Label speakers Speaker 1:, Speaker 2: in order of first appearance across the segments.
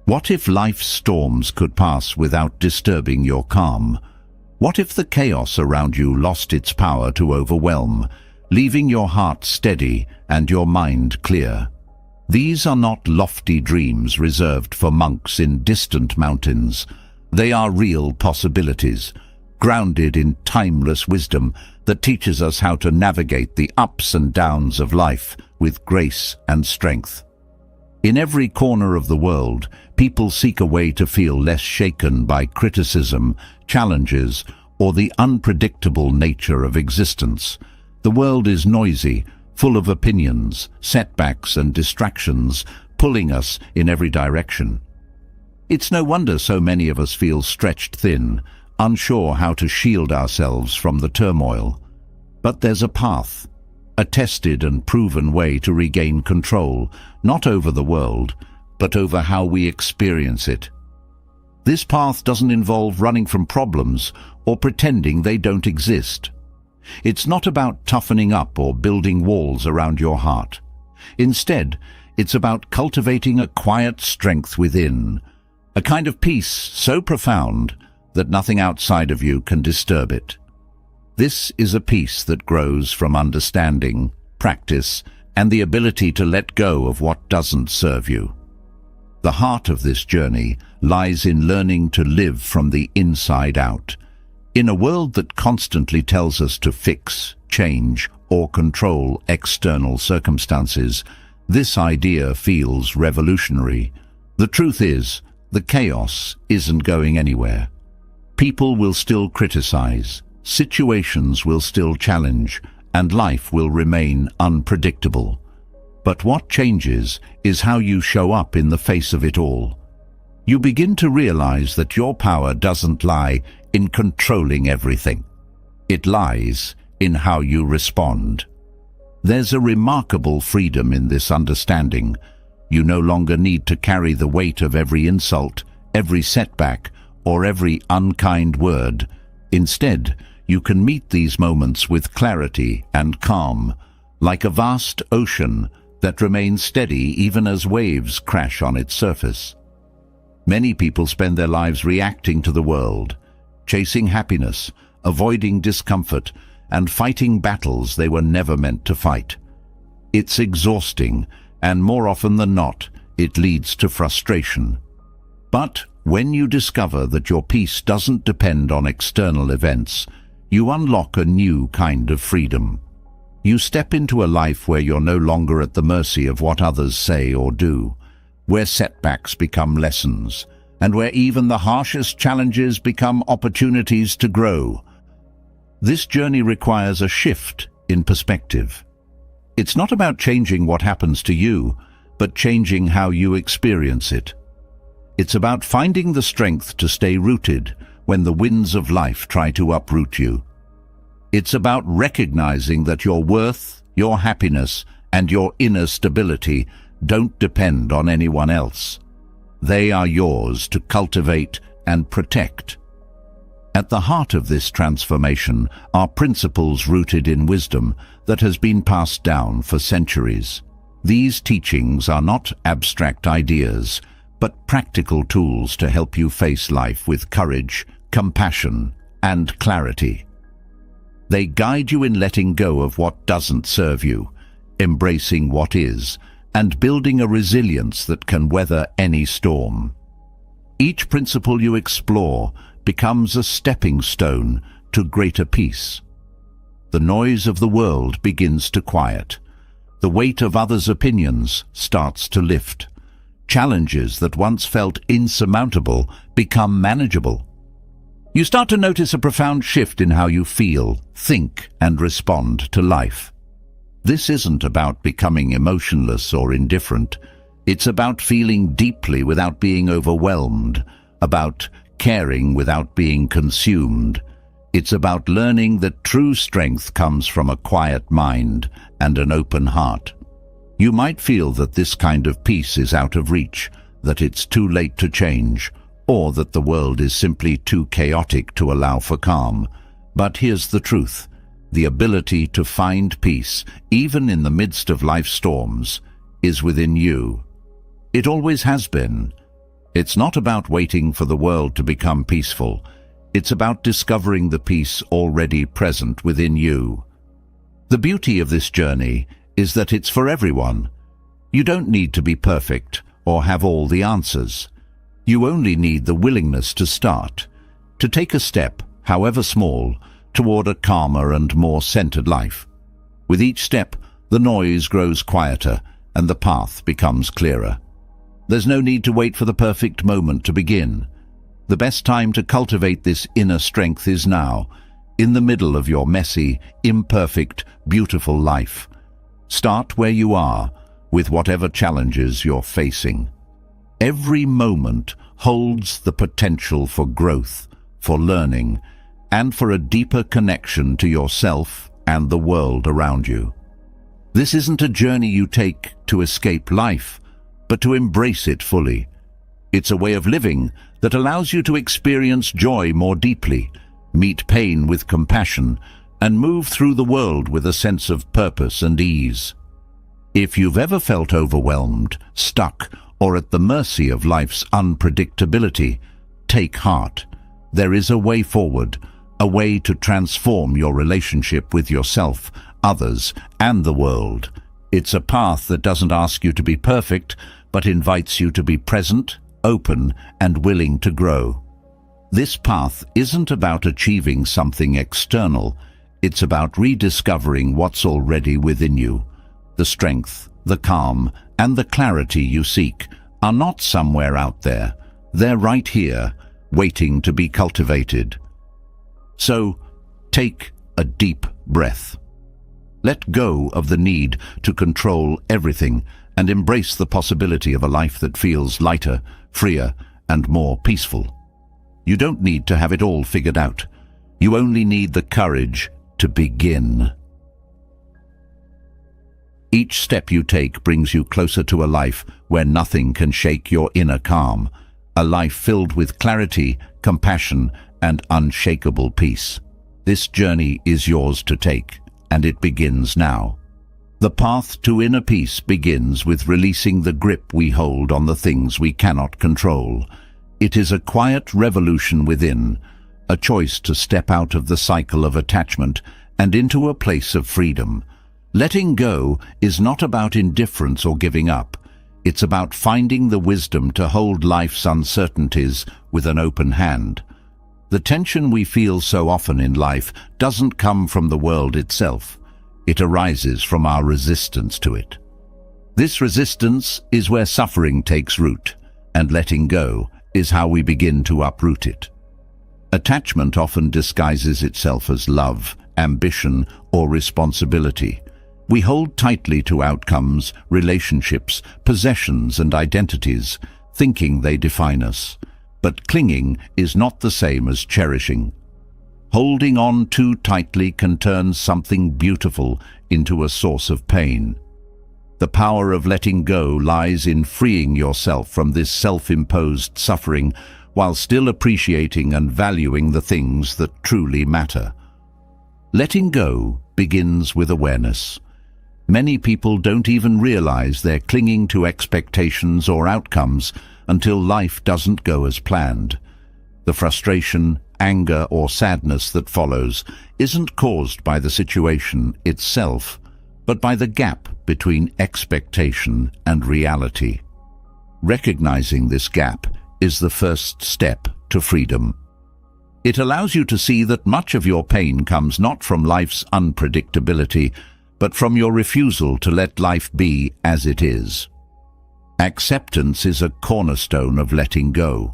Speaker 1: What if life's storms could pass without disturbing your calm? What if the chaos around you lost its power to overwhelm, leaving your heart steady and your mind clear? These are not lofty dreams reserved for monks in distant mountains. They are real possibilities, grounded in timeless wisdom that teaches us how to navigate the ups and downs of life with grace and strength. In every corner of the world, people seek a way to feel less shaken by criticism, challenges, or the unpredictable nature of existence. The world is noisy, full of opinions, setbacks, and distractions, pulling us in every direction. It's no wonder so many of us feel stretched thin, unsure how to shield ourselves from the turmoil. But there's a path, a tested and proven way to regain control, not over the world, but over how we experience it. This path doesn't involve running from problems or pretending they don't exist. It's not about toughening up or building walls around your heart. Instead, it's about cultivating a quiet strength within, a kind of peace so profound that nothing outside of you can disturb it. This is a peace that grows from understanding, practice, and the ability to let go of what doesn't serve you. The heart of this journey lies in learning to live from the inside out. In a world that constantly tells us to fix, change, or control external circumstances, this idea feels revolutionary. The truth is, the chaos isn't going anywhere. People will still criticize, situations will still challenge, and life will remain unpredictable. But what changes is how you show up in the face of it all. You begin to realize that your power doesn't lie in controlling everything. It lies in how you respond. There's a remarkable freedom in this understanding. You no longer need to carry the weight of every insult, every setback, or every unkind word. Instead, you can meet these moments with clarity and calm, like a vast ocean that remains steady even as waves crash on its surface. Many people spend their lives reacting to the world, chasing happiness, avoiding discomfort, and fighting battles they were never meant to fight. It's exhausting, and more often than not, it leads to frustration. But when you discover that your peace doesn't depend on external events, you unlock a new kind of freedom. You step into a life where you're no longer at the mercy of what others say or do, where setbacks become lessons, and where even the harshest challenges become opportunities to grow. This journey requires a shift in perspective. It's not about changing what happens to you, but changing how you experience it. It's about finding the strength to stay rooted when the winds of life try to uproot you. It's about recognizing that your worth, your happiness, and your inner stability don't depend on anyone else. They are yours to cultivate and protect. At the heart of this transformation are principles rooted in wisdom that has been passed down for centuries. These teachings are not abstract ideas, but practical tools to help you face life with courage, compassion, and clarity. They guide you in letting go of what doesn't serve you, embracing what is, and building a resilience that can weather any storm. Each principle you explore becomes a stepping stone to greater peace. The noise of the world begins to quiet. The weight of others' opinions starts to lift. Challenges that once felt insurmountable become manageable. You start to notice a profound shift in how you feel, think, and respond to life. This isn't about becoming emotionless or indifferent. It's about feeling deeply without being overwhelmed, about caring without being consumed. It's about learning that true strength comes from a quiet mind and an open heart. You might feel that this kind of peace is out of reach, that it's too late to change, or that the world is simply too chaotic to allow for calm. But here's the truth. The ability to find peace, even in the midst of life's storms, is within you. It always has been. It's not about waiting for the world to become peaceful. It's about discovering the peace already present within you. The beauty of this journey is that it's for everyone. You don't need to be perfect or have all the answers. You only need the willingness to start, to take a step, however small, toward a calmer and more centered life. With each step, the noise grows quieter and the path becomes clearer. There's no need to wait for the perfect moment to begin. The best time to cultivate this inner strength is now, in the middle of your messy, imperfect, beautiful life. Start where you are, with whatever challenges you're facing. Every moment holds the potential for growth, for learning, and for a deeper connection to yourself and the world around you. This isn't a journey you take to escape life, but to embrace it fully. It's a way of living that allows you to experience joy more deeply, meet pain with compassion, and move through the world with a sense of purpose and ease. If you've ever felt overwhelmed, stuck, or at the mercy of life's unpredictability, take heart. There is a way forward, a way to transform your relationship with yourself, others, and the world. It's a path that doesn't ask you to be perfect, but invites you to be present, open, and willing to grow. This path isn't about achieving something external. It's about rediscovering what's already within you. The strength, the calm, and the clarity you seek are not somewhere out there. They're right here, waiting to be cultivated. So, take a deep breath. Let go of the need to control everything and embrace the possibility of a life that feels lighter, freer, and more peaceful. You don't need to have it all figured out. You only need the courage to begin. Each step you take brings you closer to a life where nothing can shake your inner calm, a life filled with clarity, compassion, and unshakable peace. This journey is yours to take, and it begins now. The path to inner peace begins with releasing the grip we hold on the things we cannot control. It is a quiet revolution within, a choice to step out of the cycle of attachment and into a place of freedom. Letting go is not about indifference or giving up. It's about finding the wisdom to hold life's uncertainties with an open hand. The tension we feel so often in life doesn't come from the world itself. It arises from our resistance to it. This resistance is where suffering takes root, and letting go is how we begin to uproot it. Attachment often disguises itself as love, ambition, or responsibility. We hold tightly to outcomes, relationships, possessions, and identities, thinking they define us. But clinging is not the same as cherishing. Holding on too tightly can turn something beautiful into a source of pain. The power of letting go lies in freeing yourself from this self-imposed suffering while still appreciating and valuing the things that truly matter. Letting go begins with awareness. Many people don't even realize they're clinging to expectations or outcomes until life doesn't go as planned. The frustration, anger, or sadness that follows isn't caused by the situation itself, but by the gap between expectation and reality. Recognizing this gap is the first step to freedom. It allows you to see that much of your pain comes not from life's unpredictability, but from your refusal to let life be as it is. Acceptance is a cornerstone of letting go.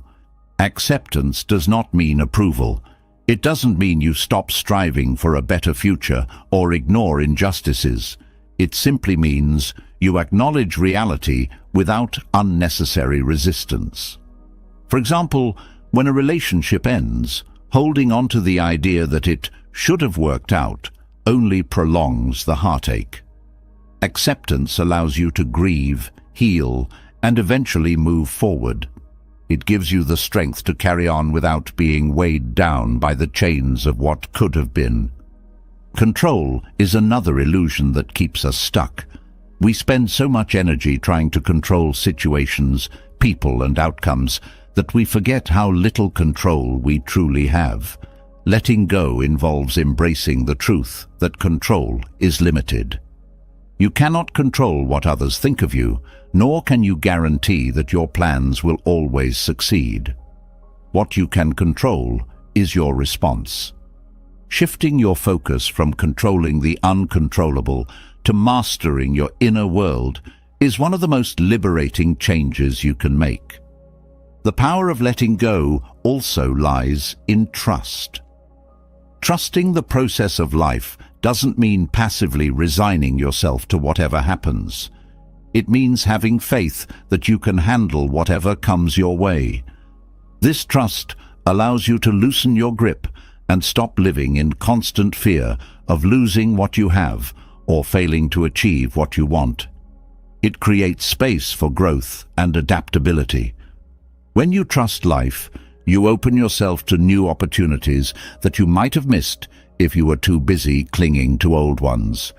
Speaker 1: Acceptance does not mean approval. It doesn't mean you stop striving for a better future or ignore injustices. It simply means you acknowledge reality without unnecessary resistance. For example, when a relationship ends, holding on to the idea that it should have worked out only prolongs the heartache. Acceptance allows you to grieve, heal, and eventually move forward. It gives you the strength to carry on without being weighed down by the chains of what could have been. Control is another illusion that keeps us stuck. We spend so much energy trying to control situations, people and outcomes that we forget how little control we truly have. Letting go involves embracing the truth that control is limited. You cannot control what others think of you, nor can you guarantee that your plans will always succeed. What you can control is your response. Shifting your focus from controlling the uncontrollable to mastering your inner world is one of the most liberating changes you can make. The power of letting go also lies in trust. Trusting the process of life doesn't mean passively resigning yourself to whatever happens. It means having faith that you can handle whatever comes your way. This trust allows you to loosen your grip and stop living in constant fear of losing what you have or failing to achieve what you want. It creates space for growth and adaptability. When you trust life, you open yourself to new opportunities that you might have missed if you were too busy clinging to old ones.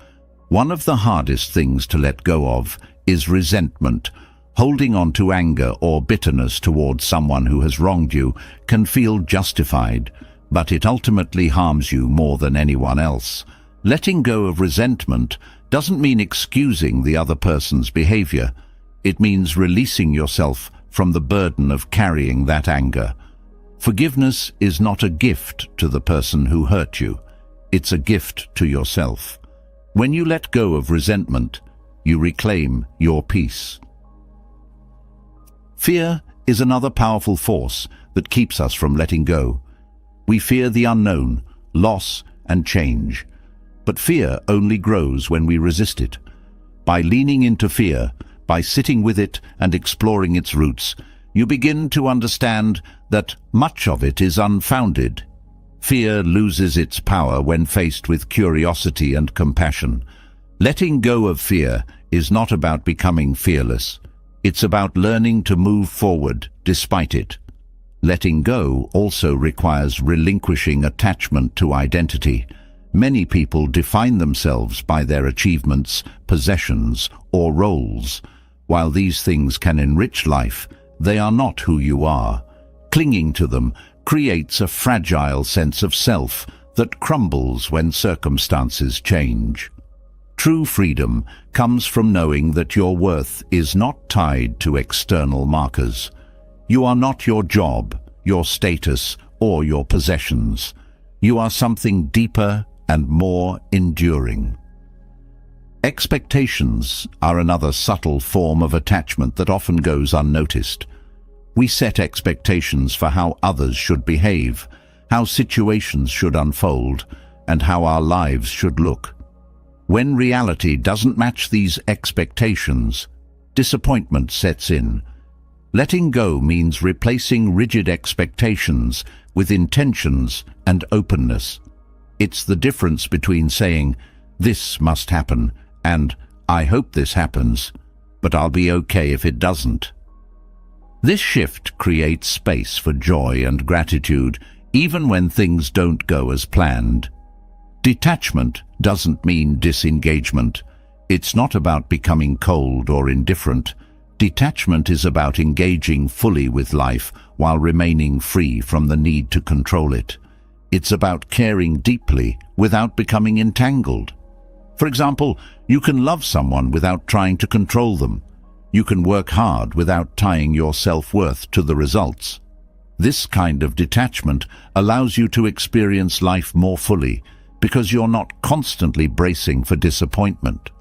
Speaker 1: One of the hardest things to let go of is resentment. Holding on to anger or bitterness towards someone who has wronged you can feel justified, but it ultimately harms you more than anyone else. Letting go of resentment doesn't mean excusing the other person's behavior. It means releasing yourself from the burden of carrying that anger. Forgiveness is not a gift to the person who hurt you. It's a gift to yourself. When you let go of resentment, you reclaim your peace. Fear is another powerful force that keeps us from letting go. We fear the unknown, loss, and change. But fear only grows when we resist it. By leaning into fear, by sitting with it and exploring its roots, you begin to understand that much of it is unfounded. Fear loses its power when faced with curiosity and compassion. Letting go of fear is not about becoming fearless. It's about learning to move forward despite it. Letting go also requires relinquishing attachment to identity. Many people define themselves by their achievements, possessions, or roles. While these things can enrich life, they are not who you are. Clinging to them creates a fragile sense of self that crumbles when circumstances change. True freedom comes from knowing that your worth is not tied to external markers. You are not your job, your status, or your possessions. You are something deeper and more enduring. Expectations are another subtle form of attachment that often goes unnoticed. We set expectations for how others should behave, how situations should unfold, and how our lives should look. When reality doesn't match these expectations, disappointment sets in. Letting go means replacing rigid expectations with intentions and openness. It's the difference between saying, "This must happen," and "I hope this happens, but I'll be okay if it doesn't." This shift creates space for joy and gratitude, even when things don't go as planned. Detachment doesn't mean disengagement. It's not about becoming cold or indifferent. Detachment is about engaging fully with life while remaining free from the need to control it. It's about caring deeply without becoming entangled. For example, you can love someone without trying to control them. You can work hard without tying your self-worth to the results. This kind of detachment allows you to experience life more fully because you're not constantly bracing for disappointment.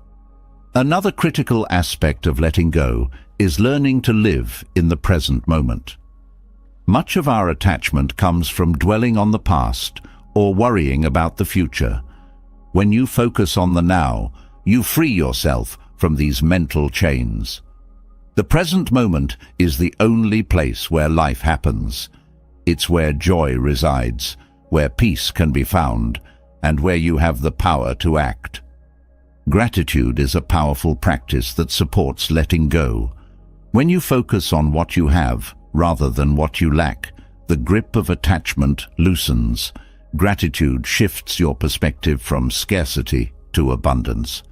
Speaker 1: Another critical aspect of letting go is learning to live in the present moment. Much of our attachment comes from dwelling on the past or worrying about the future. When you focus on the now, you free yourself from these mental chains. The present moment is the only place where life happens. It's where joy resides, where peace can be found, and where you have the power to act. Gratitude is a powerful practice that supports letting go. When you focus on what you have rather than what you lack, the grip of attachment loosens. Gratitude shifts your perspective from scarcity to abundance.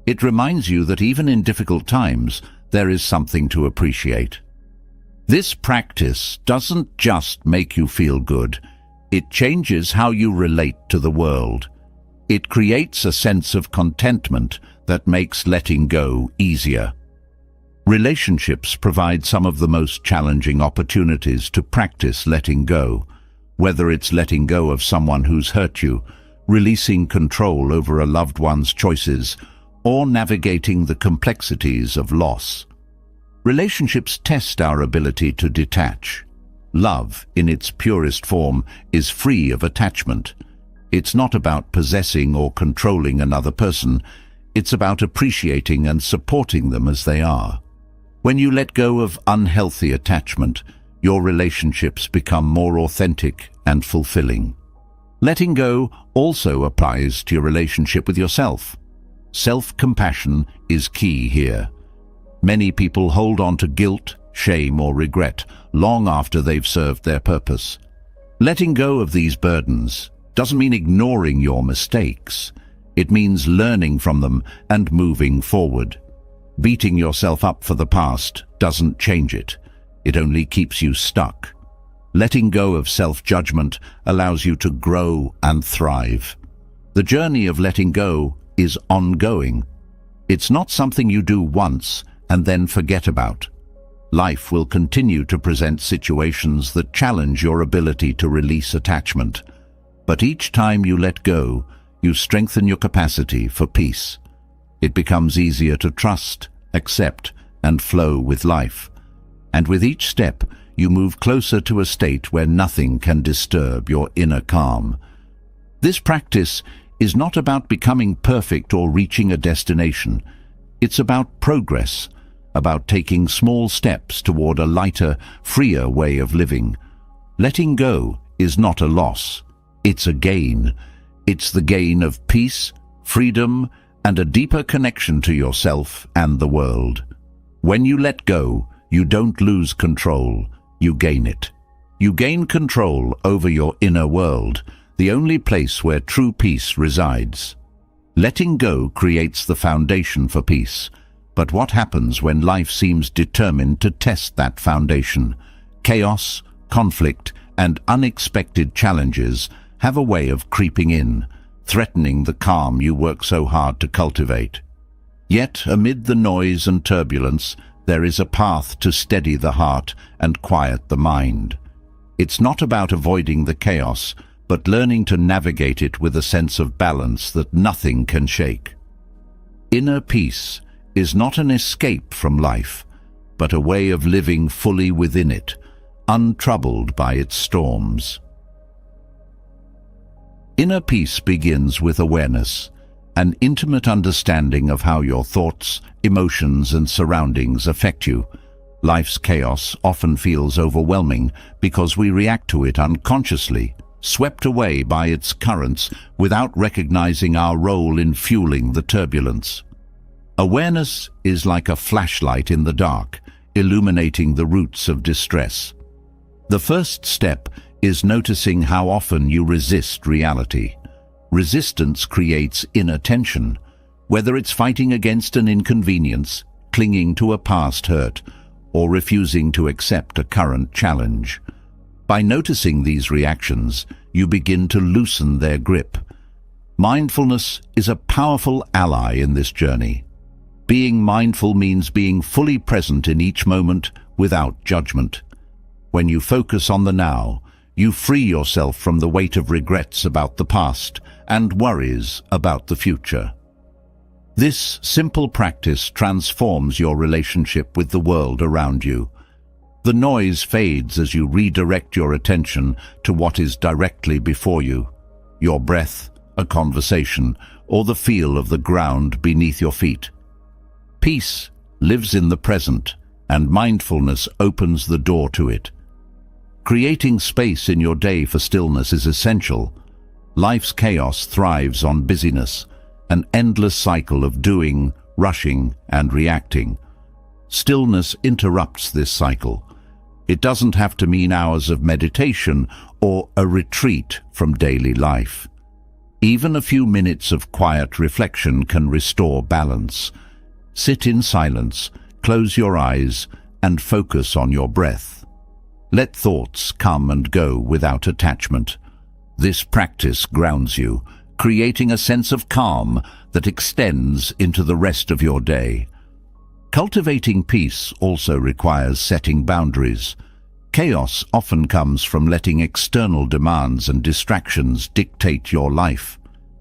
Speaker 1: It reminds you that even in difficult times, there is something to appreciate. This practice doesn't just make you feel good, it changes how you relate to the world. It creates a sense of contentment that makes letting go easier. Relationships provide some of the most challenging opportunities to practice letting go, whether it's letting go of someone who's hurt you, releasing control over a loved one's choices, or navigating the complexities of loss. Relationships test our ability to detach. Love, in its purest form, is free of attachment. It's not about possessing or controlling another person. It's about appreciating and supporting them as they are. When you let go of unhealthy attachment, your relationships become more authentic and fulfilling. Letting go also applies to your relationship with yourself. Self-compassion is key here. Many people hold on to guilt, shame, or regret long after they've served their purpose. Letting go of these burdens doesn't mean ignoring your mistakes. It means learning from them and moving forward. Beating yourself up for the past doesn't change it. It only keeps you stuck. Letting go of self-judgment allows you to grow and thrive. The journey of letting go is ongoing. It's not something you do once and then forget about. Life will continue to present situations that challenge your ability to release attachment. But each time you let go, you strengthen your capacity for peace. It becomes easier to trust, accept, and flow with life. And with each step, you move closer to a state where nothing can disturb your inner calm. This practice is not about becoming perfect or reaching a destination. It's about progress, about taking small steps toward a lighter, freer way of living. Letting go is not a loss. It's a gain. It's the gain of peace, freedom, and a deeper connection to yourself and the world. When you let go, you don't lose control, you gain it. You gain control over your inner world, the only place where true peace resides. Letting go creates the foundation for peace. But what happens when life seems determined to test that foundation? Chaos, conflict, and unexpected challenges have a way of creeping in, threatening the calm you work so hard to cultivate. Yet, amid the noise and turbulence, there is a path to steady the heart and quiet the mind. It's not about avoiding the chaos, but learning to navigate it with a sense of balance that nothing can shake. Inner peace is not an escape from life, but a way of living fully within it, untroubled by its storms. Inner peace begins with awareness, an intimate understanding of how your thoughts, emotions, and surroundings affect you. Life's chaos often feels overwhelming because we react to it unconsciously, swept away by its currents without recognizing our role in fueling the turbulence. Awareness is like a flashlight in the dark, illuminating the roots of distress. The first step is noticing how often you resist reality. Resistance creates inattention, whether it's fighting against an inconvenience, clinging to a past hurt, or refusing to accept a current challenge. By noticing these reactions, you begin to loosen their grip. Mindfulness is a powerful ally in this journey. Being mindful means being fully present in each moment without judgment. When you focus on the now, you free yourself from the weight of regrets about the past and worries about the future. This simple practice transforms your relationship with the world around you. The noise fades as you redirect your attention to what is directly before you: your breath, a conversation, or the feel of the ground beneath your feet. Peace lives in the present, and mindfulness opens the door to it. Creating space in your day for stillness is essential. Life's chaos thrives on busyness, an endless cycle of doing, rushing, and reacting. Stillness interrupts this cycle. It doesn't have to mean hours of meditation or a retreat from daily life. Even a few minutes of quiet reflection can restore balance. Sit in silence, close your eyes, and focus on your breath. Let thoughts come and go without attachment. This practice grounds you, creating a sense of calm that extends into the rest of your day. Cultivating peace also requires setting boundaries. Chaos often comes from letting external demands and distractions dictate your life.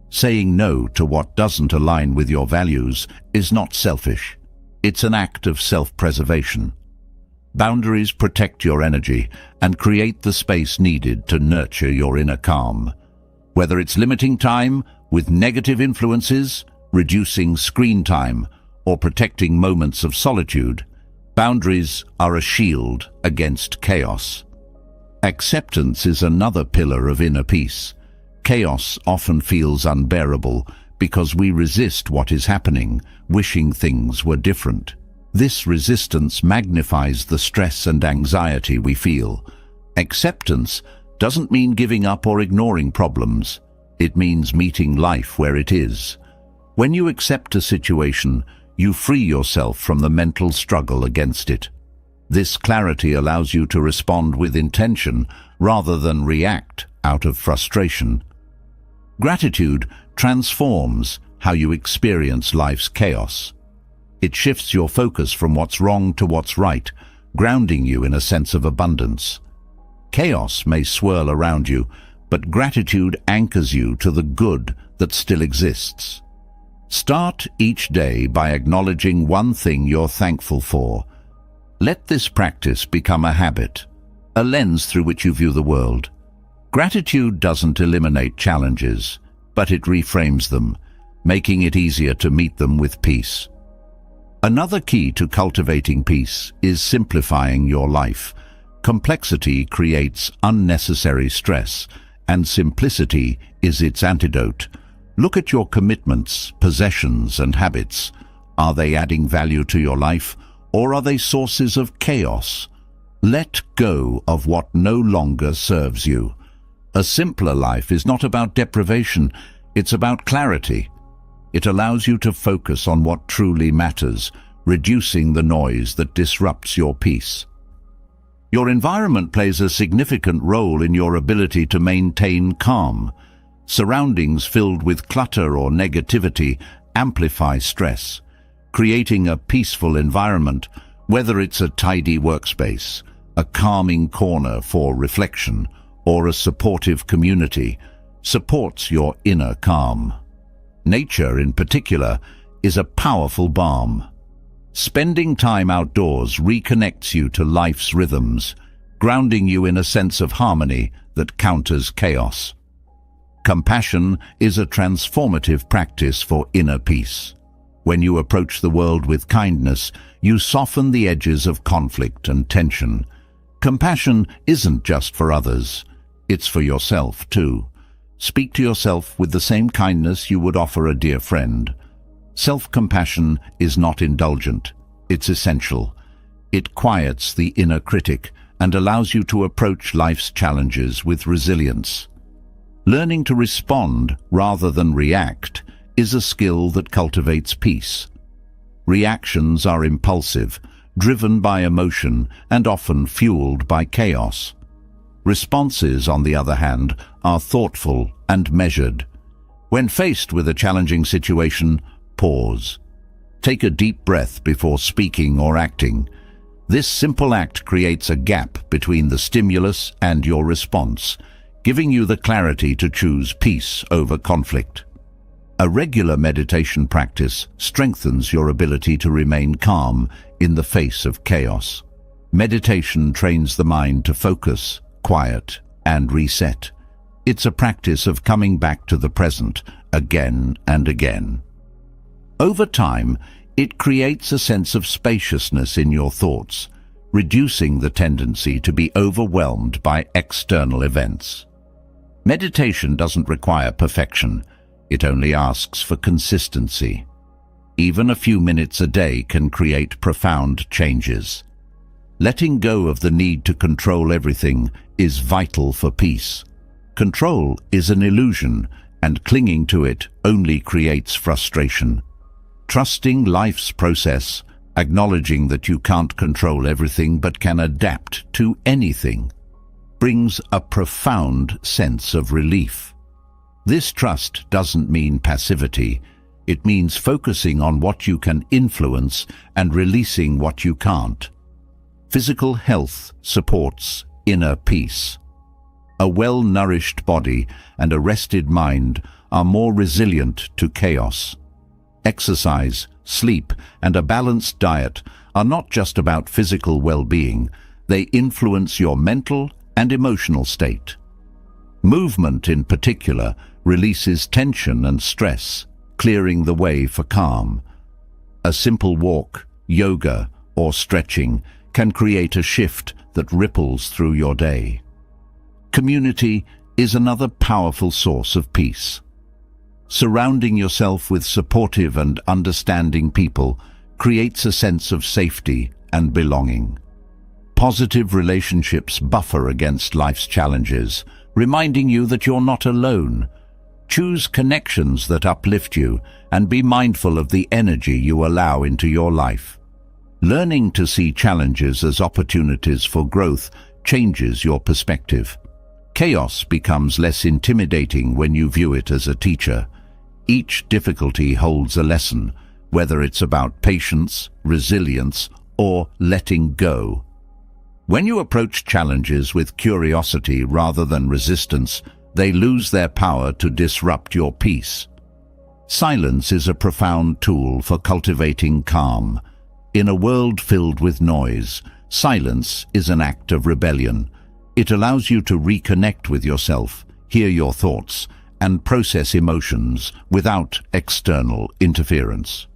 Speaker 1: Saying no to what doesn't align with your values is not selfish. It's an act of self-preservation. Boundaries protect your energy and create the space needed to nurture your inner calm. Whether it's limiting time with negative influences, reducing screen time, or protecting moments of solitude, boundaries are a shield against chaos. Acceptance is another pillar of inner peace. Chaos often feels unbearable because we resist what is happening, wishing things were different. This resistance magnifies the stress and anxiety we feel. Acceptance doesn't mean giving up or ignoring problems. It means meeting life where it is. When you accept a situation, you free yourself from the mental struggle against it. This clarity allows you to respond with intention rather than react out of frustration. Gratitude transforms how you experience life's chaos. It shifts your focus from what's wrong to what's right, grounding you in a sense of abundance. Chaos may swirl around you, but gratitude anchors you to the good that still exists. Start each day by acknowledging one thing you're thankful for. Let this practice become a habit, a lens through which you view the world. Gratitude doesn't eliminate challenges, but it reframes them, making it easier to meet them with peace. Another key to cultivating peace is simplifying your life. Complexity creates unnecessary stress, and simplicity is its antidote. Look at your commitments, possessions, and habits. Are they adding value to your life, or are they sources of chaos? Let go of what no longer serves you. A simpler life is not about deprivation, it's about clarity. It allows you to focus on what truly matters, reducing the noise that disrupts your peace. Your environment plays a significant role in your ability to maintain calm. Surroundings filled with clutter or negativity amplify stress. Creating a peaceful environment, whether it's a tidy workspace, a calming corner for reflection, or a supportive community, supports your inner calm. Nature, in particular, is a powerful balm. Spending time outdoors reconnects you to life's rhythms, grounding you in a sense of harmony that counters chaos. Compassion is a transformative practice for inner peace. When you approach the world with kindness, you soften the edges of conflict and tension. Compassion isn't just for others, it's for yourself too. Speak to yourself with the same kindness you would offer a dear friend. Self-compassion is not indulgent, it's essential. It quiets the inner critic and allows you to approach life's challenges with resilience. Learning to respond rather than react is a skill that cultivates peace. Reactions are impulsive, driven by emotion, and often fueled by chaos. Responses, on the other hand, are thoughtful and measured. When faced with a challenging situation, pause. Take a deep breath before speaking or acting. This simple act creates a gap between the stimulus and your response, giving you the clarity to choose peace over conflict. A regular meditation practice strengthens your ability to remain calm in the face of chaos. Meditation trains the mind to focus, quiet, and reset. It's a practice of coming back to the present again and again. Over time, it creates a sense of spaciousness in your thoughts, reducing the tendency to be overwhelmed by external events. Meditation doesn't require perfection, it only asks for consistency. Even a few minutes a day can create profound changes. Letting go of the need to control everything is vital for peace. Control is an illusion, and clinging to it only creates frustration. Trusting life's process, acknowledging that you can't control everything but can adapt to anything, brings a profound sense of relief. This trust doesn't mean passivity. It means focusing on what you can influence and releasing what you can't. Physical health supports inner peace. A well-nourished body and a rested mind are more resilient to chaos. Exercise, sleep, and a balanced diet are not just about physical well-being. They influence your mental and emotional state. Movement, in particular, releases tension and stress, clearing the way for calm. A simple walk, yoga, or stretching can create a shift that ripples through your day. Community is another powerful source of peace. Surrounding yourself with supportive and understanding people creates a sense of safety and belonging. Positive relationships buffer against life's challenges, reminding you that you're not alone. Choose connections that uplift you and be mindful of the energy you allow into your life. Learning to see challenges as opportunities for growth changes your perspective. Chaos becomes less intimidating when you view it as a teacher. Each difficulty holds a lesson, whether it's about patience, resilience, or letting go. When you approach challenges with curiosity rather than resistance, they lose their power to disrupt your peace. Silence is a profound tool for cultivating calm. In a world filled with noise, silence is an act of rebellion. It allows you to reconnect with yourself, hear your thoughts, and process emotions without external interference.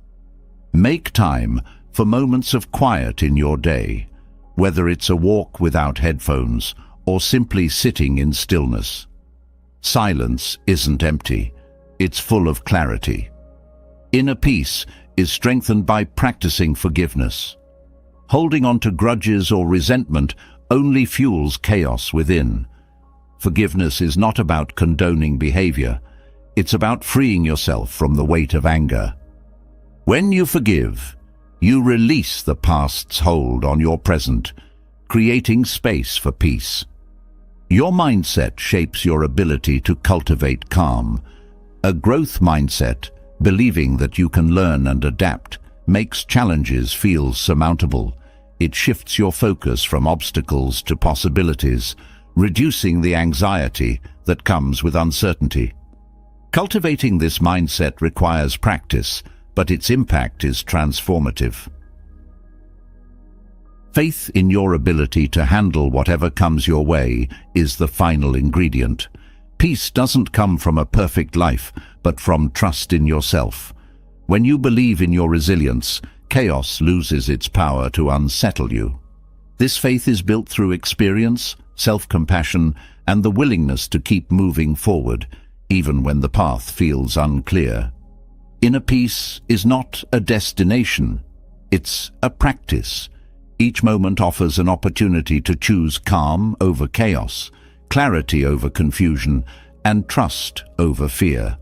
Speaker 1: Make time for moments of quiet in your day, whether it's a walk without headphones or simply sitting in stillness. Silence isn't empty, it's full of clarity. Inner peace is strengthened by practicing forgiveness. Holding on to grudges or resentment only fuels chaos within. Forgiveness is not about condoning behavior, it's about freeing yourself from the weight of anger. When you forgive, you release the past's hold on your present, creating space for peace. Your mindset shapes your ability to cultivate calm. A growth mindset, believing that you can learn and adapt, makes challenges feel surmountable. It shifts your focus from obstacles to possibilities, reducing the anxiety that comes with uncertainty. Cultivating this mindset requires practice, but its impact is transformative. Faith in your ability to handle whatever comes your way is the final ingredient. Peace doesn't come from a perfect life, but from trust in yourself. When you believe in your resilience, chaos loses its power to unsettle you. This faith is built through experience, self-compassion, and the willingness to keep moving forward, even when the path feels unclear. Inner peace is not a destination, it's a practice. Each moment offers an opportunity to choose calm over chaos, clarity over confusion, and trust over fear.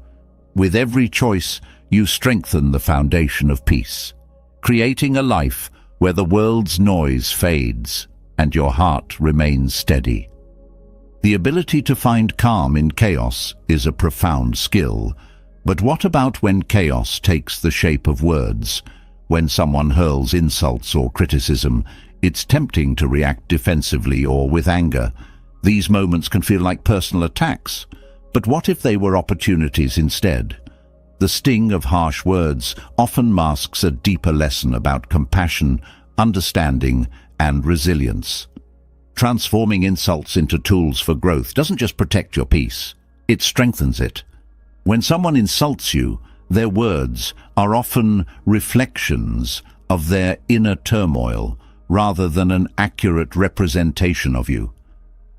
Speaker 1: With every choice, you strengthen the foundation of peace, creating a life where the world's noise fades and your heart remains steady. The ability to find calm in chaos is a profound skill, but what about when chaos takes the shape of words? When someone hurls insults or criticism, it's tempting to react defensively or with anger. These moments can feel like personal attacks, but what if they were opportunities instead? The sting of harsh words often masks a deeper lesson about compassion, understanding, and resilience. Transforming insults into tools for growth doesn't just protect your peace, it strengthens it. When someone insults you, their words are often reflections of their inner turmoil rather than an accurate representation of you.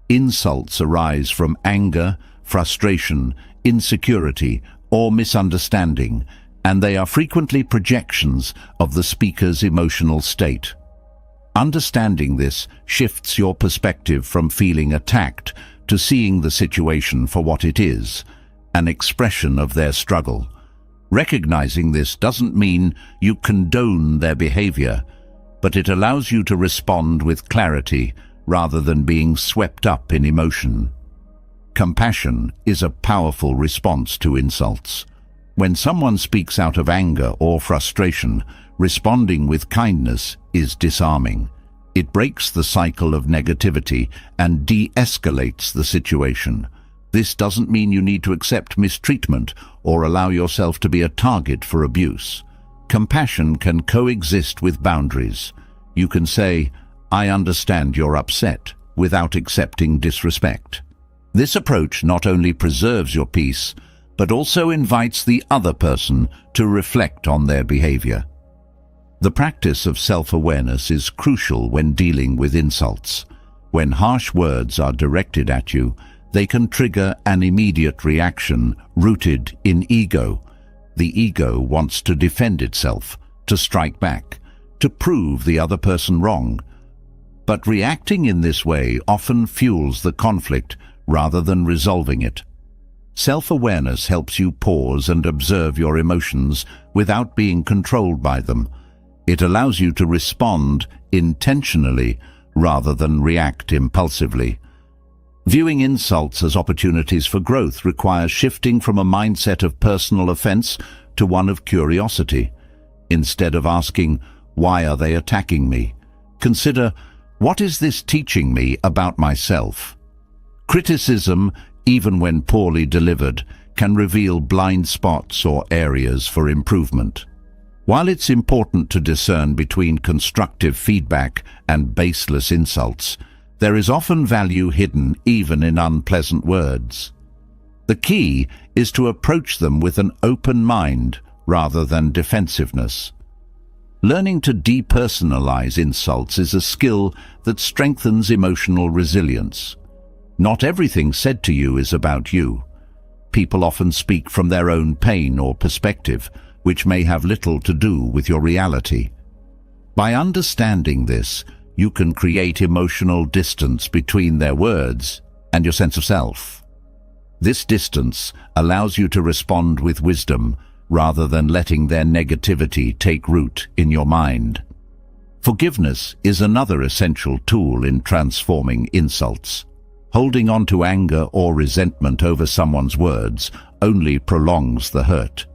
Speaker 1: Insults arise from anger, frustration, insecurity, or misunderstanding, and they are frequently projections of the speaker's emotional state. Understanding this shifts your perspective from feeling attacked to seeing the situation for what it is, an expression of their struggle. Recognizing this doesn't mean you condone their behavior, but it allows you to respond with clarity rather than being swept up in emotion. Compassion is a powerful response to insults. When someone speaks out of anger or frustration, responding with kindness is disarming. It breaks the cycle of negativity and de-escalates the situation. This doesn't mean you need to accept mistreatment or allow yourself to be a target for abuse. Compassion can coexist with boundaries. You can say, "I understand you're upset," without accepting disrespect. This approach not only preserves your peace, but also invites the other person to reflect on their behavior. The practice of self-awareness is crucial when dealing with insults. When harsh words are directed at you, they can trigger an immediate reaction rooted in ego. The ego wants to defend itself, to strike back, to prove the other person wrong. But reacting in this way often fuels the conflict rather than resolving it. Self-awareness helps you pause and observe your emotions without being controlled by them. It allows you to respond intentionally rather than react impulsively. Viewing insults as opportunities for growth requires shifting from a mindset of personal offense to one of curiosity. Instead of asking, "Why are they attacking me?" consider, "What is this teaching me about myself?" Criticism, even when poorly delivered, can reveal blind spots or areas for improvement. While it's important to discern between constructive feedback and baseless insults, there is often value hidden even in unpleasant words. The key is to approach them with an open mind rather than defensiveness. Learning to depersonalize insults is a skill that strengthens emotional resilience. Not everything said to you is about you. People often speak from their own pain or perspective, which may have little to do with your reality. By understanding this, you can create emotional distance between their words and your sense of self. This distance allows you to respond with wisdom rather than letting their negativity take root in your mind. Forgiveness is another essential tool in transforming insults. Holding on to anger or resentment over someone's words only prolongs the hurt.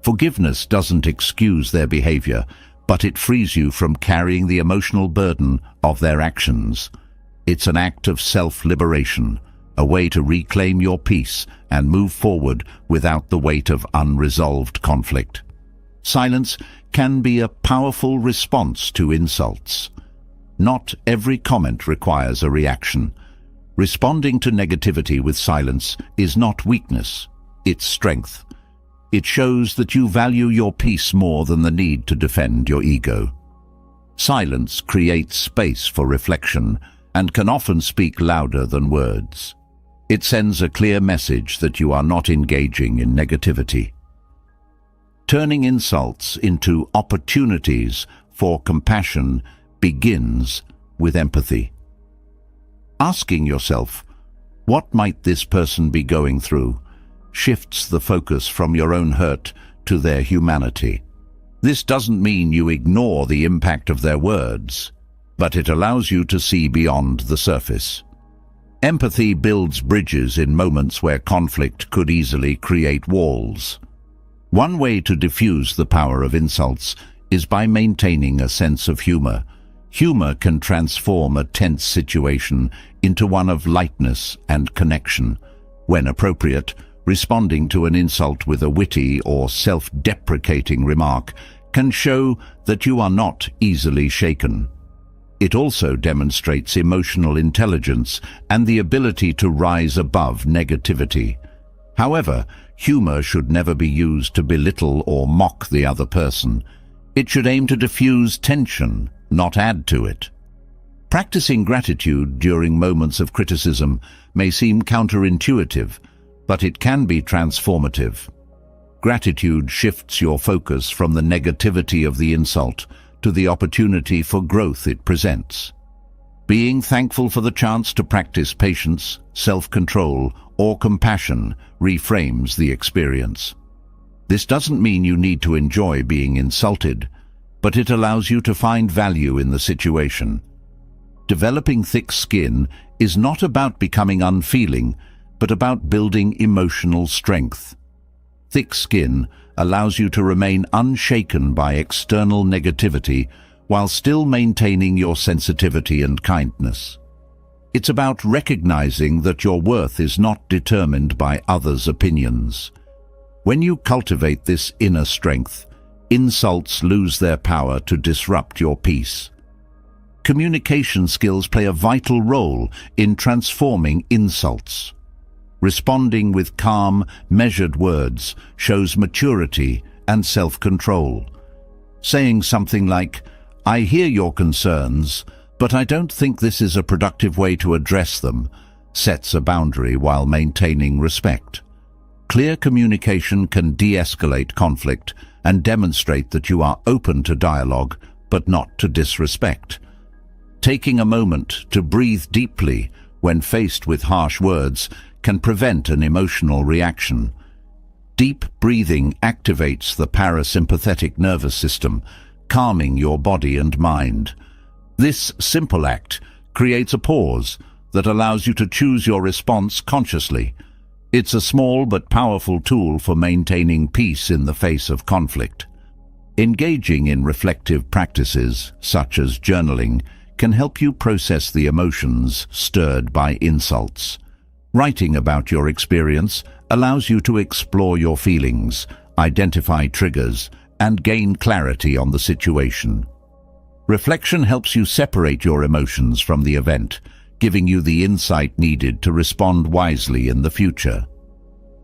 Speaker 1: Forgiveness doesn't excuse their behavior, but it frees you from carrying the emotional burden of their actions. It's an act of self-liberation, a way to reclaim your peace and move forward without the weight of unresolved conflict. Silence can be a powerful response to insults. Not every comment requires a reaction. Responding to negativity with silence is not weakness, it's strength. It shows that you value your peace more than the need to defend your ego. Silence creates space for reflection and can often speak louder than words. It sends a clear message that you are not engaging in negativity. Turning insults into opportunities for compassion begins with empathy. Asking yourself, "What might this person be going through?" shifts the focus from your own hurt to their humanity. This doesn't mean you ignore the impact of their words, but it allows you to see beyond the surface. Empathy builds bridges in moments where conflict could easily create walls. One way to diffuse the power of insults is by maintaining a sense of humor. Humor can transform a tense situation into one of lightness and connection. When appropriate, responding to an insult with a witty or self-deprecating remark can show that you are not easily shaken. It also demonstrates emotional intelligence and the ability to rise above negativity. However, humor should never be used to belittle or mock the other person. It should aim to diffuse tension, not add to it. Practicing gratitude during moments of criticism may seem counterintuitive, but it can be transformative. Gratitude shifts your focus from the negativity of the insult to the opportunity for growth it presents. Being thankful for the chance to practice patience, self-control, or compassion reframes the experience. This doesn't mean you need to enjoy being insulted, but it allows you to find value in the situation. Developing thick skin is not about becoming unfeeling, but about building emotional strength. Thick skin allows you to remain unshaken by external negativity while still maintaining your sensitivity and kindness. It's about recognizing that your worth is not determined by others' opinions. When you cultivate this inner strength, insults lose their power to disrupt your peace. Communication skills play a vital role in transforming insults. Responding with calm, measured words shows maturity and self-control. Saying something like, "I hear your concerns, but I don't think this is a productive way to address them," sets a boundary while maintaining respect. Clear communication can de-escalate conflict and demonstrate that you are open to dialogue, but not to disrespect. Taking a moment to breathe deeply when faced with harsh words can prevent an emotional reaction. Deep breathing activates the parasympathetic nervous system, calming your body and mind. This simple act creates a pause that allows you to choose your response consciously. It's a small but powerful tool for maintaining peace in the face of conflict. Engaging in reflective practices, such as journaling, can help you process the emotions stirred by insults. Writing about your experience allows you to explore your feelings, identify triggers, and gain clarity on the situation. Reflection helps you separate your emotions from the event, giving you the insight needed to respond wisely in the future.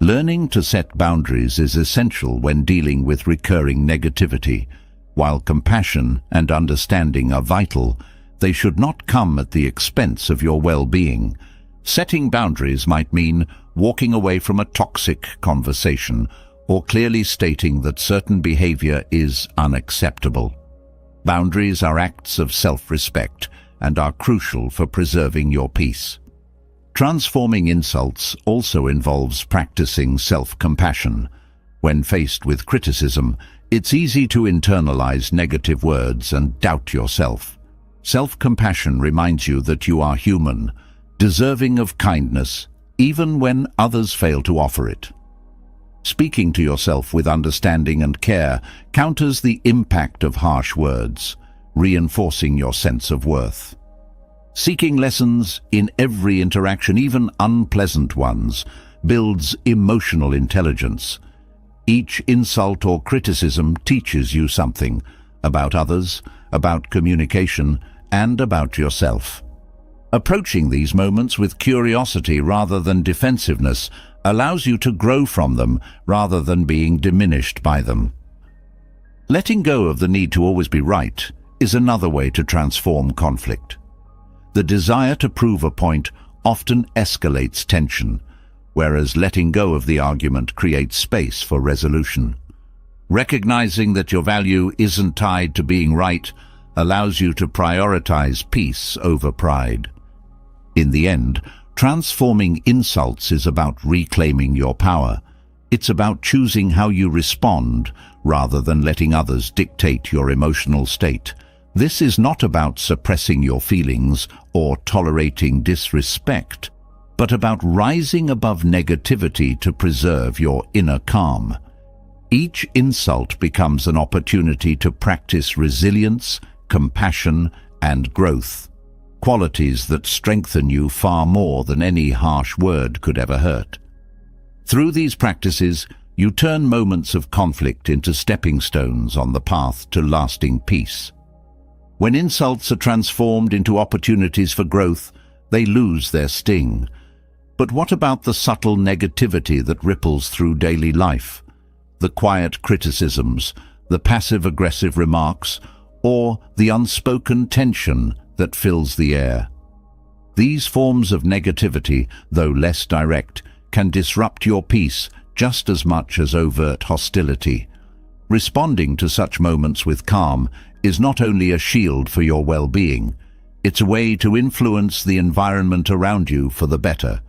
Speaker 1: Learning to set boundaries is essential when dealing with recurring negativity. While compassion and understanding are vital, they should not come at the expense of your well-being. Setting boundaries might mean walking away from a toxic conversation or clearly stating that certain behavior is unacceptable. Boundaries are acts of self-respect and are crucial for preserving your peace. Transforming insults also involves practicing self-compassion. When faced with criticism, it's easy to internalize negative words and doubt yourself. Self-compassion reminds you that you are human, deserving of kindness, even when others fail to offer it. Speaking to yourself with understanding and care counters the impact of harsh words, reinforcing your sense of worth. Seeking lessons in every interaction, even unpleasant ones, builds emotional intelligence. Each insult or criticism teaches you something about others, about communication, and about yourself. Approaching these moments with curiosity rather than defensiveness allows you to grow from them rather than being diminished by them. Letting go of the need to always be right is another way to transform conflict. The desire to prove a point often escalates tension, whereas letting go of the argument creates space for resolution. Recognizing that your value isn't tied to being right allows you to prioritize peace over pride. In the end, transforming insults is about reclaiming your power. It's about choosing how you respond rather than letting others dictate your emotional state. This is not about suppressing your feelings or tolerating disrespect, but about rising above negativity to preserve your inner calm. Each insult becomes an opportunity to practice resilience, compassion, and growth, qualities that strengthen you far more than any harsh word could ever hurt. Through these practices, you turn moments of conflict into stepping stones on the path to lasting peace. When insults are transformed into opportunities for growth, they lose their sting. But what about the subtle negativity that ripples through daily life? The quiet criticisms, the passive-aggressive remarks, or the unspoken tension that fills the air. These forms of negativity, though less direct, can disrupt your peace just as much as overt hostility. Responding to such moments with calm is not only a shield for your well-being, it's a way to influence the environment around you for the better.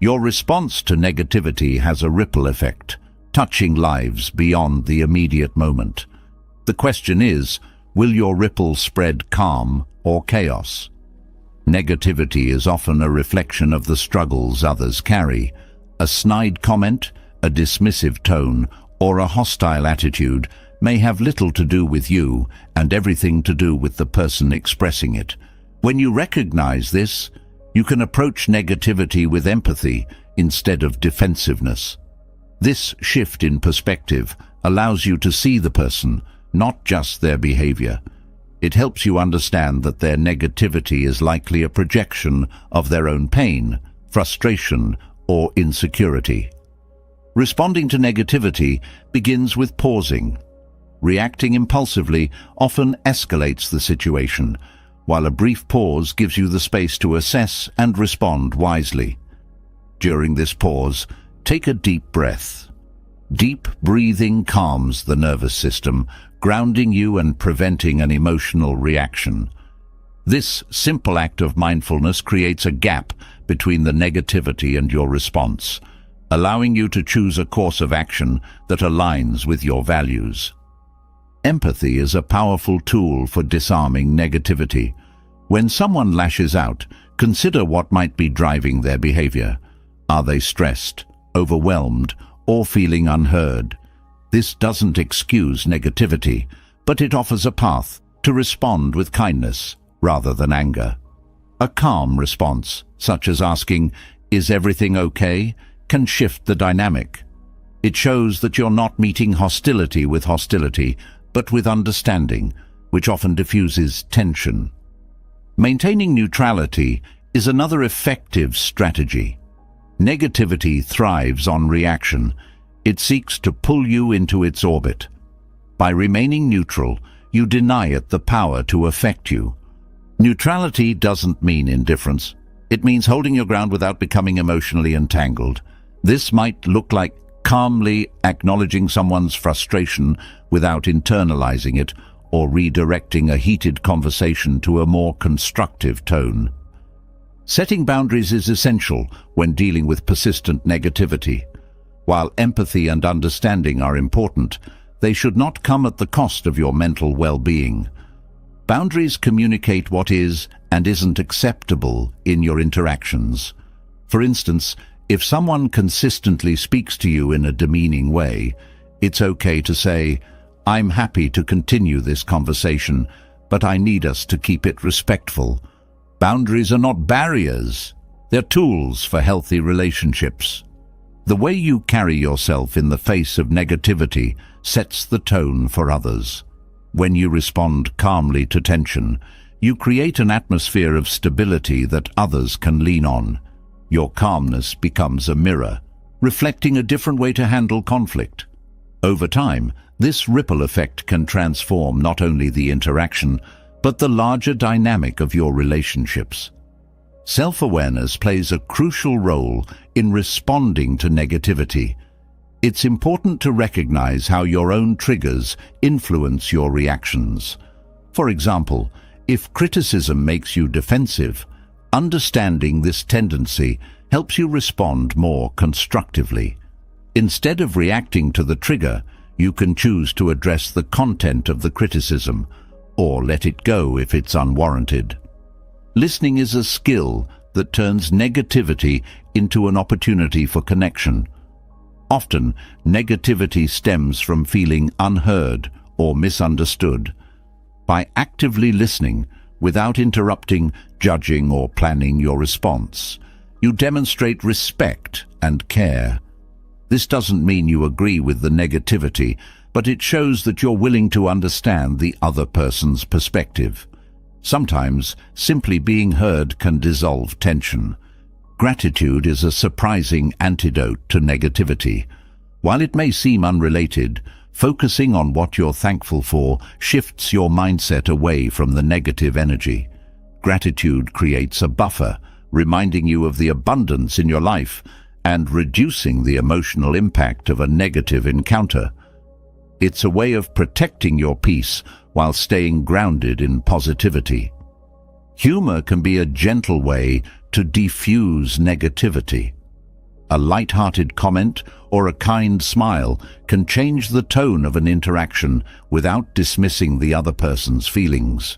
Speaker 1: Your response to negativity has a ripple effect, touching lives beyond the immediate moment. The question is, will your ripple spread calm or chaos? Negativity is often a reflection of the struggles others carry. A snide comment, a dismissive tone, or a hostile attitude may have little to do with you and everything to do with the person expressing it. When you recognize this, you can approach negativity with empathy instead of defensiveness. This shift in perspective allows you to see the person, not just their behavior. It helps you understand that their negativity is likely a projection of their own pain, frustration, or insecurity. Responding to negativity begins with pausing. Reacting impulsively often escalates the situation, while a brief pause gives you the space to assess and respond wisely. During this pause, take a deep breath. Deep breathing calms the nervous system, grounding you and preventing an emotional reaction. This simple act of mindfulness creates a gap between the negativity and your response, allowing you to choose a course of action that aligns with your values. Empathy is a powerful tool for disarming negativity. When someone lashes out, consider what might be driving their behavior. Are they stressed, overwhelmed, or feeling unheard? This doesn't excuse negativity, but it offers a path to respond with kindness rather than anger. A calm response, such as asking, "Is everything okay?" can shift the dynamic. It shows that you're not meeting hostility with hostility, but with understanding, which often diffuses tension. Maintaining neutrality is another effective strategy. Negativity thrives on reaction. It seeks to pull you into its orbit. By remaining neutral, you deny it the power to affect you. Neutrality doesn't mean indifference. It means holding your ground without becoming emotionally entangled. This might look like calmly acknowledging someone's frustration without internalizing it, or redirecting a heated conversation to a more constructive tone. Setting boundaries is essential when dealing with persistent negativity. While empathy and understanding are important, they should not come at the cost of your mental well-being. Boundaries communicate what is and isn't acceptable in your interactions. For instance, if someone consistently speaks to you in a demeaning way, it's okay to say, "I'm happy to continue this conversation, but I need us to keep it respectful." Boundaries are not barriers, they're tools for healthy relationships. The way you carry yourself in the face of negativity sets the tone for others. When you respond calmly to tension, you create an atmosphere of stability that others can lean on. Your calmness becomes a mirror, reflecting a different way to handle conflict. Over time, this ripple effect can transform not only the interaction, but the larger dynamic of your relationships. Self-awareness plays a crucial role in responding to negativity. It's important to recognize how your own triggers influence your reactions. For example, if criticism makes you defensive, understanding this tendency helps you respond more constructively. Instead of reacting to the trigger, you can choose to address the content of the criticism, or let it go if it's unwarranted. Listening is a skill that turns negativity into an opportunity for connection. Often, negativity stems from feeling unheard or misunderstood. By actively listening, without interrupting, judging, or planning your response, you demonstrate respect and care. This doesn't mean you agree with the negativity, but it shows that you're willing to understand the other person's perspective. Sometimes, simply being heard can dissolve tension. Gratitude is a surprising antidote to negativity. While it may seem unrelated, focusing on what you're thankful for shifts your mindset away from the negative energy. Gratitude creates a buffer, reminding you of the abundance in your life and reducing the emotional impact of a negative encounter. It's a way of protecting your peace while staying grounded in positivity. Humor can be a gentle way to defuse negativity. A light-hearted comment or a kind smile can change the tone of an interaction without dismissing the other person's feelings.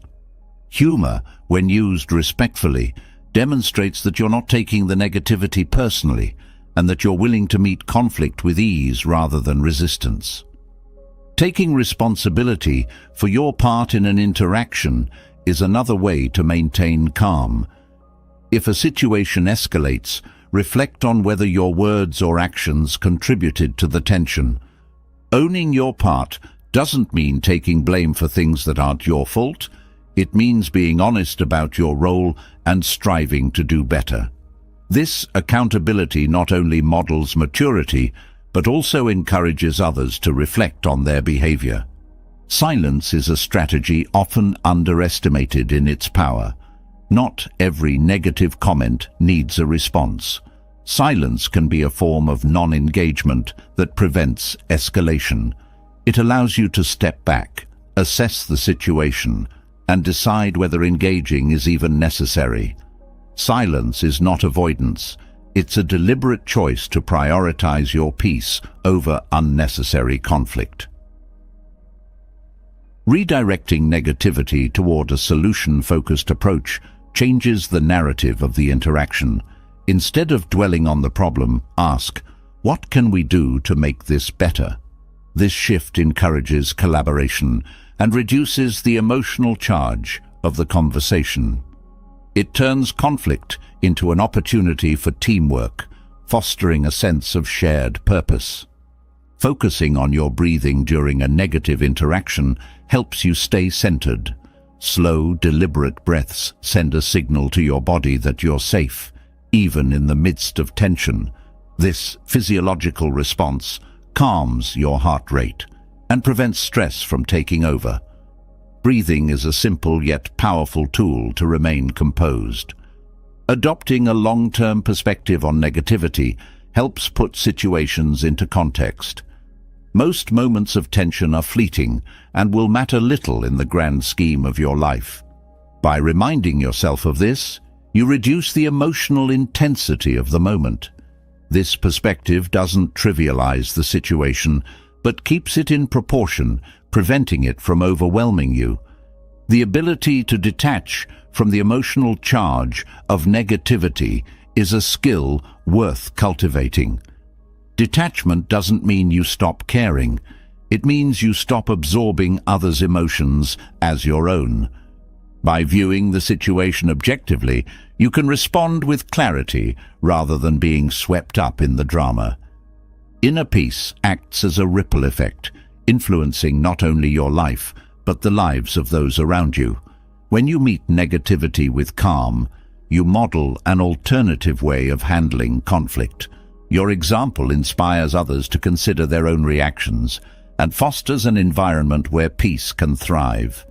Speaker 1: Humor, when used respectfully, demonstrates that you're not taking the negativity personally and that you're willing to meet conflict with ease rather than resistance. Taking responsibility for your part in an interaction is another way to maintain calm. If a situation escalates, reflect on whether your words or actions contributed to the tension. Owning your part doesn't mean taking blame for things that aren't your fault. It means being honest about your role and striving to do better. This accountability not only models maturity, but also encourages others to reflect on their behavior. Silence is a strategy often underestimated in its power. Not every negative comment needs a response. Silence can be a form of non-engagement that prevents escalation. It allows you to step back, assess the situation, and decide whether engaging is even necessary. Silence is not avoidance. It's a deliberate choice to prioritize your peace over unnecessary conflict. Redirecting negativity toward a solution-focused approach changes the narrative of the interaction. Instead of dwelling on the problem, ask, what can we do to make this better? This shift encourages collaboration and reduces the emotional charge of the conversation. It turns conflict into an opportunity for teamwork, fostering a sense of shared purpose. Focusing on your breathing during a negative interaction helps you stay centered. Slow, deliberate breaths send a signal to your body that you're safe, even in the midst of tension. This physiological response calms your heart rate and prevents stress from taking over. Breathing is a simple yet powerful tool to remain composed. Adopting a long-term perspective on negativity helps put situations into context. Most moments of tension are fleeting and will matter little in the grand scheme of your life. By reminding yourself of this, you reduce the emotional intensity of the moment. This perspective doesn't trivialize the situation, but keeps it in proportion, preventing it from overwhelming you. The ability to detach from the emotional charge of negativity is a skill worth cultivating. Detachment doesn't mean you stop caring. It means you stop absorbing others' emotions as your own. By viewing the situation objectively, you can respond with clarity rather than being swept up in the drama. Inner peace acts as a ripple effect, influencing not only your life, but the lives of those around you. When you meet negativity with calm, you model an alternative way of handling conflict. Your example inspires others to consider their own reactions and fosters an environment where peace can thrive.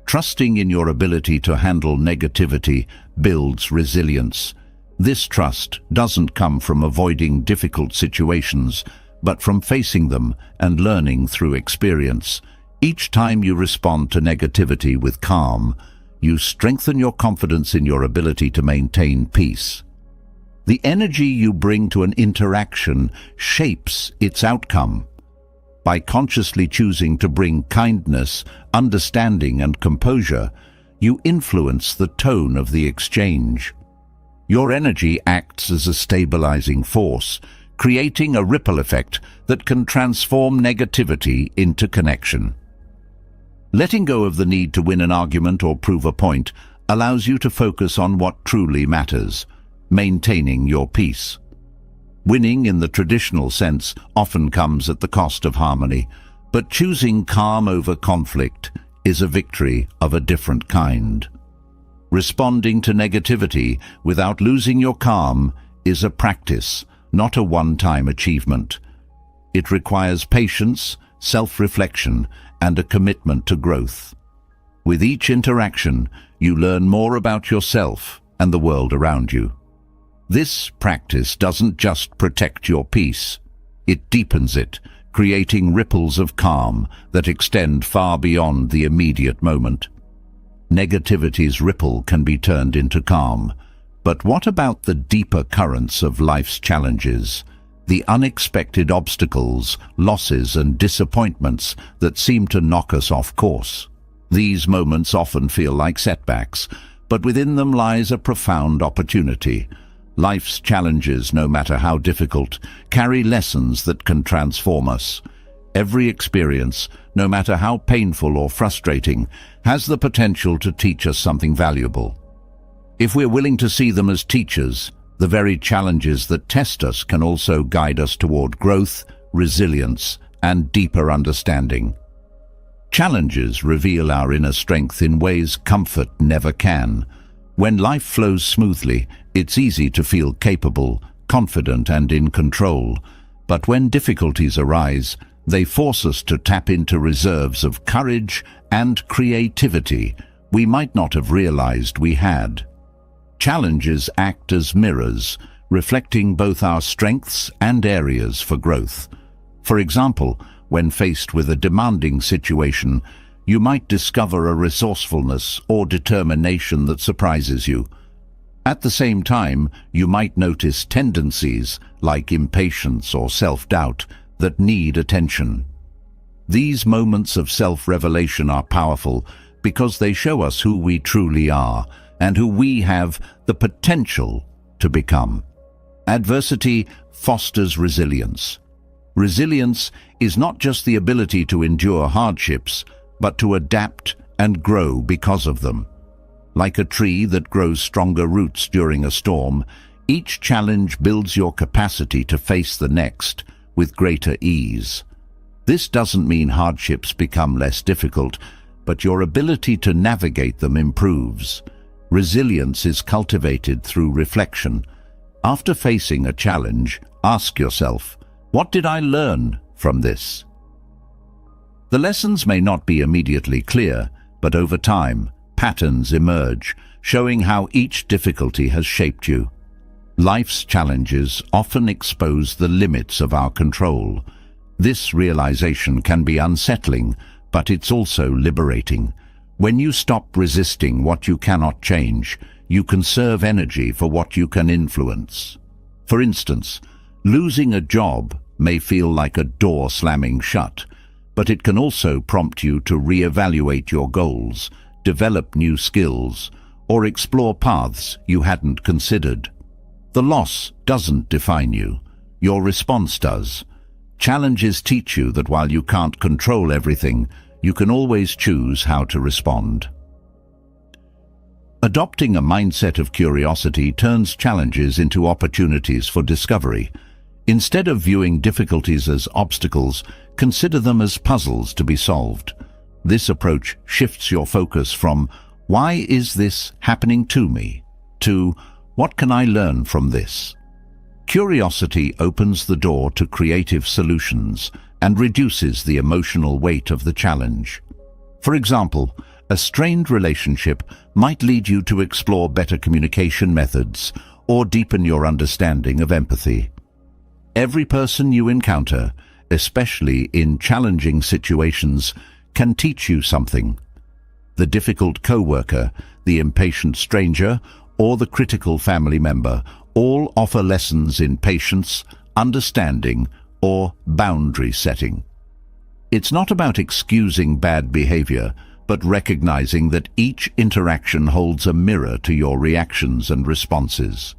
Speaker 1: Trusting in your ability to handle negativity builds resilience. This trust doesn't come from avoiding difficult situations, but from facing them and learning through experience. Each time you respond to negativity with calm, you strengthen your confidence in your ability to maintain peace. The energy you bring to an interaction shapes its outcome. By consciously choosing to bring kindness, understanding, and composure, you influence the tone of the exchange. Your energy acts as a stabilizing force, creating a ripple effect that can transform negativity into connection. Letting go of the need to win an argument or prove a point allows you to focus on what truly matters, maintaining your peace. Winning in the traditional sense often comes at the cost of harmony, but choosing calm over conflict is a victory of a different kind. Responding to negativity without losing your calm is a practice, not a one-time achievement. It requires patience, self-reflection, and a commitment to growth. With each interaction, you learn more about yourself and the world around you. This practice doesn't just protect your peace, it deepens it, creating ripples of calm that extend far beyond the immediate moment. Negativity's ripple can be turned into calm, but what about the deeper currents of life's challenges? the unexpected obstacles, losses and disappointments that seem to knock us off course. These moments often feel like setbacks, but within them lies a profound opportunity. Life's challenges, no matter how difficult, carry lessons that can transform us. Every experience, no matter how painful or frustrating, has the potential to teach us something valuable. If we're willing to see them as teachers, the very challenges that test us can also guide us toward growth, resilience, and deeper understanding. Challenges reveal our inner strength in ways comfort never can. When life flows smoothly, it's easy to feel capable, confident, and in control. But when difficulties arise, they force us to tap into reserves of courage and creativity we might not have realized we had. Challenges act as mirrors, reflecting both our strengths and areas for growth. For example, when faced with a demanding situation, you might discover a resourcefulness or determination that surprises you. At the same time, you might notice tendencies like impatience or self-doubt that need attention. These moments of self-revelation are powerful because they show us who we truly are and who we have the potential to become. Adversity fosters resilience. Resilience is not just the ability to endure hardships, but to adapt and grow because of them. Like a tree that grows stronger roots during a storm, each challenge builds your capacity to face the next with greater ease. This doesn't mean hardships become less difficult, but your ability to navigate them improves. Resilience is cultivated through reflection. After facing a challenge, ask yourself, what did I learn from this? The lessons may not be immediately clear, but over time, patterns emerge, showing how each difficulty has shaped you. Life's challenges often expose the limits of our control. This realization can be unsettling, but it's also liberating. When you stop resisting what you cannot change, you conserve energy for what you can influence. For instance, losing a job may feel like a door slamming shut, but it can also prompt you to reevaluate your goals, develop new skills, or explore paths you hadn't considered. The loss doesn't define you. Your response does. Challenges teach you that while you can't control everything, you can always choose how to respond. Adopting a mindset of curiosity turns challenges into opportunities for discovery. Instead of viewing difficulties as obstacles, consider them as puzzles to be solved. This approach shifts your focus from, "Why is this happening to me?" to, "What can I learn from this?" Curiosity opens the door to creative solutions and reduces the emotional weight of the challenge. For example, a strained relationship might lead you to explore better communication methods or deepen your understanding of empathy. Every person you encounter, especially in challenging situations, can teach you something. The difficult co-worker, the impatient stranger, or the critical family member all offer lessons in patience, understanding, or boundary setting. It's not about excusing bad behavior, but recognizing that each interaction holds a mirror to your reactions and responses.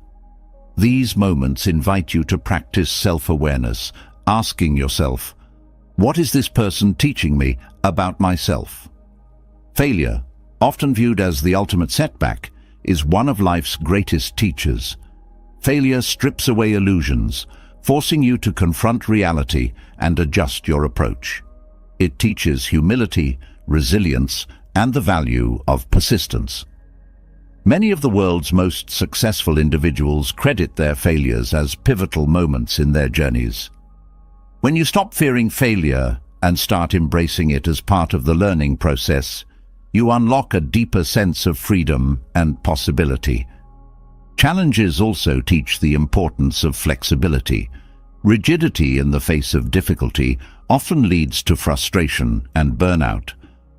Speaker 1: These moments invite you to practice self-awareness, asking yourself, "What is this person teaching me about myself?" Failure, often viewed as the ultimate setback, is one of life's greatest teachers. Failure strips away illusions, forcing you to confront reality and adjust your approach. It teaches humility, resilience, and the value of persistence. Many of the world's most successful individuals credit their failures as pivotal moments in their journeys. When you stop fearing failure and start embracing it as part of the learning process, you unlock a deeper sense of freedom and possibility. Challenges also teach the importance of flexibility. Rigidity in the face of difficulty often leads to frustration and burnout,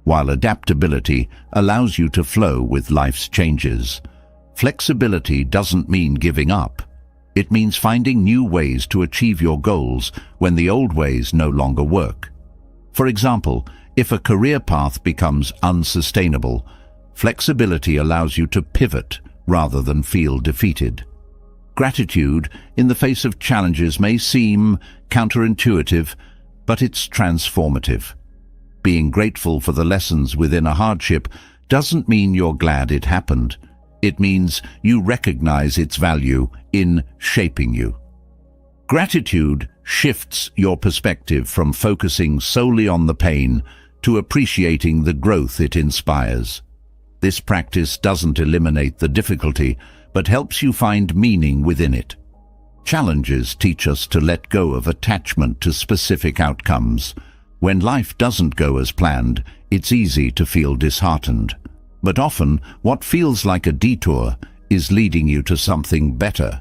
Speaker 1: while adaptability allows you to flow with life's changes. Flexibility doesn't mean giving up. It means finding new ways to achieve your goals when the old ways no longer work. For example, if a career path becomes unsustainable, flexibility allows you to pivot rather than feel defeated. Gratitude in the face of challenges may seem counterintuitive, but it's transformative. Being grateful for the lessons within a hardship doesn't mean you're glad it happened. It means you recognize its value in shaping you. Gratitude shifts your perspective from focusing solely on the pain to appreciating the growth it inspires. This practice doesn't eliminate the difficulty, but helps you find meaning within it. Challenges teach us to let go of attachment to specific outcomes. When life doesn't go as planned, it's easy to feel disheartened. But often, what feels like a detour is leading you to something better.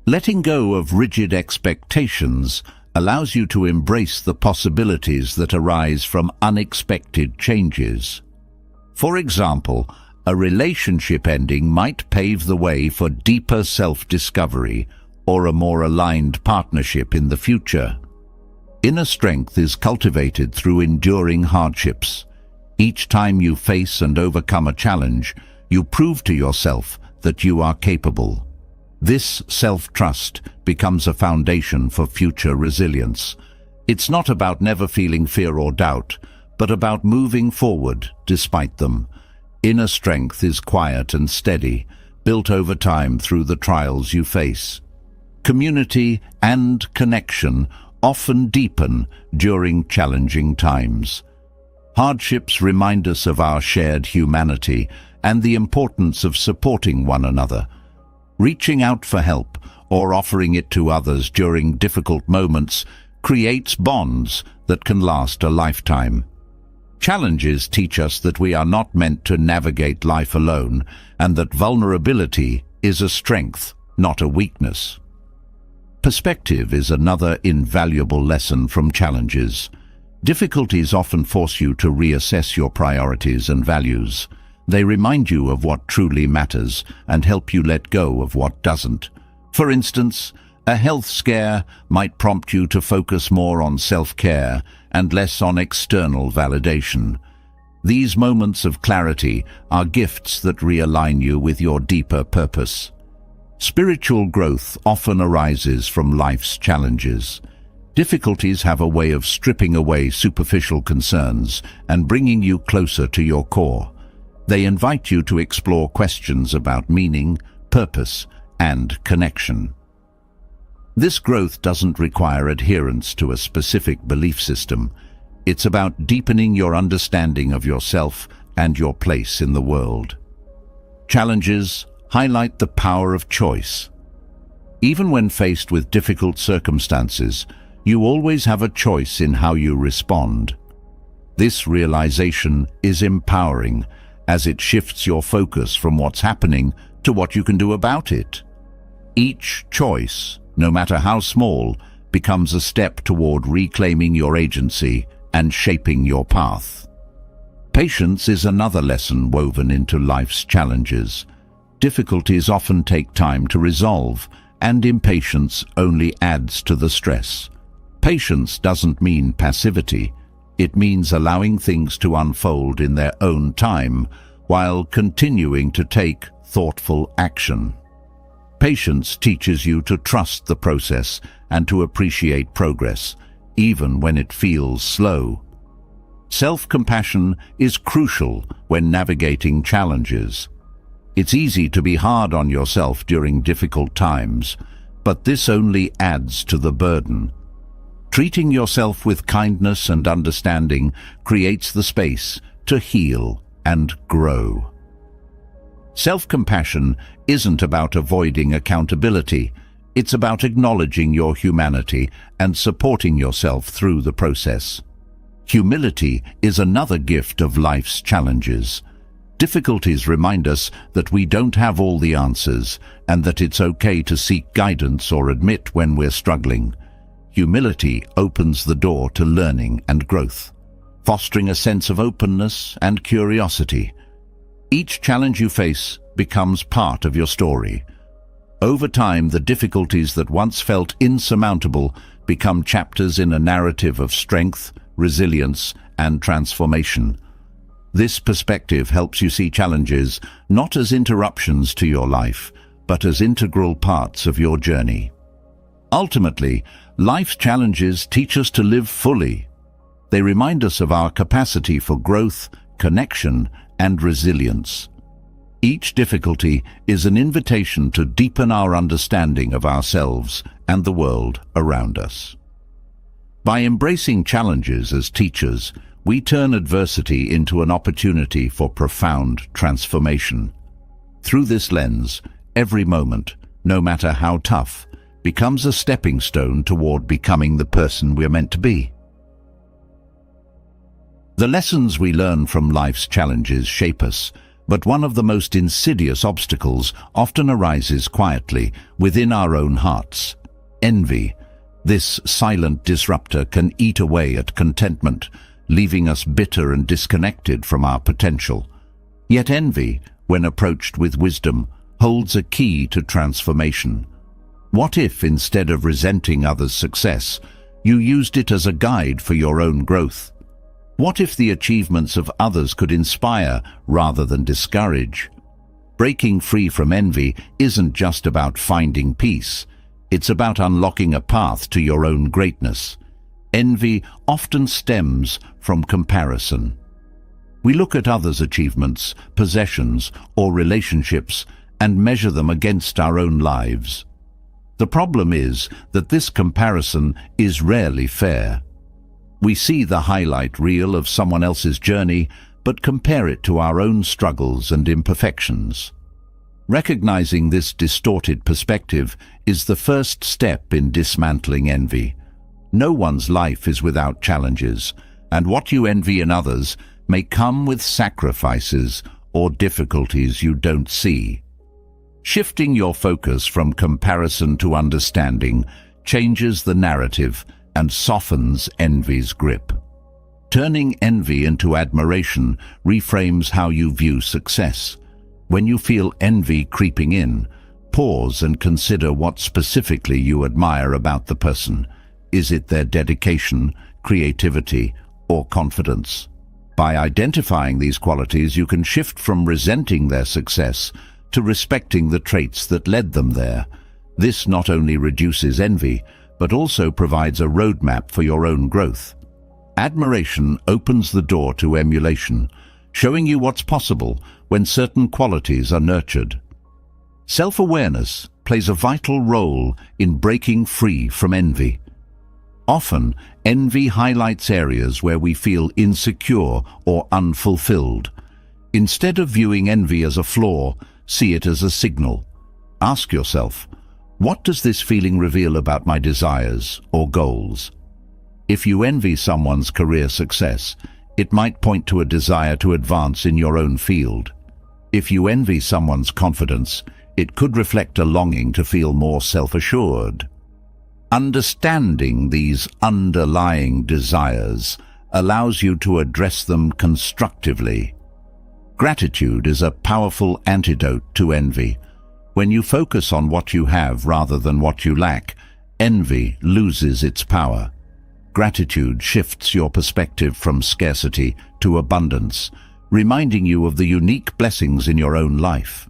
Speaker 1: Letting go of rigid expectations allows you to embrace the possibilities that arise from unexpected changes. For example, a relationship ending might pave the way for deeper self-discovery or a more aligned partnership in the future. Inner strength is cultivated through enduring hardships. Each time you face and overcome a challenge, you prove to yourself that you are capable. This self-trust becomes a foundation for future resilience. It's not about never feeling fear or doubt, but about moving forward despite them. Inner strength is quiet and steady, built over time through the trials you face. Community and connection often deepen during challenging times. Hardships remind us of our shared humanity and the importance of supporting one another. Reaching out for help or offering it to others during difficult moments creates bonds that can last a lifetime. Challenges teach us that we are not meant to navigate life alone, and that vulnerability is a strength, not a weakness. Perspective is another invaluable lesson from challenges. Difficulties often force you to reassess your priorities and values. They remind you of what truly matters and help you let go of what doesn't. For instance, a health scare might prompt you to focus more on self-care and less on external validation. These moments of clarity are gifts that realign you with your deeper purpose. Spiritual growth often arises from life's challenges. Difficulties have a way of stripping away superficial concerns and bringing you closer to your core. They invite you to explore questions about meaning, purpose, and connection. This growth doesn't require adherence to a specific belief system. It's about deepening your understanding of yourself and your place in the world. Challenges highlight the power of choice. Even when faced with difficult circumstances, you always have a choice in how you respond. This realization is empowering, as it shifts your focus from what's happening to what you can do about it. Each choice, no matter how small, becomes a step toward reclaiming your agency and shaping your path. Patience is another lesson woven into life's challenges. Difficulties often take time to resolve, and impatience only adds to the stress. Patience doesn't mean passivity. It means allowing things to unfold in their own time, while continuing to take thoughtful action. Patience teaches you to trust the process and to appreciate progress, even when it feels slow. Self-compassion is crucial when navigating challenges. It's easy to be hard on yourself during difficult times, but this only adds to the burden. Treating yourself with kindness and understanding creates the space to heal and grow. Self-compassion isn't about avoiding accountability. It's about acknowledging your humanity and supporting yourself through the process. Humility is another gift of life's challenges. Difficulties remind us that we don't have all the answers and that it's okay to seek guidance or admit when we're struggling. Humility opens the door to learning and growth, fostering a sense of openness and curiosity. Each challenge you face becomes part of your story. Over time, the difficulties that once felt insurmountable become chapters in a narrative of strength, resilience, and transformation. This perspective helps you see challenges not as interruptions to your life, but as integral parts of your journey. Ultimately, life's challenges teach us to live fully. They remind us of our capacity for growth, connection, and resilience. Each difficulty is an invitation to deepen our understanding of ourselves and the world around us. By embracing challenges as teachers, we turn adversity into an opportunity for profound transformation. Through this lens, every moment, no matter how tough, becomes a stepping stone toward becoming the person we're meant to be. The lessons we learn from life's challenges shape us, but one of the most insidious obstacles often arises quietly within our own hearts: envy. This silent disruptor can eat away at contentment, leaving us bitter and disconnected from our potential. Yet envy, when approached with wisdom, holds a key to transformation. What if, instead of resenting others' success, you used it as a guide for your own growth? What if the achievements of others could inspire rather than discourage? Breaking free from envy isn't just about finding peace. It's about unlocking a path to your own greatness. Envy often stems from comparison. We look at others' achievements, possessions, or relationships and measure them against our own lives. The problem is that this comparison is rarely fair. We see the highlight reel of someone else's journey, but compare it to our own struggles and imperfections. Recognizing this distorted perspective is the first step in dismantling envy. No one's life is without challenges, and what you envy in others may come with sacrifices or difficulties you don't see. Shifting your focus from comparison to understanding changes the narrative and softens envy's grip. Turning envy into admiration reframes how you view success. When you feel envy creeping in, pause and consider what specifically you admire about the person. Is it their dedication, creativity, or confidence? By identifying these qualities, you can shift from resenting their success to respecting the traits that led them there. This not only reduces envy, but also provides a roadmap for your own growth. Admiration opens the door to emulation, showing you what's possible when certain qualities are nurtured. Self-awareness plays a vital role in breaking free from envy. Often, envy highlights areas where we feel insecure or unfulfilled. Instead of viewing envy as a flaw, see it as a signal. Ask yourself, what does this feeling reveal about my desires or goals? If you envy someone's career success, it might point to a desire to advance in your own field. If you envy someone's confidence, it could reflect a longing to feel more self-assured. Understanding these underlying desires allows you to address them constructively. Gratitude is a powerful antidote to envy. When you focus on what you have rather than what you lack, envy loses its power. Gratitude shifts your perspective from scarcity to abundance, reminding you of the unique blessings in your own life.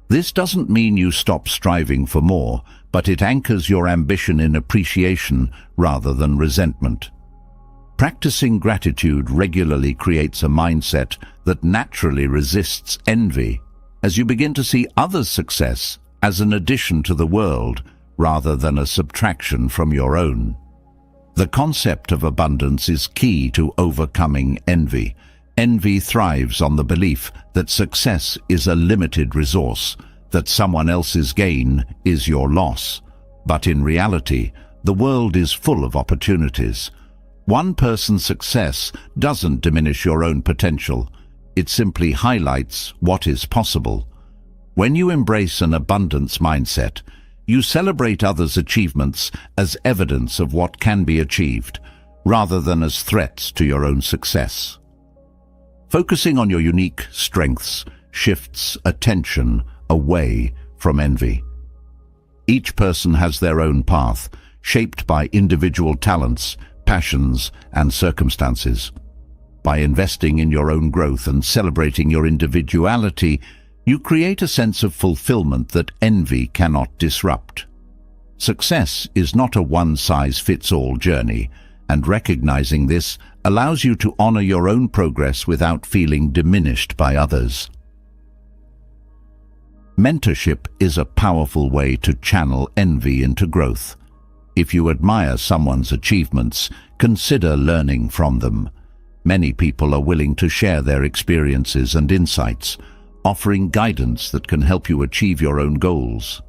Speaker 1: This doesn't mean you stop striving for more, but it anchors your ambition in appreciation rather than resentment. Practicing gratitude regularly creates a mindset that naturally resists envy, as you begin to see others' success as an addition to the world rather than a subtraction from your own. The concept of abundance is key to overcoming envy. Envy thrives on the belief that success is a limited resource, that someone else's gain is your loss. But in reality, the world is full of opportunities. One person's success doesn't diminish your own potential. It simply highlights what is possible. When you embrace an abundance mindset, you celebrate others' achievements as evidence of what can be achieved, rather than as threats to your own success. Focusing on your unique strengths shifts attention away from envy. Each person has their own path, shaped by individual talents, passions, and circumstances. By investing in your own growth and celebrating your individuality, you create a sense of fulfillment that envy cannot disrupt. Success is not a one-size-fits-all journey, and recognizing this allows you to honor your own progress without feeling diminished by others. Mentorship is a powerful way to channel envy into growth. If you admire someone's achievements, consider learning from them. Many people are willing to share their experiences and insights, offering guidance that can help you achieve your own goals.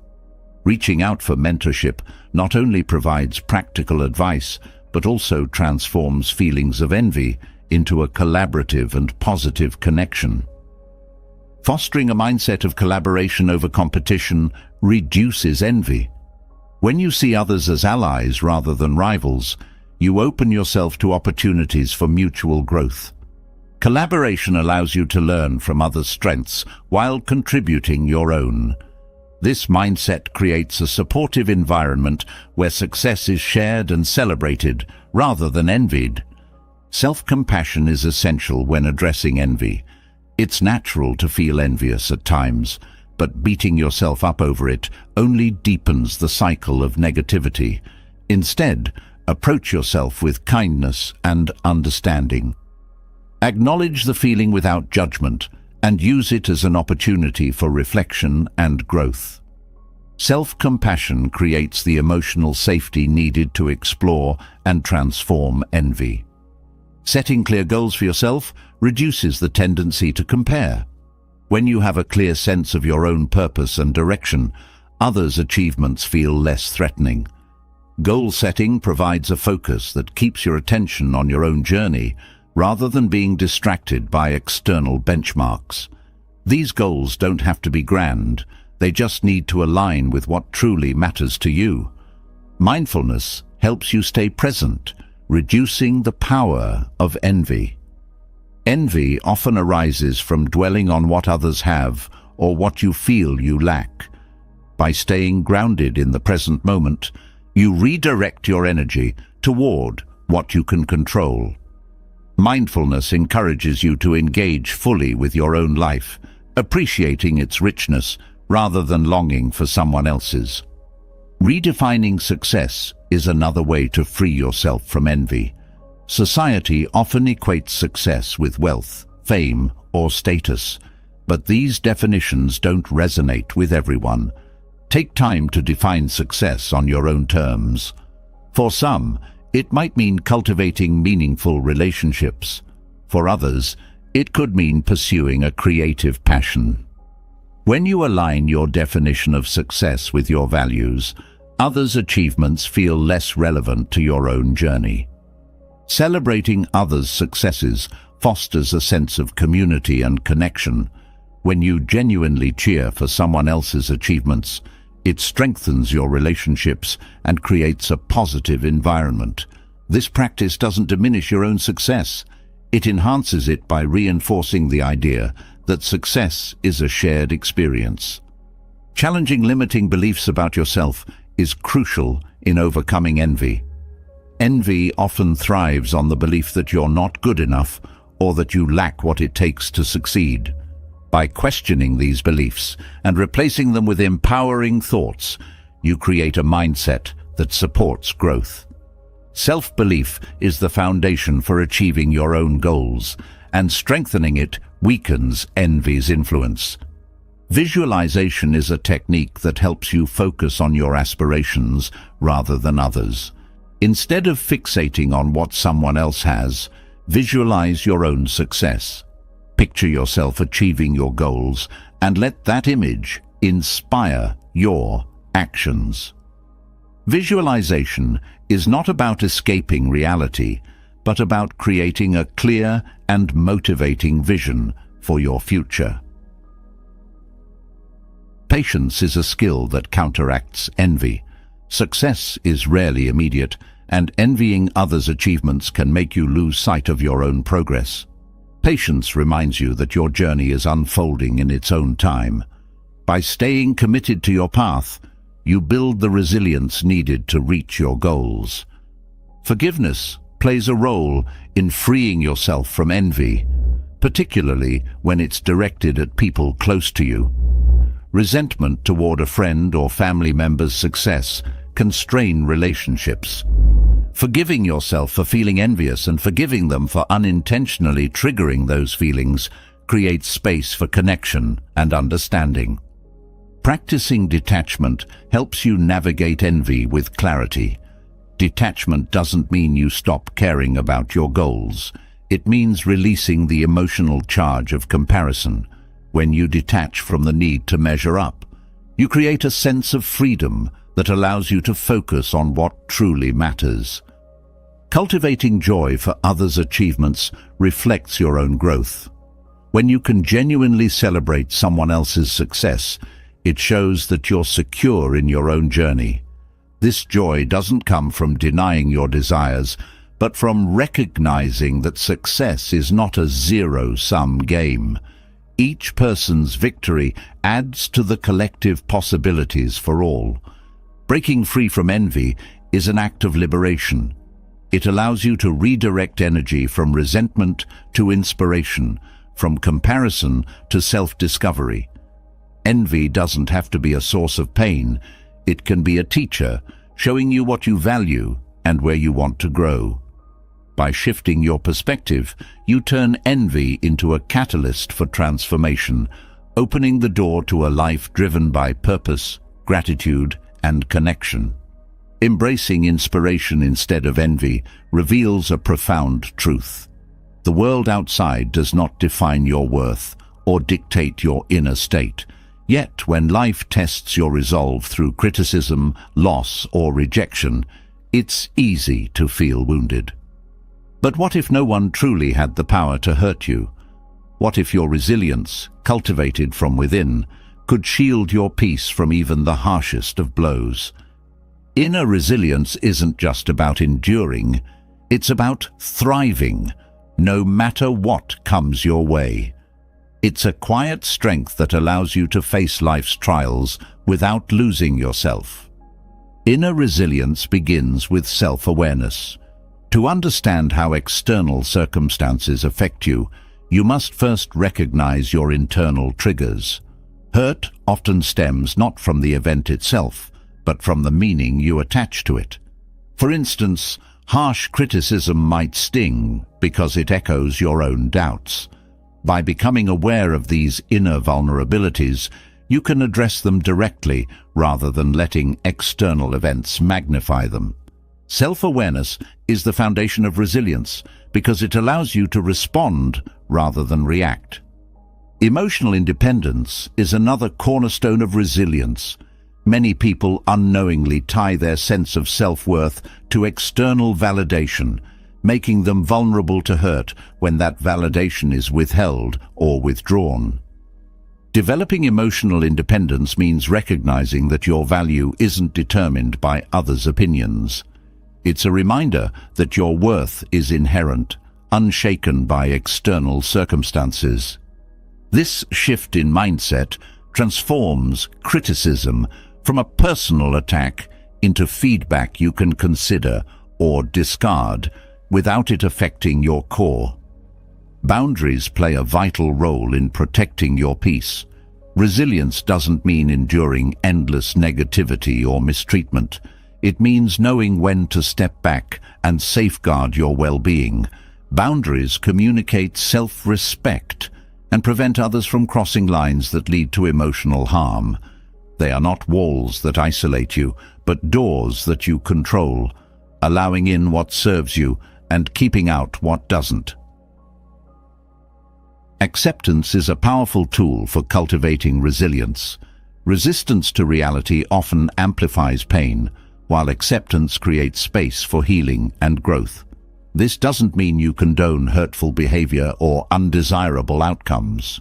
Speaker 1: Reaching out for mentorship not only provides practical advice, but also transforms feelings of envy into a collaborative and positive connection. Fostering a mindset of collaboration over competition reduces envy. When you see others as allies rather than rivals, you open yourself to opportunities for mutual growth. Collaboration allows you to learn from others' strengths while contributing your own. This mindset creates a supportive environment where success is shared and celebrated rather than envied. Self-compassion is essential when addressing envy. It's natural to feel envious at times, but beating yourself up over it only deepens the cycle of negativity. Instead, approach yourself with kindness and understanding. Acknowledge the feeling without judgment and use it as an opportunity for reflection and growth. Self-compassion creates the emotional safety needed to explore and transform envy. Setting clear goals for yourself reduces the tendency to compare. When you have a clear sense of your own purpose and direction, others' achievements feel less threatening. Goal setting provides a focus that keeps your attention on your own journey, rather than being distracted by external benchmarks. These goals don't have to be grand, they just need to align with what truly matters to you. Mindfulness helps you stay present, reducing the power of envy. Envy often arises from dwelling on what others have or what you feel you lack. By staying grounded in the present moment, you redirect your energy toward what you can control. Mindfulness encourages you to engage fully with your own life, appreciating its richness rather than longing for someone else's. Redefining success is another way to free yourself from envy. Society often equates success with wealth, fame, or status, but these definitions don't resonate with everyone. Take time to define success on your own terms. For some, it might mean cultivating meaningful relationships. For others, it could mean pursuing a creative passion. When you align your definition of success with your values, others' achievements feel less relevant to your own journey. Celebrating others' successes fosters a sense of community and connection. When you genuinely cheer for someone else's achievements, it strengthens your relationships and creates a positive environment. This practice doesn't diminish your own success. It enhances it by reinforcing the idea that success is a shared experience. Challenging limiting beliefs about yourself is crucial in overcoming envy. Envy often thrives on the belief that you're not good enough or that you lack what it takes to succeed. By questioning these beliefs and replacing them with empowering thoughts, you create a mindset that supports growth. Self-belief is the foundation for achieving your own goals, and strengthening it weakens envy's influence. Visualization is a technique that helps you focus on your aspirations rather than others. Instead of fixating on what someone else has, visualize your own success. Picture yourself achieving your goals and let that image inspire your actions. Visualization is not about escaping reality, but about creating a clear and motivating vision for your future. Patience is a skill that counteracts envy. Success is rarely immediate, and envying others' achievements can make you lose sight of your own progress. Patience reminds you that your journey is unfolding in its own time. By staying committed to your path, you build the resilience needed to reach your goals. Forgiveness plays a role in freeing yourself from envy, particularly when it's directed at people close to you. Resentment toward a friend or family member's success can strain relationships. Forgiving yourself for feeling envious and forgiving them for unintentionally triggering those feelings creates space for connection and understanding. Practicing detachment helps you navigate envy with clarity. Detachment doesn't mean you stop caring about your goals. It means releasing the emotional charge of comparison. When you detach from the need to measure up, you create a sense of freedom that allows you to focus on what truly matters. Cultivating joy for others' achievements reflects your own growth. When you can genuinely celebrate someone else's success, it shows that you're secure in your own journey. This joy doesn't come from denying your desires, but from recognizing that success is not a zero-sum game. Each person's victory adds to the collective possibilities for all. Breaking free from envy is an act of liberation. It allows you to redirect energy from resentment to inspiration, from comparison to self-discovery. Envy doesn't have to be a source of pain. It can be a teacher, showing you what you value and where you want to grow. By shifting your perspective, you turn envy into a catalyst for transformation, opening the door to a life driven by purpose, gratitude, and connection. Embracing inspiration instead of envy reveals a profound truth. The world outside does not define your worth or dictate your inner state. Yet, when life tests your resolve through criticism, loss, or rejection, it's easy to feel wounded. But what if no one truly had the power to hurt you? What if your resilience, cultivated from within, could shield your peace from even the harshest of blows? Inner resilience isn't just about enduring, it's about thriving, no matter what comes your way. It's a quiet strength that allows you to face life's trials without losing yourself. Inner resilience begins with self-awareness. To understand how external circumstances affect you, you must first recognize your internal triggers. Hurt often stems not from the event itself, but from the meaning you attach to it. For instance, harsh criticism might sting because it echoes your own doubts. By becoming aware of these inner vulnerabilities, you can address them directly rather than letting external events magnify them. Self-awareness is the foundation of resilience because it allows you to respond rather than react. Emotional independence is another cornerstone of resilience. Many people unknowingly tie their sense of self-worth to external validation, making them vulnerable to hurt when that validation is withheld or withdrawn. Developing emotional independence means recognizing that your value isn't determined by others' opinions. It's a reminder that your worth is inherent, unshaken by external circumstances. This shift in mindset transforms criticism from a personal attack into feedback you can consider or discard without it affecting your core. Boundaries play a vital role in protecting your peace. Resilience doesn't mean enduring endless negativity or mistreatment. It means knowing when to step back and safeguard your well-being. Boundaries communicate self-respect and prevent others from crossing lines that lead to emotional harm. They are not walls that isolate you, but doors that you control, allowing in what serves you and keeping out what doesn't. Acceptance is a powerful tool for cultivating resilience. Resistance to reality often amplifies pain, while acceptance creates space for healing and growth. This doesn't mean you condone hurtful behavior or undesirable outcomes.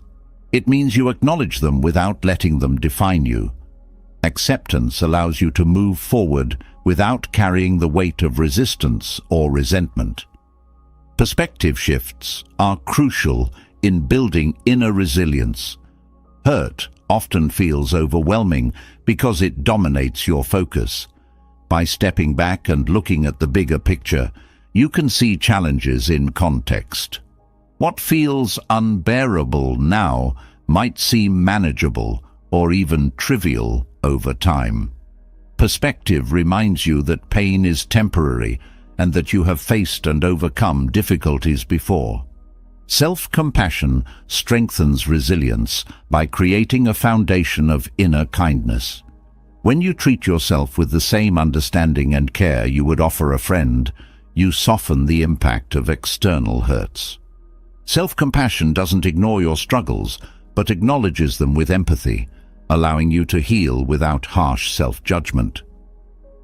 Speaker 1: It means you acknowledge them without letting them define you. Acceptance allows you to move forward without carrying the weight of resistance or resentment. Perspective shifts are crucial in building inner resilience. Hurt often feels overwhelming because it dominates your focus. By stepping back and looking at the bigger picture, you can see challenges in context. What feels unbearable now might seem manageable or even trivial over time. Perspective reminds you that pain is temporary and that you have faced and overcome difficulties before. Self-compassion strengthens resilience by creating a foundation of inner kindness. When you treat yourself with the same understanding and care you would offer a friend, you soften the impact of external hurts. Self-compassion doesn't ignore your struggles, but acknowledges them with empathy, allowing you to heal without harsh self-judgment.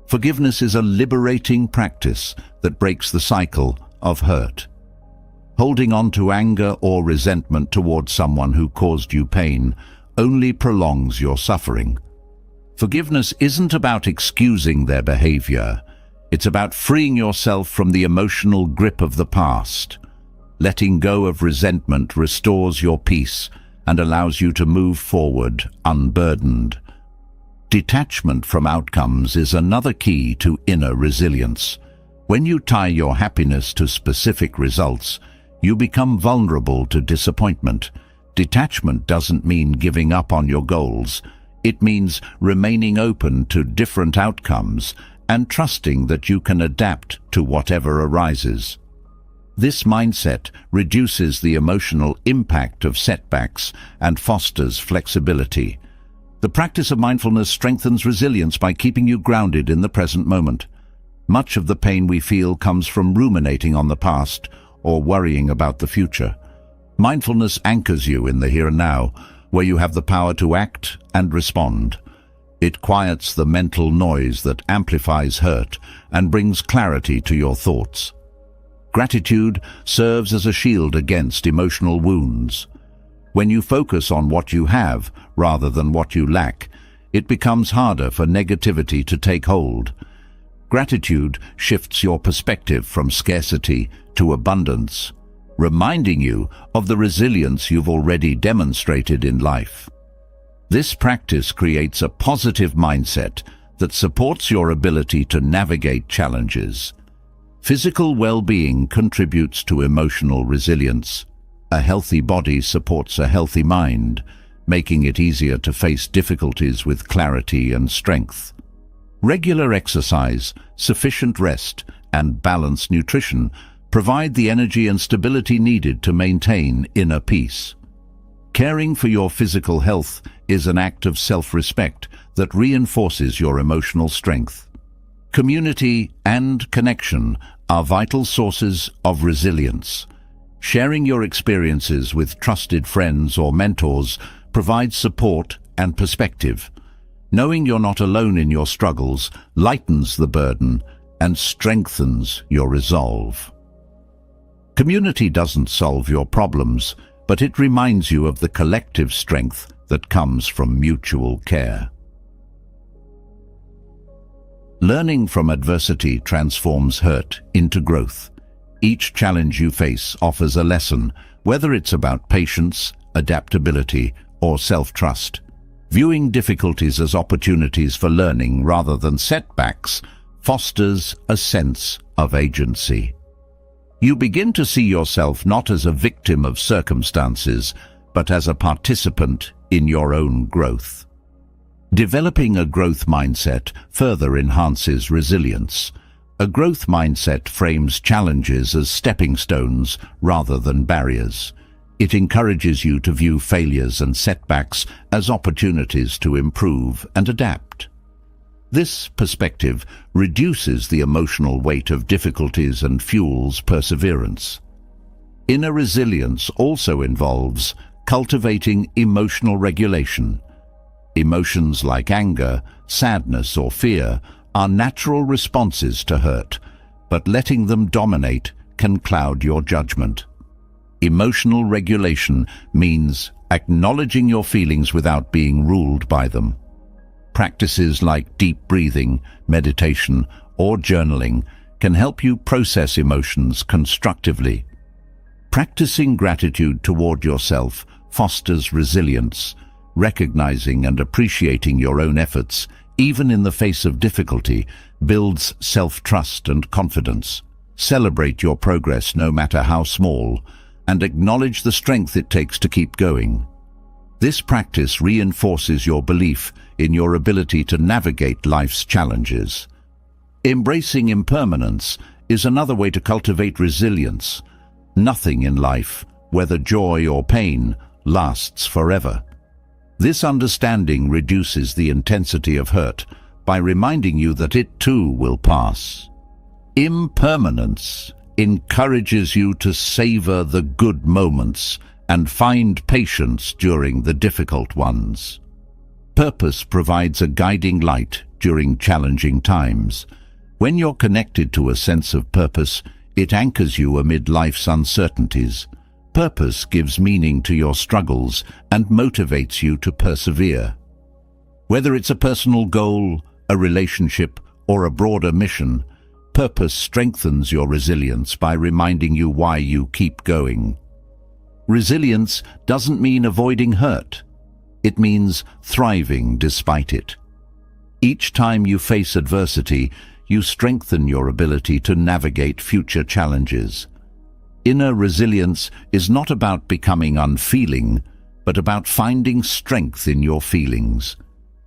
Speaker 1: Forgiveness is a liberating practice that breaks the cycle of hurt. Holding on to anger or resentment towards someone who caused you pain only prolongs your suffering. Forgiveness isn't about excusing their behavior. It's about freeing yourself from the emotional grip of the past. Letting go of resentment restores your peace and allows you to move forward unburdened. Detachment from outcomes is another key to inner resilience. When you tie your happiness to specific results, you become vulnerable to disappointment. Detachment doesn't mean giving up on your goals. It means remaining open to different outcomes and trusting that you can adapt to whatever arises. This mindset reduces the emotional impact of setbacks and fosters flexibility. The practice of mindfulness strengthens resilience by keeping you grounded in the present moment. Much of the pain we feel comes from ruminating on the past or worrying about the future. Mindfulness anchors you in the here and now, where you have the power to act and respond. It quiets the mental noise that amplifies hurt and brings clarity to your thoughts. Gratitude serves as a shield against emotional wounds. When you focus on what you have rather than what you lack, it becomes harder for negativity to take hold. Gratitude shifts your perspective from scarcity to abundance, reminding you of the resilience you've already demonstrated in life. This practice creates a positive mindset that supports your ability to navigate challenges. Physical well-being contributes to emotional resilience. A healthy body supports a healthy mind, making it easier to face difficulties with clarity and strength. Regular exercise, sufficient rest, and balanced nutrition provide the energy and stability needed to maintain inner peace. Caring for your physical health is an act of self-respect that reinforces your emotional strength. Community and connection are vital sources of resilience. Sharing your experiences with trusted friends or mentors provides support and perspective. Knowing you're not alone in your struggles lightens the burden and strengthens your resolve. Community doesn't solve your problems, but it reminds you of the collective strength that comes from mutual care. Learning from adversity transforms hurt into growth. Each challenge you face offers a lesson, whether it's about patience, adaptability, or self-trust. Viewing difficulties as opportunities for learning rather than setbacks fosters a sense of agency. You begin to see yourself not as a victim of circumstances, but as a participant in your own growth. Developing a growth mindset further enhances resilience. A growth mindset frames challenges as stepping stones rather than barriers. It encourages you to view failures and setbacks as opportunities to improve and adapt. This perspective reduces the emotional weight of difficulties and fuels perseverance. Inner resilience also involves cultivating emotional regulation. Emotions like anger, sadness, or fear are natural responses to hurt, but letting them dominate can cloud your judgment. Emotional regulation means acknowledging your feelings without being ruled by them. Practices like deep breathing, meditation, or journaling can help you process emotions constructively. Practicing gratitude toward yourself fosters resilience, Recognizing and appreciating your own efforts, even in the face of difficulty, builds self-trust and confidence. Celebrate your progress no matter how small, and acknowledge the strength it takes to keep going. This practice reinforces your belief in your ability to navigate life's challenges. Embracing impermanence is another way to cultivate resilience. Nothing in life, whether joy or pain, lasts forever. This understanding reduces the intensity of hurt by reminding you that it too will pass. Impermanence encourages you to savor the good moments and find patience during the difficult ones. Purpose provides a guiding light during challenging times. When you're connected to a sense of purpose, it anchors you amid life's uncertainties. Purpose gives meaning to your struggles and motivates you to persevere. Whether it's a personal goal, a relationship, or a broader mission, purpose strengthens your resilience by reminding you why you keep going. Resilience doesn't mean avoiding hurt. It means thriving despite it. Each time you face adversity, you strengthen your ability to navigate future challenges. Inner resilience is not about becoming unfeeling, but about finding strength in your feelings.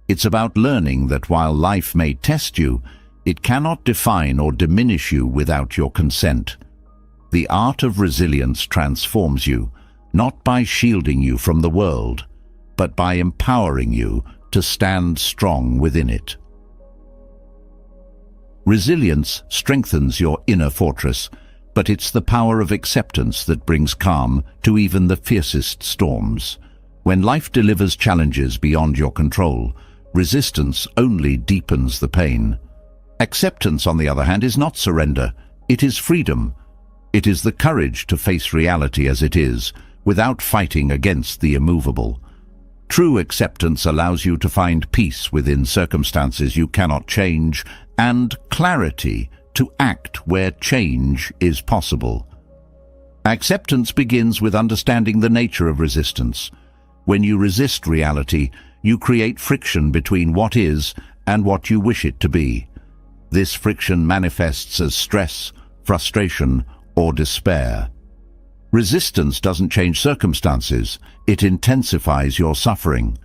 Speaker 1: It's about learning that while life may test you, it cannot define or diminish you without your consent. The art of resilience transforms you, not by shielding you from the world, but by empowering you to stand strong within it. Resilience strengthens your inner fortress, but it's the power of acceptance that brings calm to even the fiercest storms. When life delivers challenges beyond your control, resistance only deepens the pain. Acceptance, on the other hand, is not surrender. It is freedom. It is the courage to face reality as it is, without fighting against the immovable. True acceptance allows you to find peace within circumstances you cannot change, and clarity to act where change is possible. Acceptance begins with understanding the nature of resistance. When you resist reality, you create friction between what is and what you wish it to be. This friction manifests as stress, frustration, or despair. Resistance doesn't change circumstances, it intensifies your suffering.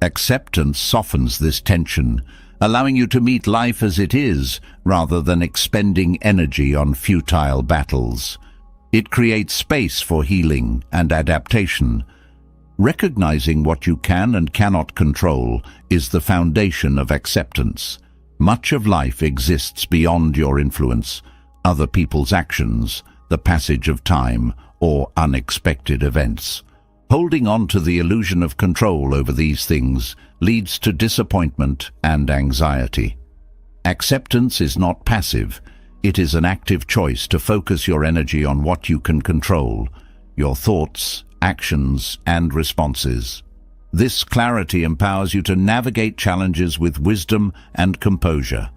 Speaker 1: Acceptance softens this tension, allowing you to meet life as it is, rather than expending energy on futile battles. It creates space for healing and adaptation. Recognizing what you can and cannot control is the foundation of acceptance. Much of life exists beyond your influence, other people's actions, the passage of time, or unexpected events. Holding on to the illusion of control over these things leads to disappointment and anxiety. Acceptance is not passive. It is an active choice to focus your energy on what you can control, your thoughts, actions, and responses. This clarity empowers you to navigate challenges with wisdom and composure.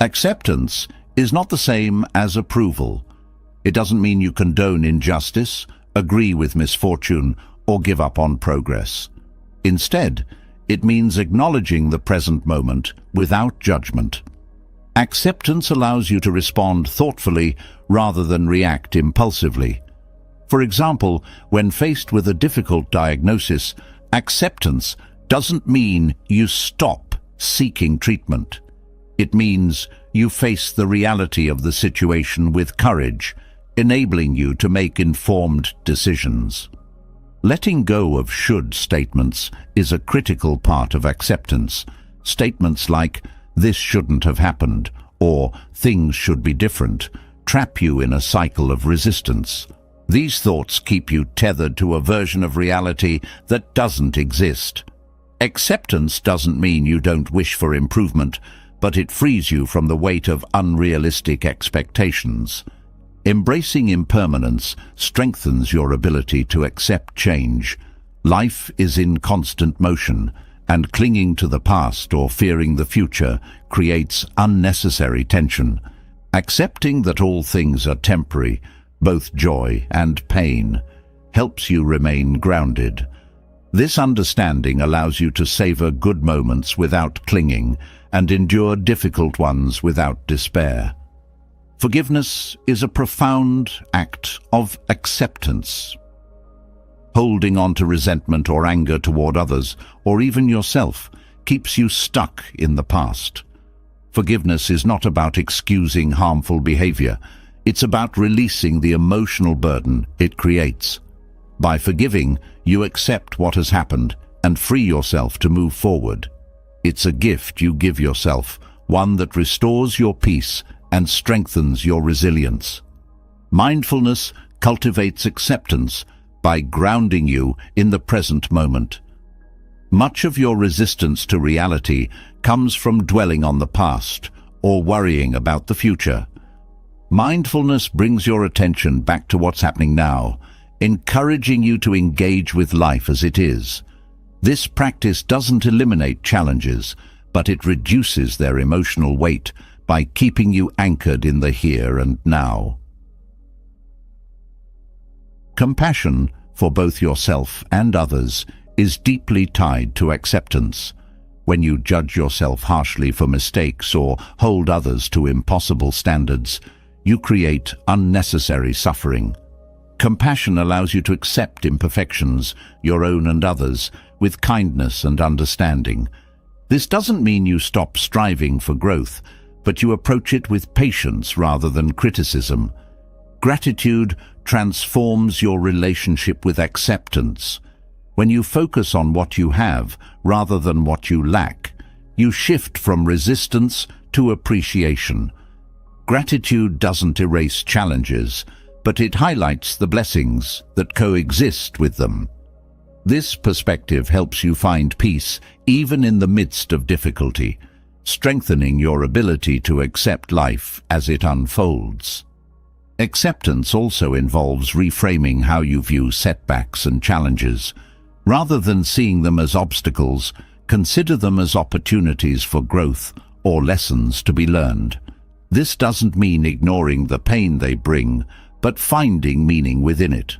Speaker 1: Acceptance is not the same as approval. It doesn't mean you condone injustice, agree with misfortune, or give up on progress. Instead, it means acknowledging the present moment without judgment. Acceptance allows you to respond thoughtfully rather than react impulsively. For example, when faced with a difficult diagnosis, acceptance doesn't mean you stop seeking treatment. It means you face the reality of the situation with courage, enabling you to make informed decisions. Letting go of should statements is a critical part of acceptance. Statements like, "This shouldn't have happened," or "Things should be different," trap you in a cycle of resistance. These thoughts keep you tethered to a version of reality that doesn't exist. Acceptance doesn't mean you don't wish for improvement, but it frees you from the weight of unrealistic expectations. Embracing impermanence strengthens your ability to accept change. Life is in constant motion, and clinging to the past or fearing the future creates unnecessary tension. Accepting that all things are temporary, both joy and pain, helps you remain grounded. This understanding allows you to savor good moments without clinging and endure difficult ones without despair. Forgiveness is a profound act of acceptance. Holding on to resentment or anger toward others, or even yourself, keeps you stuck in the past. Forgiveness is not about excusing harmful behavior. It's about releasing the emotional burden it creates. By forgiving, you accept what has happened and free yourself to move forward. It's a gift you give yourself, one that restores your peace and strengthens your resilience. Mindfulness cultivates acceptance by grounding you in the present moment. Much of your resistance to reality comes from dwelling on the past or worrying about the future. Mindfulness brings your attention back to what's happening now, encouraging you to engage with life as it is. This practice doesn't eliminate challenges, but it reduces their emotional weight by keeping you anchored in the here and now. Compassion for both yourself and others is deeply tied to acceptance. When you judge yourself harshly for mistakes or hold others to impossible standards, you create unnecessary suffering. Compassion allows you to accept imperfections, your own and others, with kindness and understanding. This doesn't mean you stop striving for growth, but you approach it with patience rather than criticism. Gratitude transforms your relationship with acceptance. When you focus on what you have rather than what you lack, you shift from resistance to appreciation. Gratitude doesn't erase challenges, but it highlights the blessings that coexist with them. This perspective helps you find peace even in the midst of difficulty, strengthening your ability to accept life as it unfolds. Acceptance also involves reframing how you view setbacks and challenges. Rather than seeing them as obstacles, consider them as opportunities for growth or lessons to be learned. This doesn't mean ignoring the pain they bring, but finding meaning within it.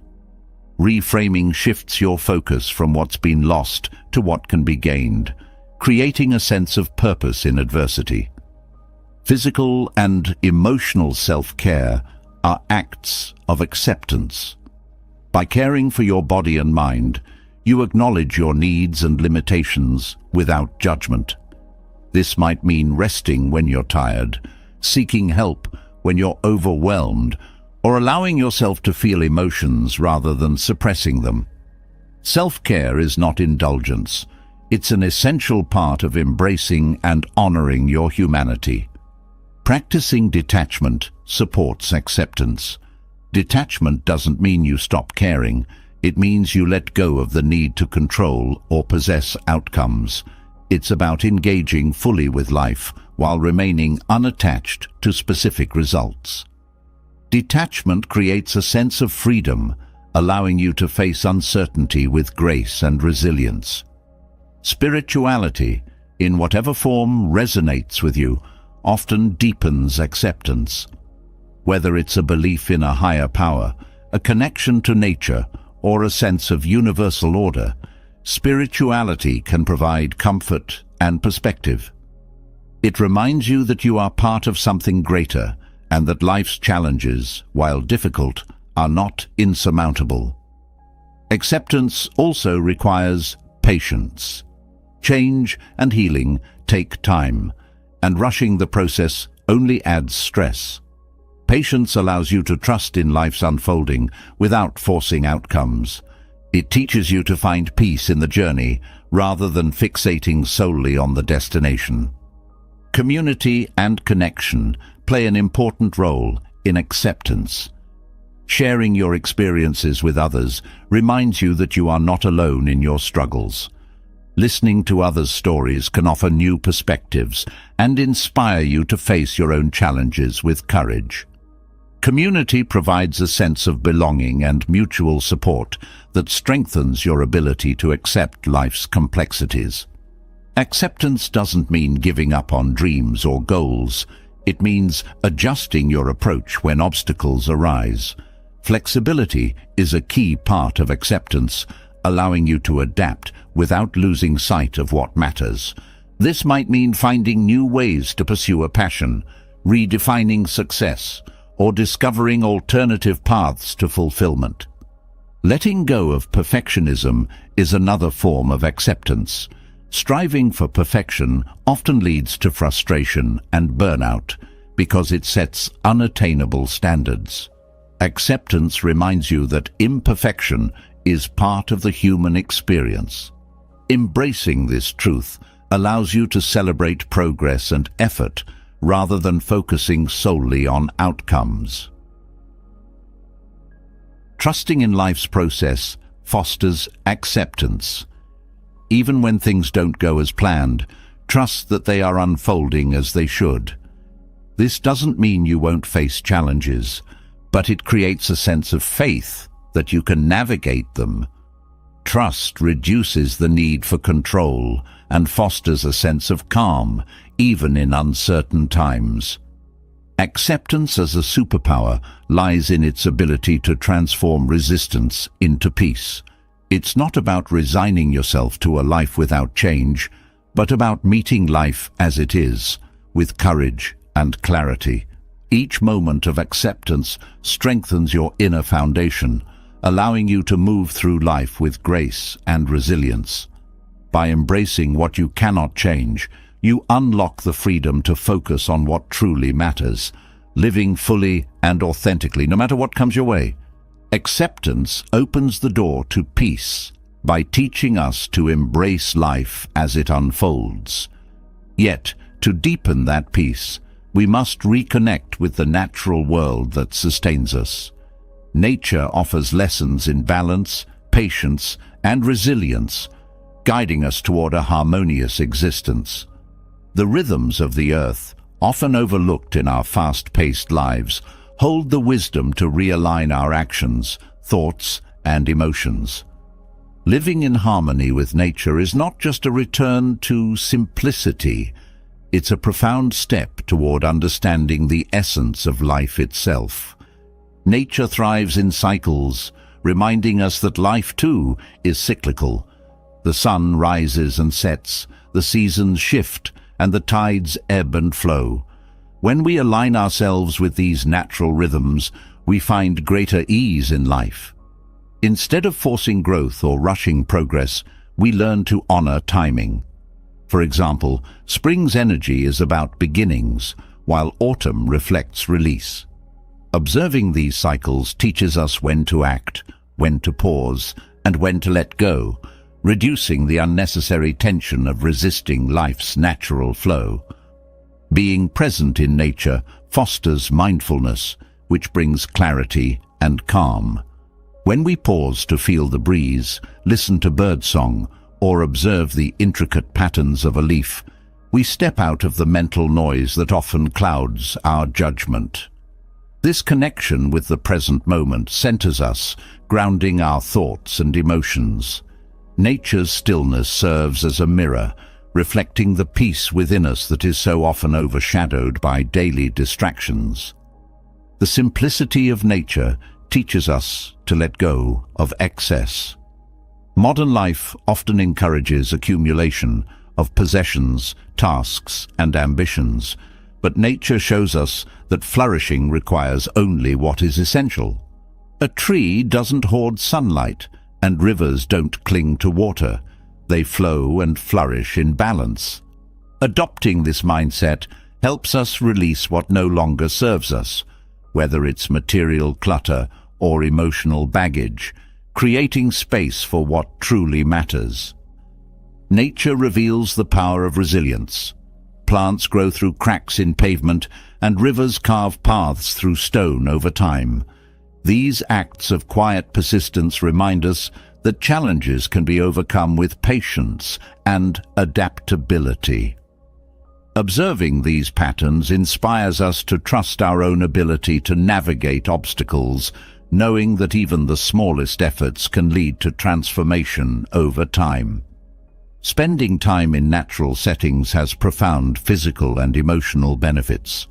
Speaker 1: Reframing shifts your focus from what's been lost to what can be gained, creating a sense of purpose in adversity. Physical and emotional self-care are acts of acceptance. By caring for your body and mind, you acknowledge your needs and limitations without judgment. This might mean resting when you're tired, seeking help when you're overwhelmed, or allowing yourself to feel emotions rather than suppressing them. Self-care is not indulgence. It's an essential part of embracing and honoring your humanity. Practicing detachment supports acceptance. Detachment doesn't mean you stop caring. It means you let go of the need to control or possess outcomes. It's about engaging fully with life while remaining unattached to specific results. Detachment creates a sense of freedom, allowing you to face uncertainty with grace and resilience. Spirituality, in whatever form resonates with you, often deepens acceptance. Whether it's a belief in a higher power, a connection to nature, or a sense of universal order, spirituality can provide comfort and perspective. It reminds you that you are part of something greater and that life's challenges, while difficult, are not insurmountable. Acceptance also requires patience. Change and healing take time, and rushing the process only adds stress. Patience allows you to trust in life's unfolding without forcing outcomes. It teaches you to find peace in the journey rather than fixating solely on the destination. Community and connection play an important role in acceptance. Sharing your experiences with others reminds you that you are not alone in your struggles. Listening to others' stories can offer new perspectives and inspire you to face your own challenges with courage. Community provides a sense of belonging and mutual support that strengthens your ability to accept life's complexities. Acceptance doesn't mean giving up on dreams or goals. It means adjusting your approach when obstacles arise. Flexibility is a key part of acceptance, allowing you to adapt without losing sight of what matters. This might mean finding new ways to pursue a passion, redefining success, or discovering alternative paths to fulfillment. Letting go of perfectionism is another form of acceptance. Striving for perfection often leads to frustration and burnout because it sets unattainable standards. Acceptance reminds you that imperfection is part of the human experience. Embracing this truth allows you to celebrate progress and effort rather than focusing solely on outcomes. Trusting in life's process fosters acceptance. Even when things don't go as planned, trust that they are unfolding as they should. This doesn't mean you won't face challenges, but it creates a sense of faith that you can navigate them. Trust reduces the need for control and fosters a sense of calm, even in uncertain times. Acceptance as a superpower lies in its ability to transform resistance into peace. It's not about resigning yourself to a life without change, but about meeting life as it is, with courage and clarity. Each moment of acceptance strengthens your inner foundation, allowing you to move through life with grace and resilience. By embracing what you cannot change, you unlock the freedom to focus on what truly matters, living fully and authentically, no matter what comes your way. Acceptance opens the door to peace by teaching us to embrace life as it unfolds. Yet, to deepen that peace, we must reconnect with the natural world that sustains us. Nature offers lessons in balance, patience, and resilience, guiding us toward a harmonious existence. The rhythms of the earth, often overlooked in our fast-paced lives, hold the wisdom to realign our actions, thoughts, and emotions. Living in harmony with nature is not just a return to simplicity. It's a profound step toward understanding the essence of life itself. Nature thrives in cycles, reminding us that life too is cyclical. The sun rises and sets, the seasons shift, and the tides ebb and flow. When we align ourselves with these natural rhythms, we find greater ease in life. Instead of forcing growth or rushing progress, we learn to honor timing. For example, spring's energy is about beginnings, while autumn reflects release. Observing these cycles teaches us when to act, when to pause, and when to let go, reducing the unnecessary tension of resisting life's natural flow. Being present in nature fosters mindfulness, which brings clarity and calm. When we pause to feel the breeze, listen to birdsong, or observe the intricate patterns of a leaf, we step out of the mental noise that often clouds our judgment. This connection with the present moment centers us, grounding our thoughts and emotions. Nature's stillness serves as a mirror, reflecting the peace within us that is so often overshadowed by daily distractions. The simplicity of nature teaches us to let go of excess. Modern life often encourages accumulation of possessions, tasks, and ambitions, but nature shows us that flourishing requires only what is essential. A tree doesn't hoard sunlight, and rivers don't cling to water. They flow and flourish in balance. Adopting this mindset helps us release what no longer serves us, whether it's material clutter or emotional baggage, creating space for what truly matters. Nature reveals the power of resilience. Plants grow through cracks in pavement, and rivers carve paths through stone over time. These acts of quiet persistence remind us that challenges can be overcome with patience and adaptability. Observing these patterns inspires us to trust our own ability to navigate obstacles, knowing that even the smallest efforts can lead to transformation over time. Spending time in natural settings has profound physical and emotional benefits.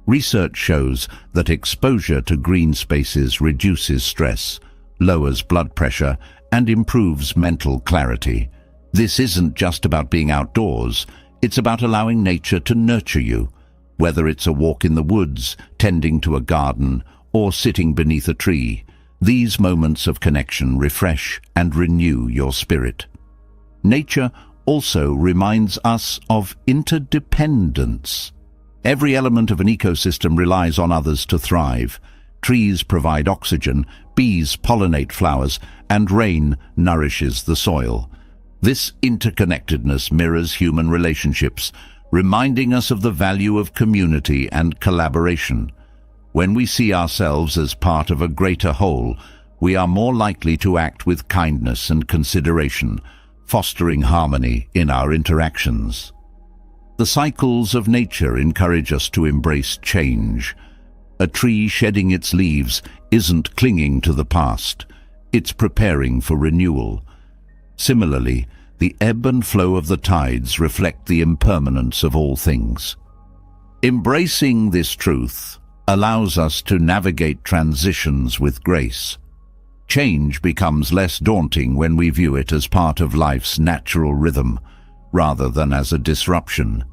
Speaker 1: Research shows that exposure to green spaces reduces stress, lowers blood pressure, and improves mental clarity. This isn't just about being outdoors, it's about allowing nature to nurture you. Whether it's a walk in the woods, tending to a garden, or sitting beneath a tree, these moments of connection refresh and renew your spirit. Nature also reminds us of interdependence. Every element of an ecosystem relies on others to thrive. Trees provide oxygen, bees pollinate flowers, and rain nourishes the soil. This interconnectedness mirrors human relationships, reminding us of the value of community and collaboration. When we see ourselves as part of a greater whole, we are more likely to act with kindness and consideration, fostering harmony in our interactions. The cycles of nature encourage us to embrace change. A tree shedding its leaves isn't clinging to the past, it's preparing for renewal. Similarly, the ebb and flow of the tides reflect the impermanence of all things. Embracing this truth allows us to navigate transitions with grace. Change becomes less daunting when we view it as part of life's natural rhythm, rather than as a disruption.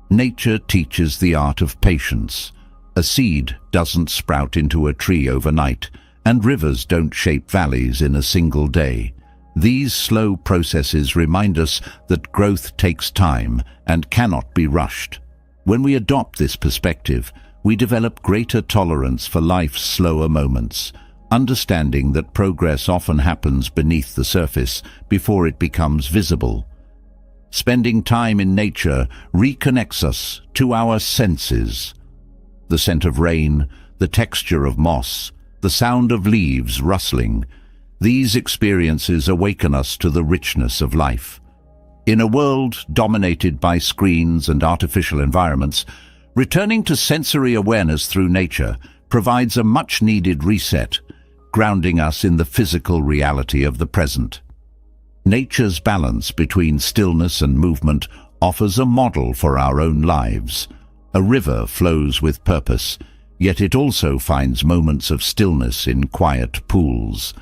Speaker 1: Nature teaches the art of patience. A seed doesn't sprout into a tree overnight, and rivers don't shape valleys in a single day. These slow processes remind us that growth takes time and cannot be rushed. When we adopt this perspective, we develop greater tolerance for life's slower moments, understanding that progress often happens beneath the surface before it becomes visible. Spending time in nature reconnects us to our senses. The scent of rain, the texture of moss, the sound of leaves rustling. These experiences awaken us to the richness of life. In a world dominated by screens and artificial environments, returning to sensory awareness through nature provides a much-needed reset, grounding us in the physical reality of the present. Nature's balance between stillness and movement offers a model for our own lives. A river flows with purpose, yet it also finds moments of stillness in quiet pools.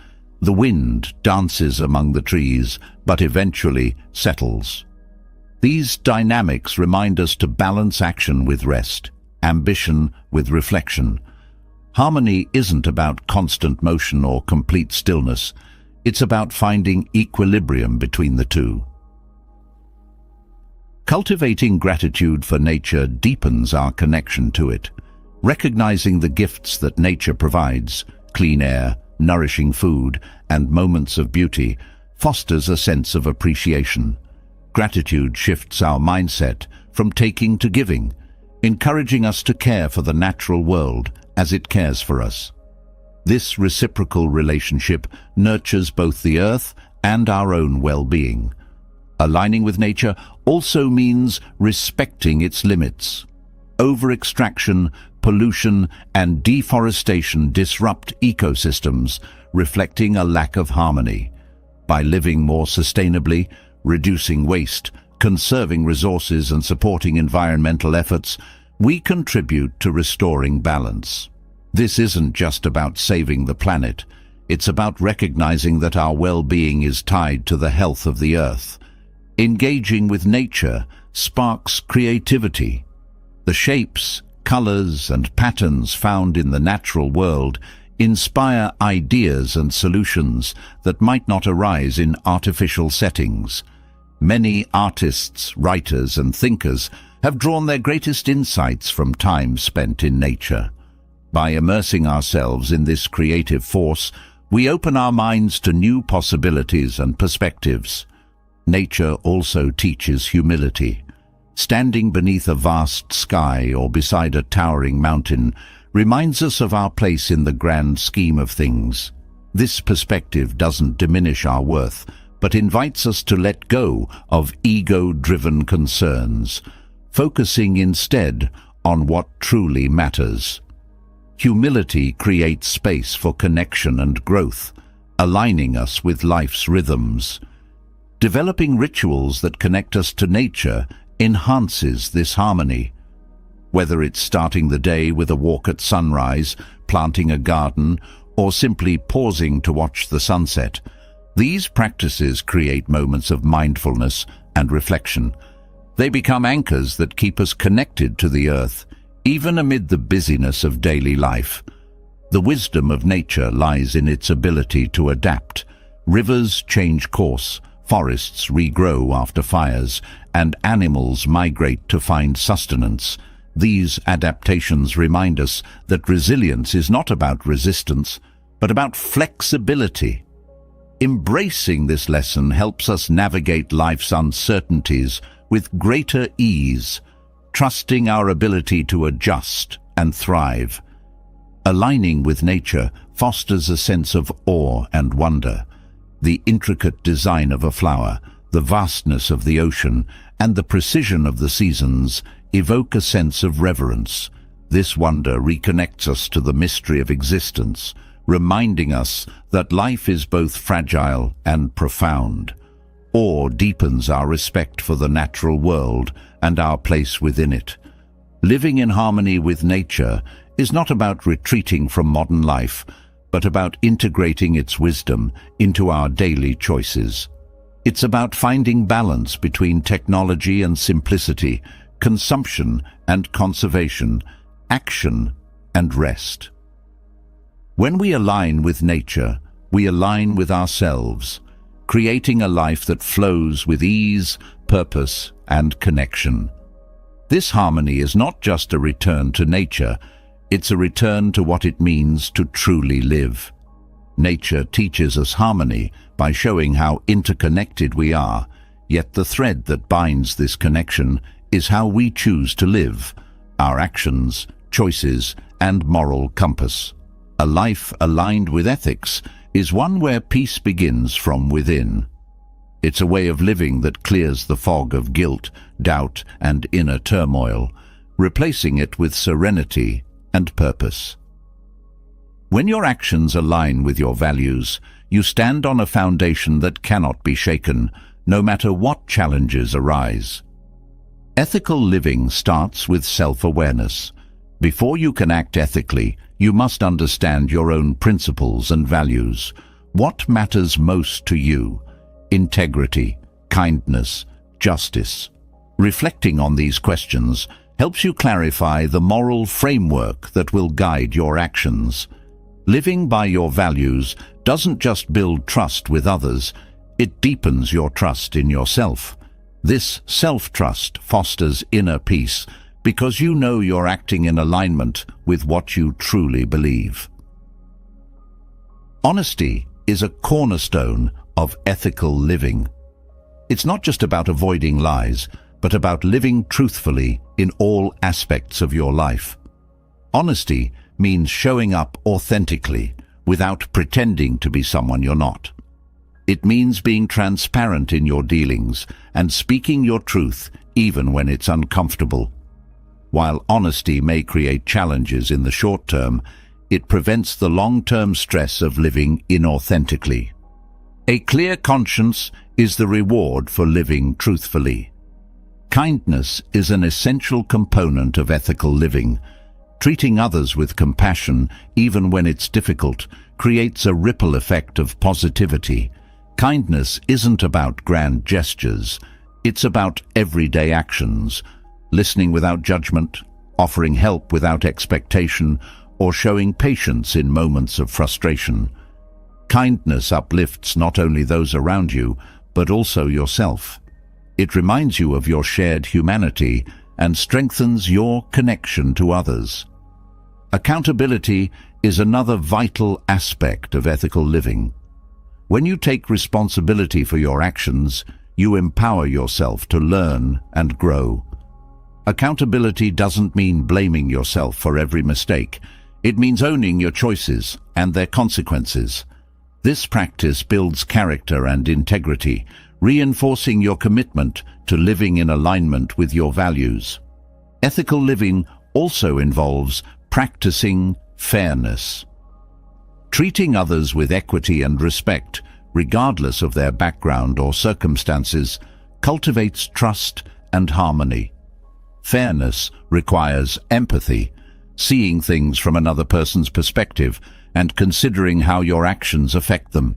Speaker 1: The wind dances among the trees, but eventually settles. These dynamics remind us to balance action with rest, ambition with reflection. Harmony isn't about constant motion or complete stillness. It's about finding equilibrium between the two. Cultivating gratitude for nature deepens our connection to it. Recognizing the gifts that nature provides, clean air, nourishing food, and moments of beauty, fosters a sense of appreciation. Gratitude shifts our mindset from taking to giving, encouraging us to care for the natural world as it cares for us. This reciprocal relationship nurtures both the earth and our own well-being. Aligning with nature also means respecting its limits. Over-extraction, pollution, and deforestation disrupt ecosystems, reflecting a lack of harmony. By living more sustainably, reducing waste, conserving resources, and supporting environmental efforts, we contribute to restoring balance. This isn't just about saving the planet. It's about recognizing that our well-being is tied to the health of the earth. Engaging with nature sparks creativity. The shapes, colors, and patterns found in the natural world inspire ideas and solutions that might not arise in artificial settings. Many artists, writers, and thinkers have drawn their greatest insights from time spent in nature. By immersing ourselves in this creative force, we open our minds to new possibilities and perspectives. Nature also teaches humility. Standing beneath a vast sky or beside a towering mountain reminds us of our place in the grand scheme of things. This perspective doesn't diminish our worth, but invites us to let go of ego-driven concerns, focusing instead on what truly matters. Humility creates space for connection and growth, aligning us with life's rhythms. Developing rituals that connect us to nature enhances this harmony. Whether it's starting the day with a walk at sunrise, planting a garden, or simply pausing to watch the sunset, These practices create moments of mindfulness and reflection. They become anchors that keep us connected to the earth, even amid the busyness of daily life. The wisdom of nature lies in its ability to adapt. Rivers change course, forests regrow after fires, and animals migrate to find sustenance. These adaptations remind us that resilience is not about resistance, but about flexibility. Embracing this lesson helps us navigate life's uncertainties with greater ease, trusting our ability to adjust and thrive. Aligning with nature fosters a sense of awe and wonder. The intricate design of a flower, the vastness of the ocean, and the precision of the seasons evoke a sense of reverence. This wonder reconnects us to the mystery of existence, reminding us that life is both fragile and profound. Awe deepens our respect for the natural world and our place within it. Living in harmony with nature is not about retreating from modern life, but about integrating its wisdom into our daily choices. It's about finding balance between technology and simplicity, consumption and conservation, action and rest. When we align with nature, we align with ourselves, creating a life that flows with ease, purpose, and connection. This harmony is not just a return to nature, it's a return to what it means to truly live. Nature teaches us harmony by showing how interconnected we are, yet the thread that binds this connection is how we choose to live, our actions, choices, and moral compass. A life aligned with ethics is one where peace begins from within. It's a way of living that clears the fog of guilt, doubt, and inner turmoil, replacing it with serenity and purpose. When your actions align with your values, you stand on a foundation that cannot be shaken, no matter what challenges arise. Ethical living starts with self-awareness. Before you can act ethically, you must understand your own principles and values. What matters most to you? Integrity, kindness, justice. Reflecting on these questions helps you clarify the moral framework that will guide your actions. Living by your values doesn't just build trust with others, it deepens your trust in yourself. This self-trust fosters inner peace because you know you're acting in alignment with what you truly believe. Honesty is a cornerstone of ethical living. It's not just about avoiding lies, but about living truthfully in all aspects of your life. Honesty means showing up authentically without pretending to be someone you're not. It means being transparent in your dealings and speaking your truth even when it's uncomfortable. While honesty may create challenges in the short term, it prevents the long-term stress of living inauthentically. A clear conscience is the reward for living truthfully. Kindness is an essential component of ethical living. Treating others with compassion, even when it's difficult, creates a ripple effect of positivity. Kindness isn't about grand gestures, it's about everyday actions. Listening without judgment, offering help without expectation, or showing patience in moments of frustration. Kindness uplifts not only those around you, but also yourself. It reminds you of your shared humanity and strengthens your connection to others. Accountability is another vital aspect of ethical living. When you take responsibility for your actions, you empower yourself to learn and grow. Accountability doesn't mean blaming yourself for every mistake. It means owning your choices and their consequences. This practice builds character and integrity, reinforcing your commitment to living in alignment with your values. Ethical living also involves practicing fairness. Treating others with equity and respect, regardless of their background or circumstances, cultivates trust and harmony. Fairness requires empathy, seeing things from another person's perspective and considering how your actions affect them.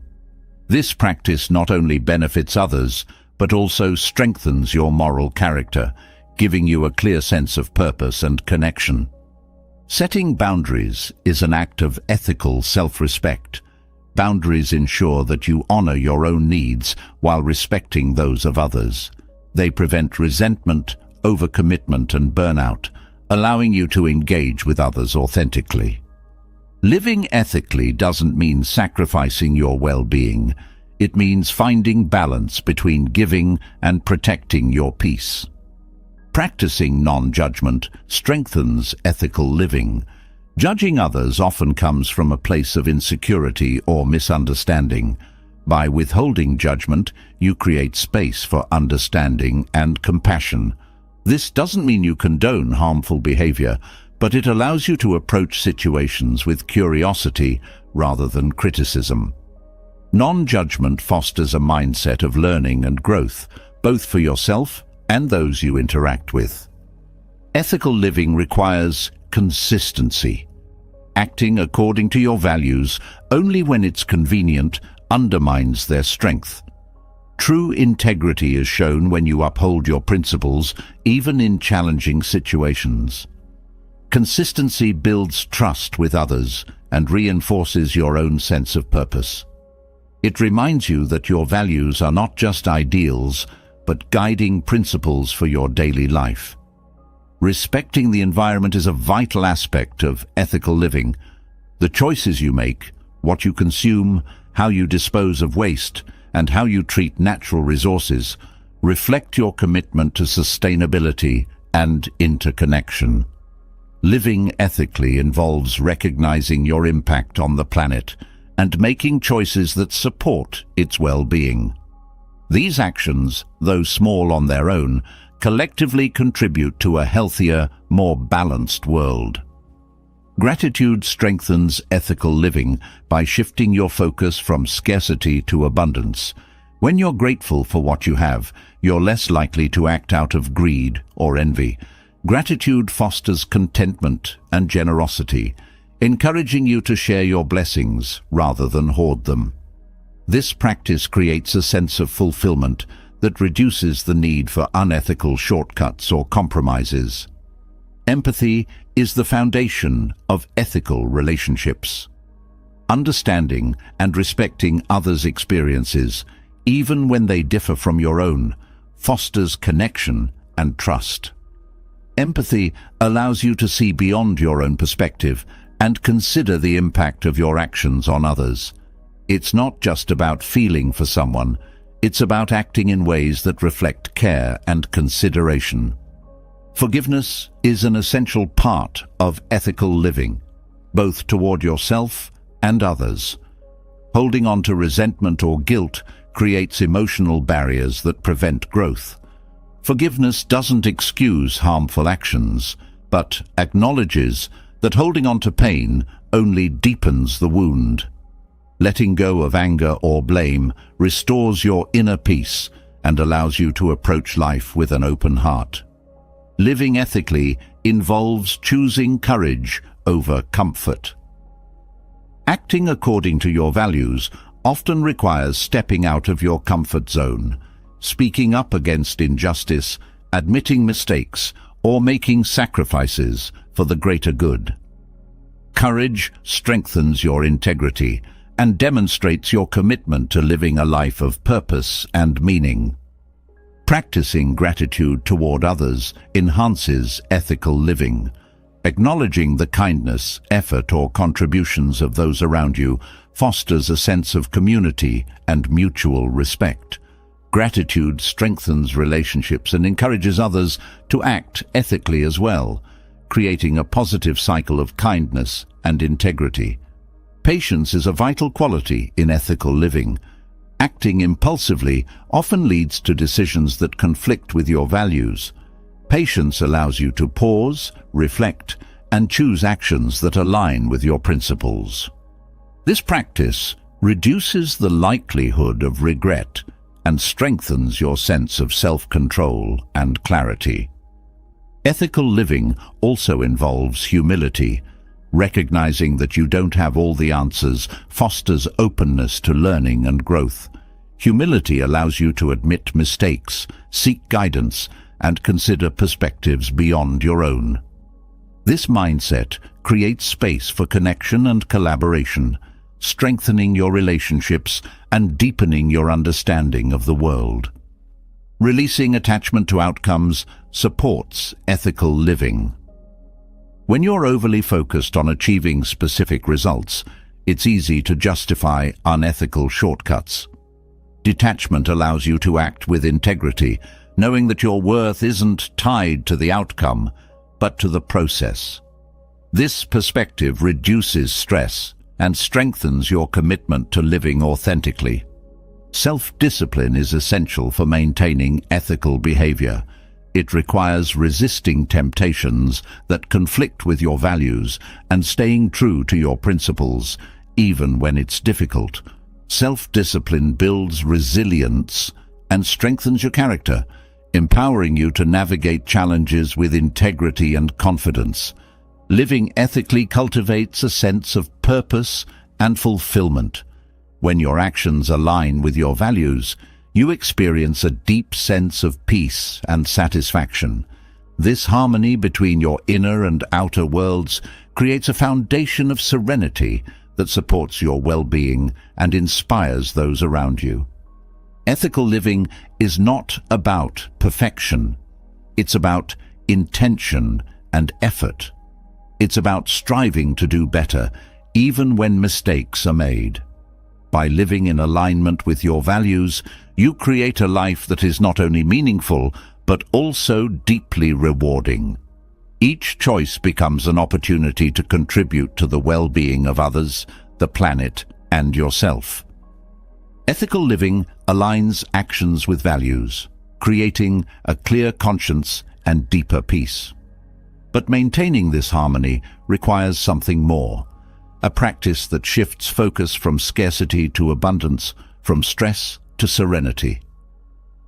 Speaker 1: This practice not only benefits others, but also strengthens your moral character, giving you a clear sense of purpose and connection. Setting boundaries is an act of ethical self-respect. Boundaries ensure that you honor your own needs while respecting those of others. They prevent resentment, overcommitment, and burnout, allowing you to engage with others authentically. Living ethically doesn't mean sacrificing your well-being. It means finding balance between giving and protecting your peace. Practicing non-judgment strengthens ethical living. Judging others often comes from a place of insecurity or misunderstanding. By withholding judgment, you create space for understanding and compassion. This doesn't mean you condone harmful behavior, but it allows you to approach situations with curiosity rather than criticism. Non-judgment fosters a mindset of learning and growth, both for yourself and those you interact with. Ethical living requires consistency. Acting according to your values only when it's convenient undermines their strength. True integrity is shown when you uphold your principles, even in challenging situations. Consistency builds trust with others and reinforces your own sense of purpose. It reminds you that your values are not just ideals, but guiding principles for your daily life. Respecting the environment is a vital aspect of ethical living. The choices you make, what you consume, how you dispose of waste, and how you treat natural resources reflect your commitment to sustainability and interconnection. Living ethically involves recognizing your impact on the planet and making choices that support its well-being. These actions, though small on their own, collectively contribute to a healthier, more balanced world. Gratitude strengthens ethical living by shifting your focus from scarcity to abundance. When you're grateful for what you have, you're less likely to act out of greed or envy. Gratitude fosters contentment and generosity, encouraging you to share your blessings rather than hoard them. This practice creates a sense of fulfillment that reduces the need for unethical shortcuts or compromises. Empathy is the foundation of ethical relationships. Understanding and respecting others' experiences, even when they differ from your own, fosters connection and trust. Empathy allows you to see beyond your own perspective and consider the impact of your actions on others. It's not just about feeling for someone, it's about acting in ways that reflect care and consideration. Forgiveness is an essential part of ethical living, both toward yourself and others. Holding on to resentment or guilt creates emotional barriers that prevent growth. Forgiveness doesn't excuse harmful actions, but acknowledges that holding on to pain only deepens the wound. Letting go of anger or blame restores your inner peace and allows you to approach life with an open heart. Living ethically involves choosing courage over comfort. Acting according to your values often requires stepping out of your comfort zone, speaking up against injustice, admitting mistakes, or making sacrifices for the greater good. Courage strengthens your integrity and demonstrates your commitment to living a life of purpose and meaning. Practicing gratitude toward others enhances ethical living. Acknowledging the kindness, effort, or contributions of those around you fosters a sense of community and mutual respect. Gratitude strengthens relationships and encourages others to act ethically as well, creating a positive cycle of kindness and integrity. Patience is a vital quality in ethical living. Acting impulsively often leads to decisions that conflict with your values. Patience allows you to pause, reflect, and choose actions that align with your principles. This practice reduces the likelihood of regret and strengthens your sense of self-control and clarity. Ethical living also involves humility. Recognizing that you don't have all the answers fosters openness to learning and growth. Humility allows you to admit mistakes, seek guidance, and consider perspectives beyond your own. This mindset creates space for connection and collaboration, strengthening your relationships and deepening your understanding of the world. Releasing attachment to outcomes supports ethical living. When you're overly focused on achieving specific results, it's easy to justify unethical shortcuts. Detachment allows you to act with integrity, knowing that your worth isn't tied to the outcome, but to the process. This perspective reduces stress and strengthens your commitment to living authentically. Self-discipline is essential for maintaining ethical behavior. It requires resisting temptations that conflict with your values and staying true to your principles, even when it's difficult. Self-discipline builds resilience and strengthens your character, empowering you to navigate challenges with integrity and confidence. Living ethically cultivates a sense of purpose and fulfillment. When your actions align with your values, you experience a deep sense of peace and satisfaction. This harmony between your inner and outer worlds creates a foundation of serenity that supports your well-being and inspires those around you. Ethical living is not about perfection. It's about intention and effort. It's about striving to do better, even when mistakes are made. By living in alignment with your values, you create a life that is not only meaningful, but also deeply rewarding. Each choice becomes an opportunity to contribute to the well-being of others, the planet, and yourself. Ethical living aligns actions with values, creating a clear conscience and deeper peace. But maintaining this harmony requires something more, a practice that shifts focus from scarcity to abundance, from stress to serenity.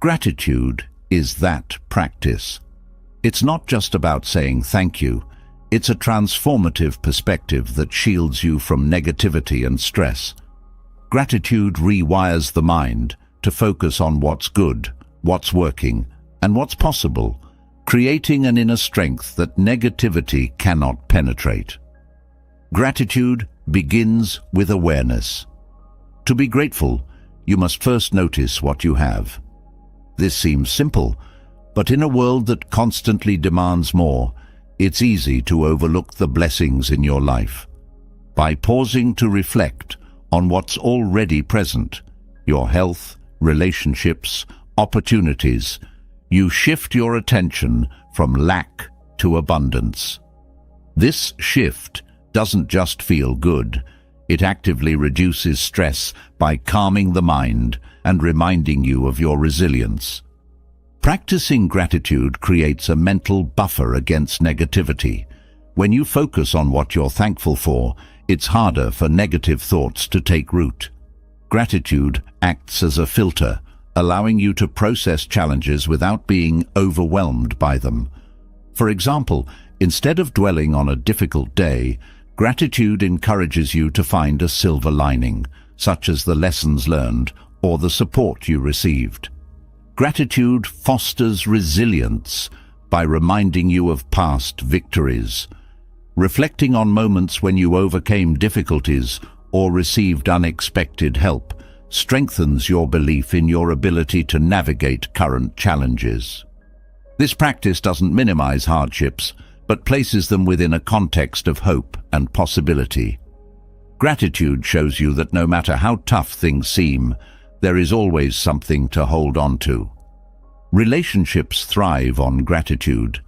Speaker 1: Gratitude is that practice. It's not just about saying thank you. It's a transformative perspective that shields you from negativity and stress. Gratitude rewires the mind to focus on what's good, what's working, and what's possible, creating an inner strength that negativity cannot penetrate. Gratitude begins with awareness. To be grateful, you must first notice what you have. This seems simple, but in a world that constantly demands more, it's easy to overlook the blessings in your life. By pausing to reflect on what's already present, your health, relationships, opportunities, you shift your attention from lack to abundance. This shift doesn't just feel good, it actively reduces stress by calming the mind and reminding you of your resilience. Practicing gratitude creates a mental buffer against negativity. When you focus on what you're thankful for, it's harder for negative thoughts to take root. Gratitude acts as a filter, allowing you to process challenges without being overwhelmed by them. For example, instead of dwelling on a difficult day, gratitude encourages you to find a silver lining, such as the lessons learned or the support you received. Gratitude fosters resilience by reminding you of past victories. Reflecting on moments when you overcame difficulties or received unexpected help strengthens your belief in your ability to navigate current challenges. This practice doesn't minimize hardships, but places them within a context of hope and possibility. Gratitude shows you that no matter how tough things seem, there is always something to hold on to. Relationships thrive on gratitude.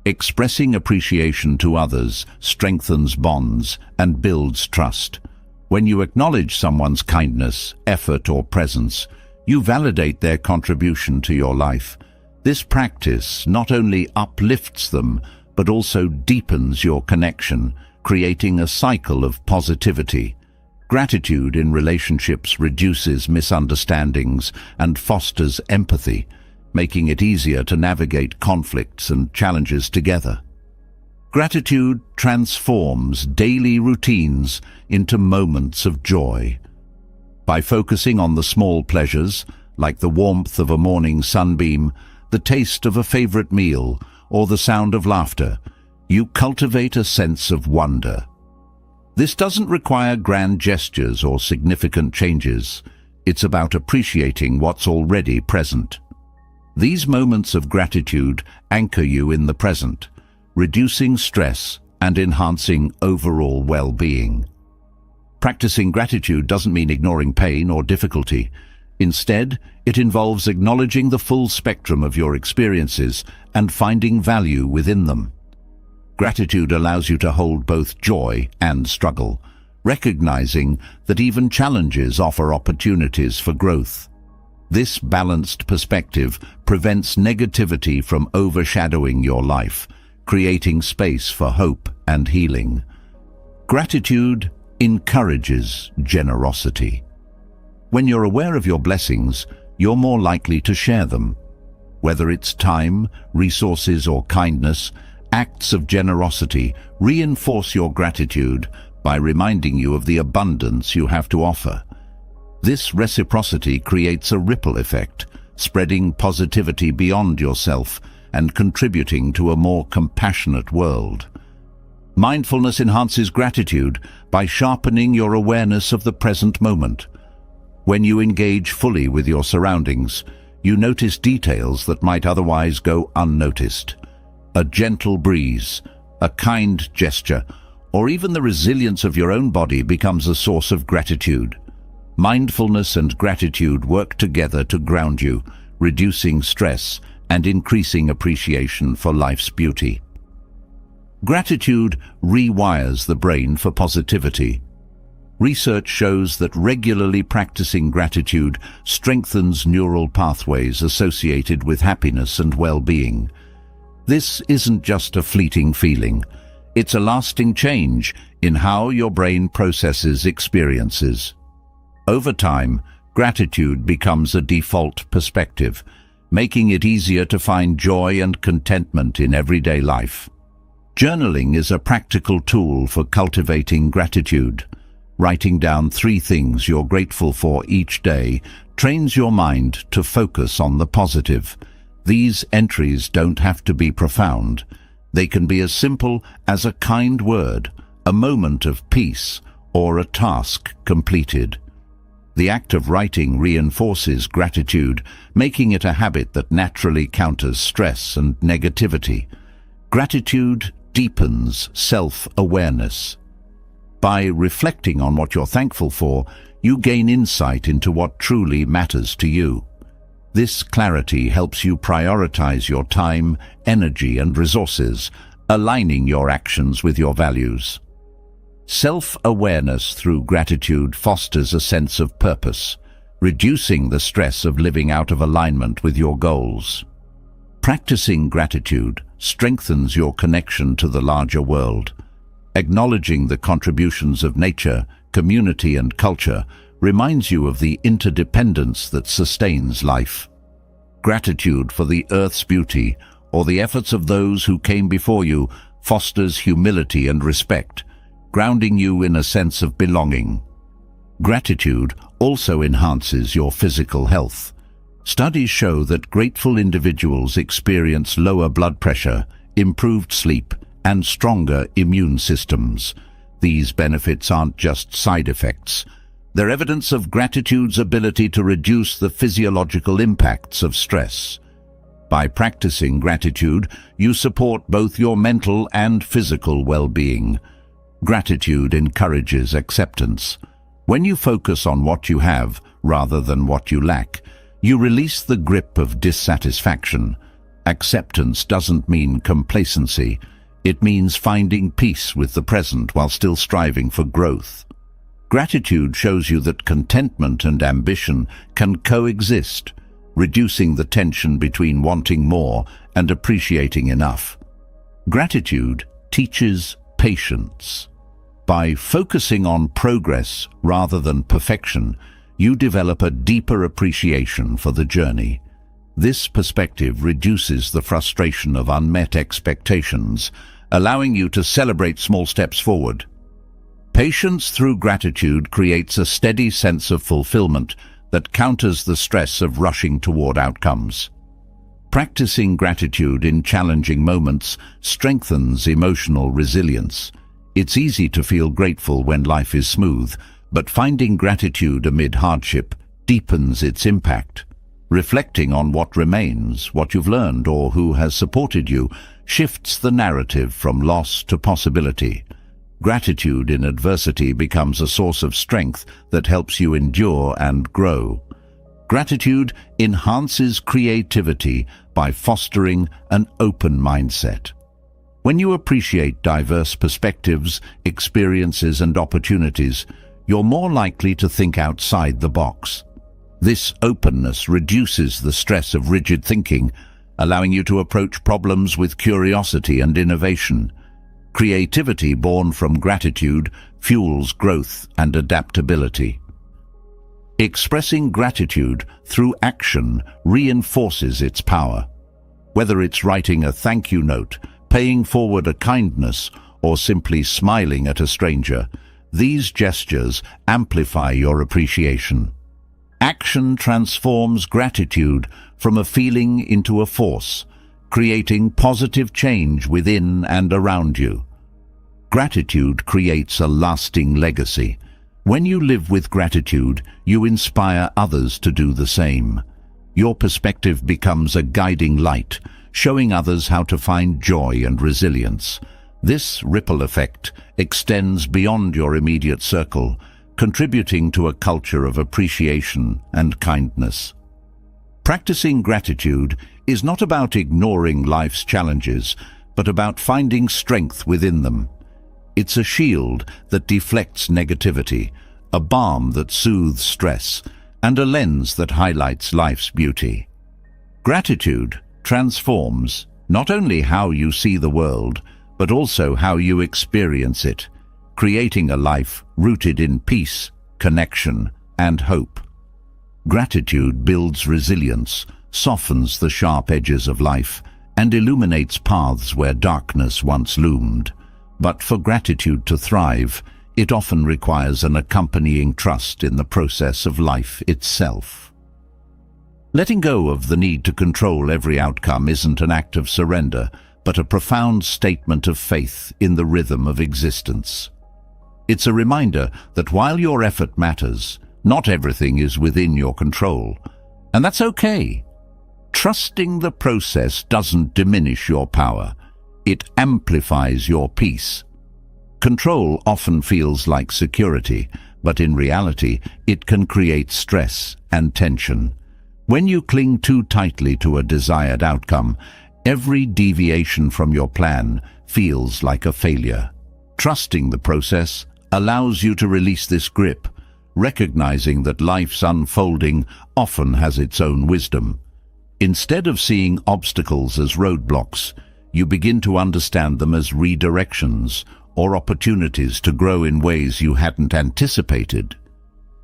Speaker 1: Expressing appreciation to others strengthens bonds and builds trust. When you acknowledge someone's kindness, effort, or presence, you validate their contribution to your life. This practice not only uplifts them, but also deepens your connection, creating a cycle of positivity. Gratitude in relationships reduces misunderstandings and fosters empathy, making it easier to navigate conflicts and challenges together. Gratitude transforms daily routines into moments of joy. By focusing on the small pleasures, like the warmth of a morning sunbeam, the taste of a favorite meal, or the sound of laughter, you cultivate a sense of wonder. This doesn't require grand gestures or significant changes. It's about appreciating what's already present. These moments of gratitude anchor you in the present, reducing stress and enhancing overall well-being. Practicing gratitude doesn't mean ignoring pain or difficulty. Instead, it involves acknowledging the full spectrum of your experiences and finding value within them. Gratitude allows you to hold both joy and struggle, recognizing that even challenges offer opportunities for growth. This balanced perspective prevents negativity from overshadowing your life, creating space for hope and healing. Gratitude encourages generosity. When you're aware of your blessings, you're more likely to share them. Whether it's time, resources, or kindness, acts of generosity reinforce your gratitude by reminding you of the abundance you have to offer. This reciprocity creates a ripple effect, spreading positivity beyond yourself and contributing to a more compassionate world. Mindfulness enhances gratitude by sharpening your awareness of the present moment. When you engage fully with your surroundings, you notice details that might otherwise go unnoticed. A gentle breeze, a kind gesture, or even the resilience of your own body becomes a source of gratitude. Mindfulness and gratitude work together to ground you, reducing stress and increasing appreciation for life's beauty. Gratitude rewires the brain for positivity. Research shows that regularly practicing gratitude strengthens neural pathways associated with happiness and well-being. This isn't just a fleeting feeling. It's a lasting change in how your brain processes experiences. Over time, gratitude becomes a default perspective, making it easier to find joy and contentment in everyday life. Journaling is a practical tool for cultivating gratitude. Writing down 3 things you're grateful for each day trains your mind to focus on the positive. These entries don't have to be profound. They can be as simple as a kind word, a moment of peace, or a task completed. The act of writing reinforces gratitude, making it a habit that naturally counters stress and negativity. Gratitude deepens self-awareness. By reflecting on what you're thankful for, you gain insight into what truly matters to you. This clarity helps you prioritize your time, energy, and resources, aligning your actions with your values. Self-awareness through gratitude fosters a sense of purpose, reducing the stress of living out of alignment with your goals. Practicing gratitude strengthens your connection to the larger world. Acknowledging the contributions of nature, community, and culture reminds you of the interdependence that sustains life. Gratitude for the Earth's beauty or the efforts of those who came before you fosters humility and respect, grounding you in a sense of belonging. Gratitude also enhances your physical health. Studies show that grateful individuals experience lower blood pressure, improved sleep, and stronger immune systems. These benefits aren't just side effects. They're evidence of gratitude's ability to reduce the physiological impacts of stress. By practicing gratitude, you support both your mental and physical well-being. Gratitude encourages acceptance. When you focus on what you have rather than what you lack, you release the grip of dissatisfaction. Acceptance doesn't mean complacency. It means finding peace with the present while still striving for growth. Gratitude shows you that contentment and ambition can coexist, reducing the tension between wanting more and appreciating enough. Gratitude teaches patience. By focusing on progress rather than perfection, you develop a deeper appreciation for the journey. This perspective reduces the frustration of unmet expectations, allowing you to celebrate small steps forward. Patience through gratitude creates a steady sense of fulfillment that counters the stress of rushing toward outcomes. Practicing gratitude in challenging moments strengthens emotional resilience. It's easy to feel grateful when life is smooth, but finding gratitude amid hardship deepens its impact. Reflecting on what remains, what you've learned, or who has supported you, shifts the narrative from loss to possibility. Gratitude in adversity becomes a source of strength that helps you endure and grow. Gratitude enhances creativity by fostering an open mindset. When you appreciate diverse perspectives, experiences, and opportunities, you're more likely to think outside the box. This openness reduces the stress of rigid thinking, allowing you to approach problems with curiosity and innovation. Creativity born from gratitude fuels growth and adaptability. Expressing gratitude through action reinforces its power. Whether it's writing a thank you note, paying forward a kindness, or simply smiling at a stranger, these gestures amplify your appreciation. Action transforms gratitude from a feeling into a force, creating positive change within and around you. Gratitude creates a lasting legacy. When you live with gratitude, you inspire others to do the same. Your perspective becomes a guiding light, showing others how to find joy and resilience. This ripple effect extends beyond your immediate circle, contributing to a culture of appreciation and kindness. Practicing gratitude is not about ignoring life's challenges, but about finding strength within them. It's a shield that deflects negativity, a balm that soothes stress, and a lens that highlights life's beauty. Gratitude transforms not only how you see the world, but also how you experience it, creating a life rooted in peace, connection, and hope. Gratitude builds resilience, softens the sharp edges of life, and illuminates paths where darkness once loomed. But for gratitude to thrive, it often requires an accompanying trust in the process of life itself. Letting go of the need to control every outcome isn't an act of surrender, but a profound statement of faith in the rhythm of existence. It's a reminder that while your effort matters, not everything is within your control, and that's okay. Trusting the process doesn't diminish your power. It amplifies your peace. Control often feels like security, but in reality, it can create stress and tension. When you cling too tightly to a desired outcome, every deviation from your plan feels like a failure. Trusting the process allows you to release this grip, recognizing that life's unfolding often has its own wisdom. Instead of seeing obstacles as roadblocks, you begin to understand them as redirections or opportunities to grow in ways you hadn't anticipated.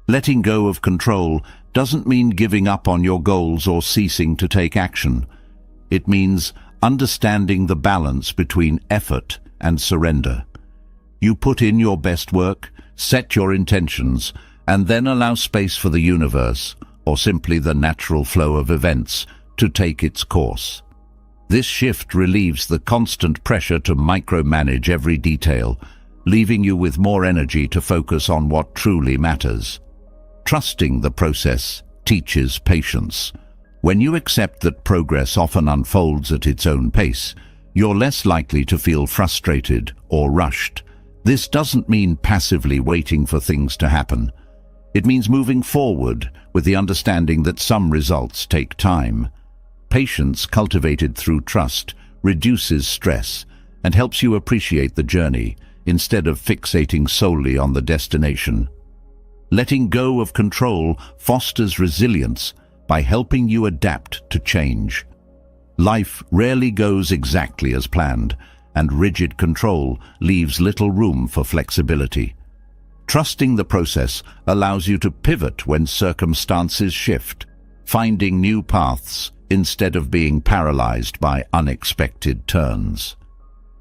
Speaker 1: Letting go of control doesn't mean giving up on your goals or ceasing to take action. It means understanding the balance between effort and surrender. You put in your best work, set your intentions, and then allow space for the universe, or simply the natural flow of events, to take its course. This shift relieves the constant pressure to micromanage every detail, leaving you with more energy to focus on what truly matters. Trusting the process teaches patience. When you accept that progress often unfolds at its own pace, you're less likely to feel frustrated or rushed. This doesn't mean passively waiting for things to happen. It means moving forward with the understanding that some results take time. Patience cultivated through trust reduces stress and helps you appreciate the journey instead of fixating solely on the destination. Letting go of control fosters resilience by helping you adapt to change. Life rarely goes exactly as planned, and rigid control leaves little room for flexibility. Trusting the process allows you to pivot when circumstances shift, finding new paths instead of being paralyzed by unexpected turns.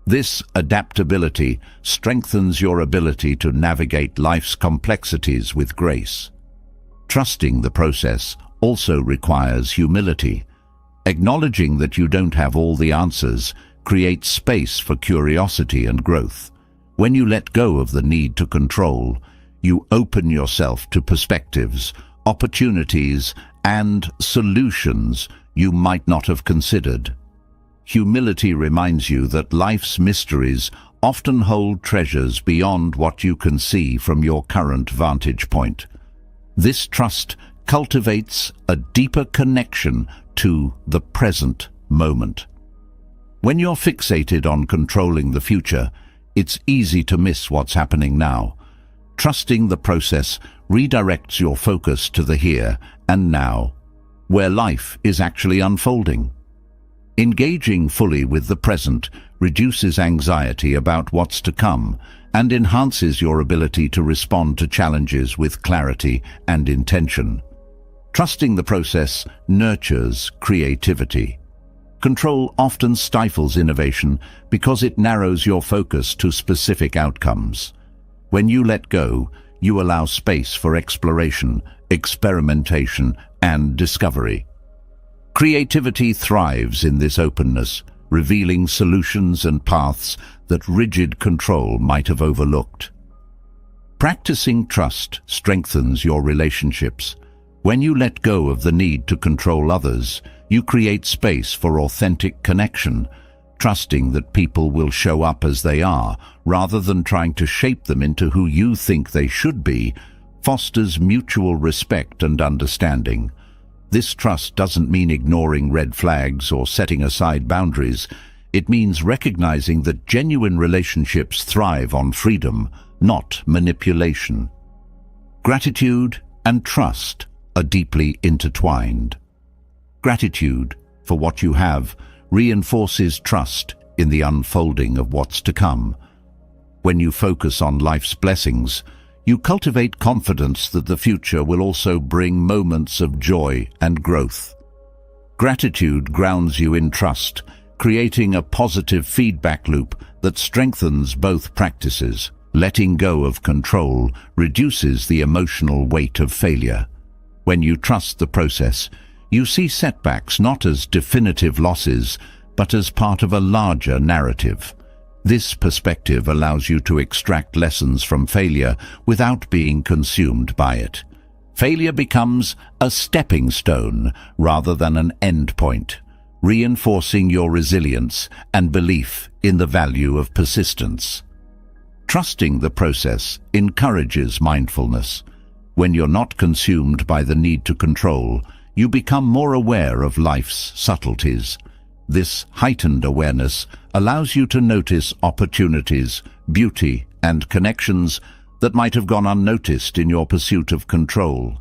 Speaker 1: This adaptability strengthens your ability to navigate life's complexities with grace. Trusting the process also requires humility. Acknowledging that you don't have all the answers creates space for curiosity and growth. When you let go of the need to control, you open yourself to perspectives, opportunities, and solutions you might not have considered. Humility reminds you that life's mysteries often hold treasures beyond what you can see from your current vantage point. This trust cultivates a deeper connection to the present moment. When you're fixated on controlling the future, it's easy to miss what's happening now. Trusting the process redirects your focus to the here and now, where life is actually unfolding. Engaging fully with the present reduces anxiety about what's to come and enhances your ability to respond to challenges with clarity and intention. Trusting the process nurtures creativity. Control often stifles innovation because it narrows your focus to specific outcomes. When you let go, you allow space for exploration, experimentation, and discovery. Creativity thrives in this openness, revealing solutions and paths that rigid control might have overlooked. Practicing trust strengthens your relationships. When you let go of the need to control others, you create space for authentic connection, trusting that people will show up as they are, rather than trying to shape them into who you think they should be, fosters mutual respect and understanding. This trust doesn't mean ignoring red flags or setting aside boundaries. It means recognizing that genuine relationships thrive on freedom, not manipulation. Gratitude and trust are deeply intertwined. Gratitude for what you have reinforces trust in the unfolding of what's to come. When you focus on life's blessings, you cultivate confidence that the future will also bring moments of joy and growth. Gratitude grounds you in trust, creating a positive feedback loop that strengthens both practices. Letting go of control reduces the emotional weight of failure. When you trust the process, you see setbacks not as definitive losses, but as part of a larger narrative. This perspective allows you to extract lessons from failure without being consumed by it. Failure becomes a stepping stone rather than an end point, reinforcing your resilience and belief in the value of persistence. Trusting the process encourages mindfulness. When you're not consumed by the need to control, you become more aware of life's subtleties. This heightened awareness allows you to notice opportunities, beauty, and connections that might have gone unnoticed in your pursuit of control.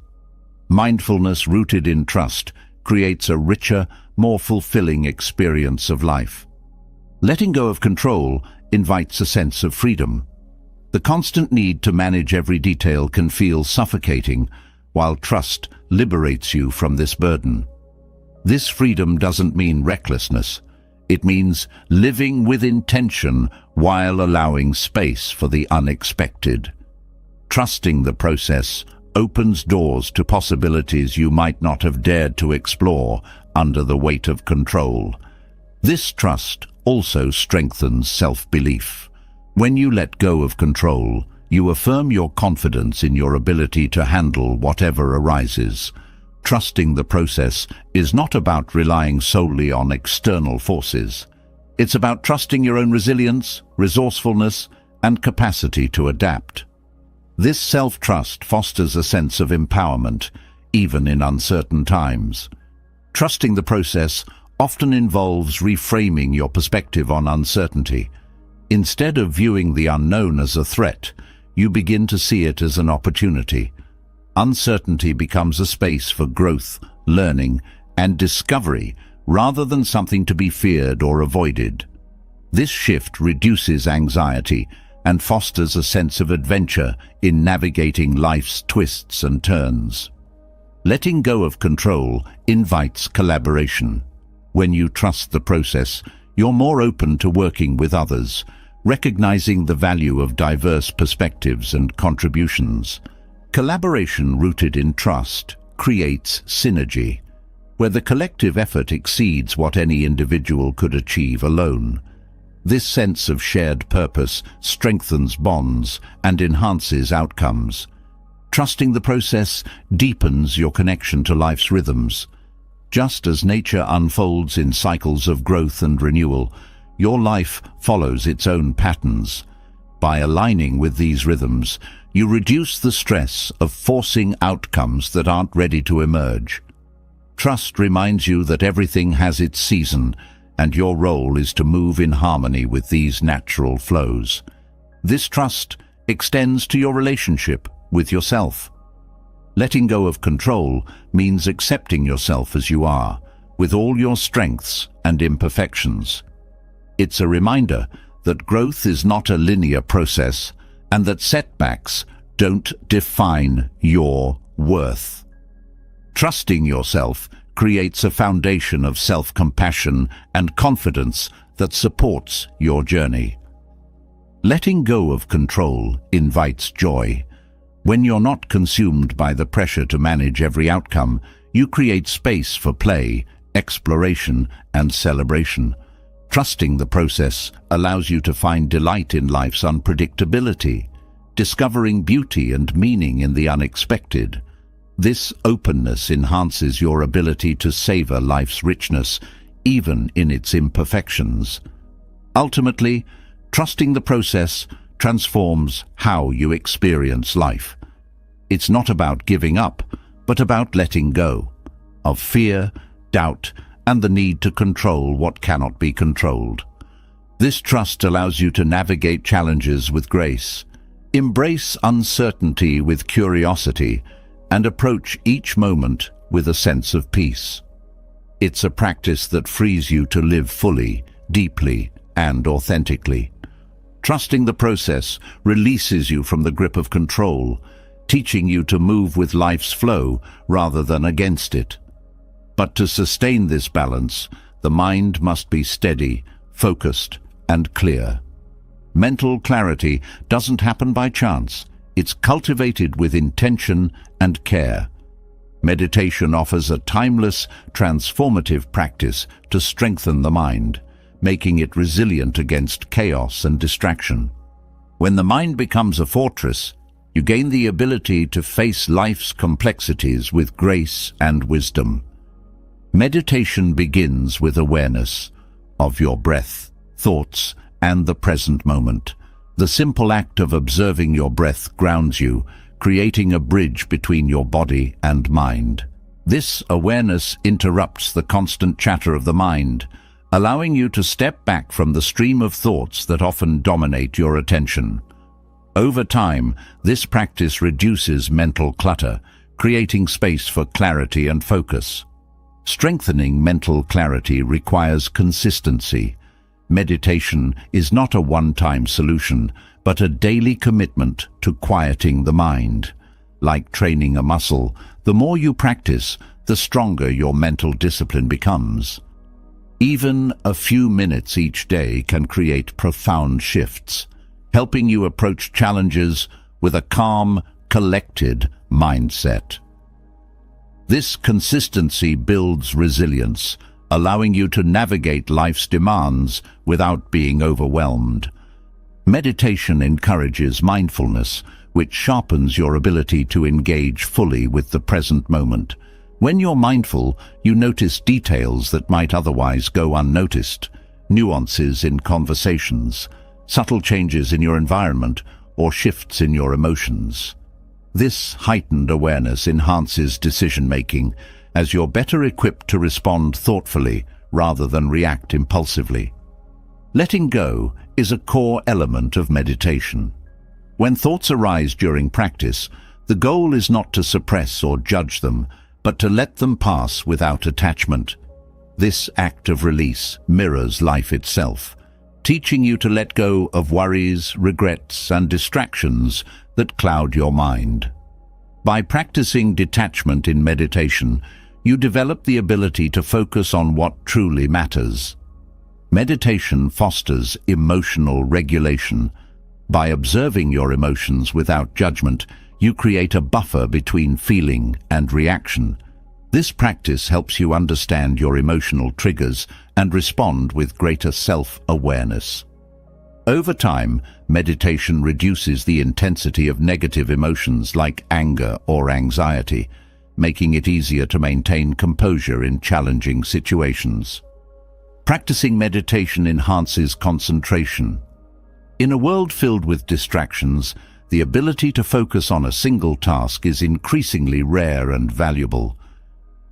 Speaker 1: Mindfulness rooted in trust creates a richer, more fulfilling experience of life. Letting go of control invites a sense of freedom. The constant need to manage every detail can feel suffocating, while trust liberates you from this burden. This freedom doesn't mean recklessness. It means living with intention while allowing space for the unexpected. Trusting the process opens doors to possibilities you might not have dared to explore under the weight of control. This trust also strengthens self-belief. When you let go of control, you affirm your confidence in your ability to handle whatever arises. Trusting the process is not about relying solely on external forces. It's about trusting your own resilience, resourcefulness, and capacity to adapt. This self-trust fosters a sense of empowerment, even in uncertain times. Trusting the process often involves reframing your perspective on uncertainty. Instead of viewing the unknown as a threat, you begin to see it as an opportunity. Uncertainty becomes a space for growth, learning, and discovery, rather than something to be feared or avoided. This shift reduces anxiety and fosters a sense of adventure in navigating life's twists and turns. Letting go of control invites collaboration. When you trust the process, You're more open to working with others, recognizing the value of diverse perspectives and contributions. Collaboration rooted in trust creates synergy, where the collective effort exceeds what any individual could achieve alone. This sense of shared purpose strengthens bonds and enhances outcomes. Trusting the process deepens your connection to life's rhythms. Just as nature unfolds in cycles of growth and renewal, your life follows its own patterns. By aligning with these rhythms, you reduce the stress of forcing outcomes that aren't ready to emerge. Trust reminds you that everything has its season, and your role is to move in harmony with these natural flows. This trust extends to your relationship with yourself. Letting go of control means accepting yourself as you are, with all your strengths and imperfections. It's a reminder that growth is not a linear process and that setbacks don't define your worth. Trusting yourself creates a foundation of self-compassion and confidence that supports your journey. Letting go of control invites joy. When you're not consumed by the pressure to manage every outcome, you create space for play, exploration, and celebration. Trusting the process allows you to find delight in life's unpredictability, discovering beauty and meaning in the unexpected. This openness enhances your ability to savor life's richness, even in its imperfections. Ultimately, trusting the process transforms how you experience life. It's not about giving up, but about letting go of fear, doubt, and the need to control what cannot be controlled. This trust allows you to navigate challenges with grace, embrace uncertainty with curiosity, and approach each moment with a sense of peace. It's a practice that frees you to live fully, deeply, and authentically. Trusting the process releases you from the grip of control, teaching you to move with life's flow rather than against it. But to sustain this balance, the mind must be steady, focused, and clear. Mental clarity doesn't happen by chance. It's cultivated with intention and care. Meditation offers a timeless, transformative practice to strengthen the mind, making it resilient against chaos and distraction. When the mind becomes a fortress, you gain the ability to face life's complexities with grace and wisdom. Meditation begins with awareness of your breath, thoughts, and the present moment. The simple act of observing your breath grounds you, creating a bridge between your body and mind. This awareness interrupts the constant chatter of the mind, allowing you to step back from the stream of thoughts that often dominate your attention. Over time, this practice reduces mental clutter, creating space for clarity and focus. Strengthening mental clarity requires consistency. Meditation is not a one-time solution, but a daily commitment to quieting the mind. Like training a muscle, the more you practice, the stronger your mental discipline becomes. Even a few minutes each day can create profound shifts, helping you approach challenges with a calm, collected mindset. This consistency builds resilience, allowing you to navigate life's demands without being overwhelmed. Meditation encourages mindfulness, which sharpens your ability to engage fully with the present moment. When you're mindful, you notice details that might otherwise go unnoticed, nuances in conversations, subtle changes in your environment, or shifts in your emotions. This heightened awareness enhances decision-making, as you're better equipped to respond thoughtfully rather than react impulsively. Letting go is a core element of meditation. When thoughts arise during practice, the goal is not to suppress or judge them, but to let them pass without attachment. This act of release mirrors life itself, teaching you to let go of worries, regrets, and distractions that cloud your mind. By practicing detachment in meditation, you develop the ability to focus on what truly matters. Meditation fosters emotional regulation. By observing your emotions without judgment, you create a buffer between feeling and reaction. This practice helps you understand your emotional triggers and respond with greater self-awareness. Over time, meditation reduces the intensity of negative emotions like anger or anxiety, making it easier to maintain composure in challenging situations. Practicing meditation enhances concentration. In a world filled with distractions, the ability to focus on a single task is increasingly rare and valuable.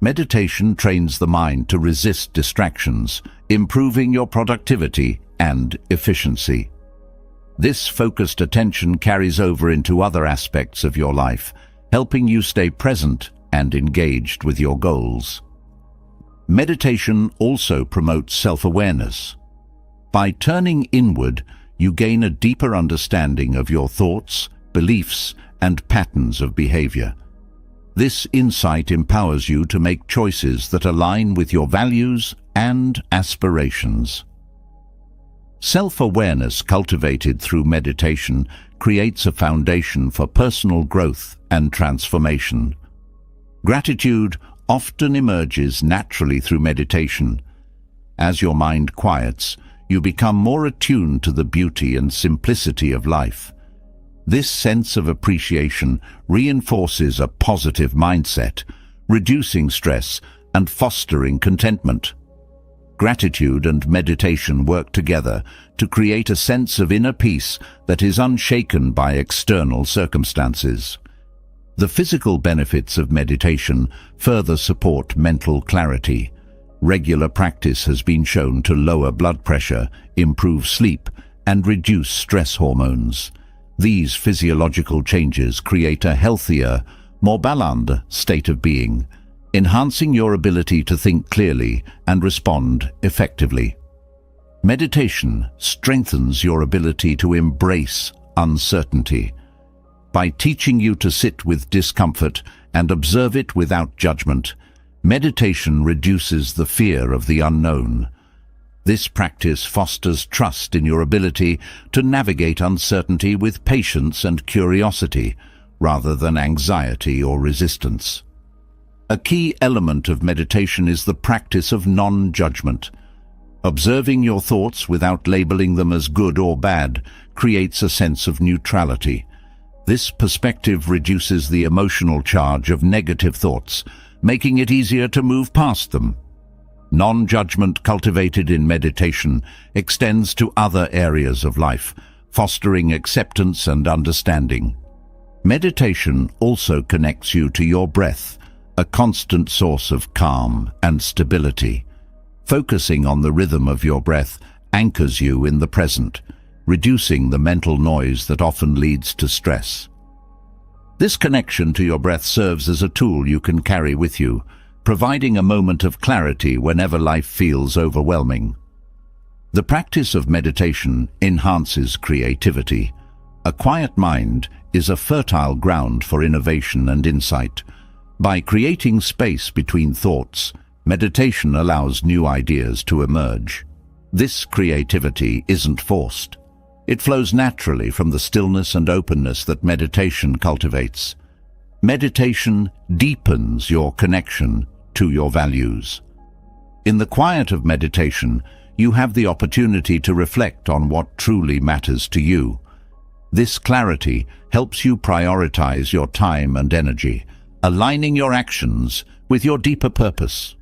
Speaker 1: Meditation trains the mind to resist distractions, improving your productivity and efficiency. This focused attention carries over into other aspects of your life, helping you stay present and engaged with your goals. Meditation also promotes self-awareness. By turning inward, you gain a deeper understanding of your thoughts, beliefs, and patterns of behavior. This insight empowers you to make choices that align with your values and aspirations. Self-awareness cultivated through meditation creates a foundation for personal growth and transformation. Gratitude often emerges naturally through meditation. As your mind quiets, you become more attuned to the beauty and simplicity of life. This sense of appreciation reinforces a positive mindset, reducing stress and fostering contentment. Gratitude and meditation work together to create a sense of inner peace that is unshaken by external circumstances. The physical benefits of meditation further support mental clarity. Regular practice has been shown to lower blood pressure, improve sleep, and reduce stress hormones. These physiological changes create a healthier, more balanced state of being, enhancing your ability to think clearly and respond effectively. Meditation strengthens your ability to embrace uncertainty. By teaching you to sit with discomfort and observe it without judgment, meditation reduces the fear of the unknown. This practice fosters trust in your ability to navigate uncertainty with patience and curiosity, rather than anxiety or resistance. A key element of meditation is the practice of non-judgment. Observing your thoughts without labeling them as good or bad creates a sense of neutrality. This perspective reduces the emotional charge of negative thoughts, making it easier to move past them. Non-judgment cultivated in meditation extends to other areas of life, fostering acceptance and understanding. Meditation also connects you to your breath, a constant source of calm and stability. Focusing on the rhythm of your breath anchors you in the present, reducing the mental noise that often leads to stress. This connection to your breath serves as a tool you can carry with you, providing a moment of clarity whenever life feels overwhelming. The practice of meditation enhances creativity. A quiet mind is a fertile ground for innovation and insight. By creating space between thoughts, meditation allows new ideas to emerge. This creativity isn't forced. It flows naturally from the stillness and openness that meditation cultivates. Meditation deepens your connection to your values. In the quiet of meditation, you have the opportunity to reflect on what truly matters to you. This clarity helps you prioritize your time and energy, aligning your actions with your deeper purpose.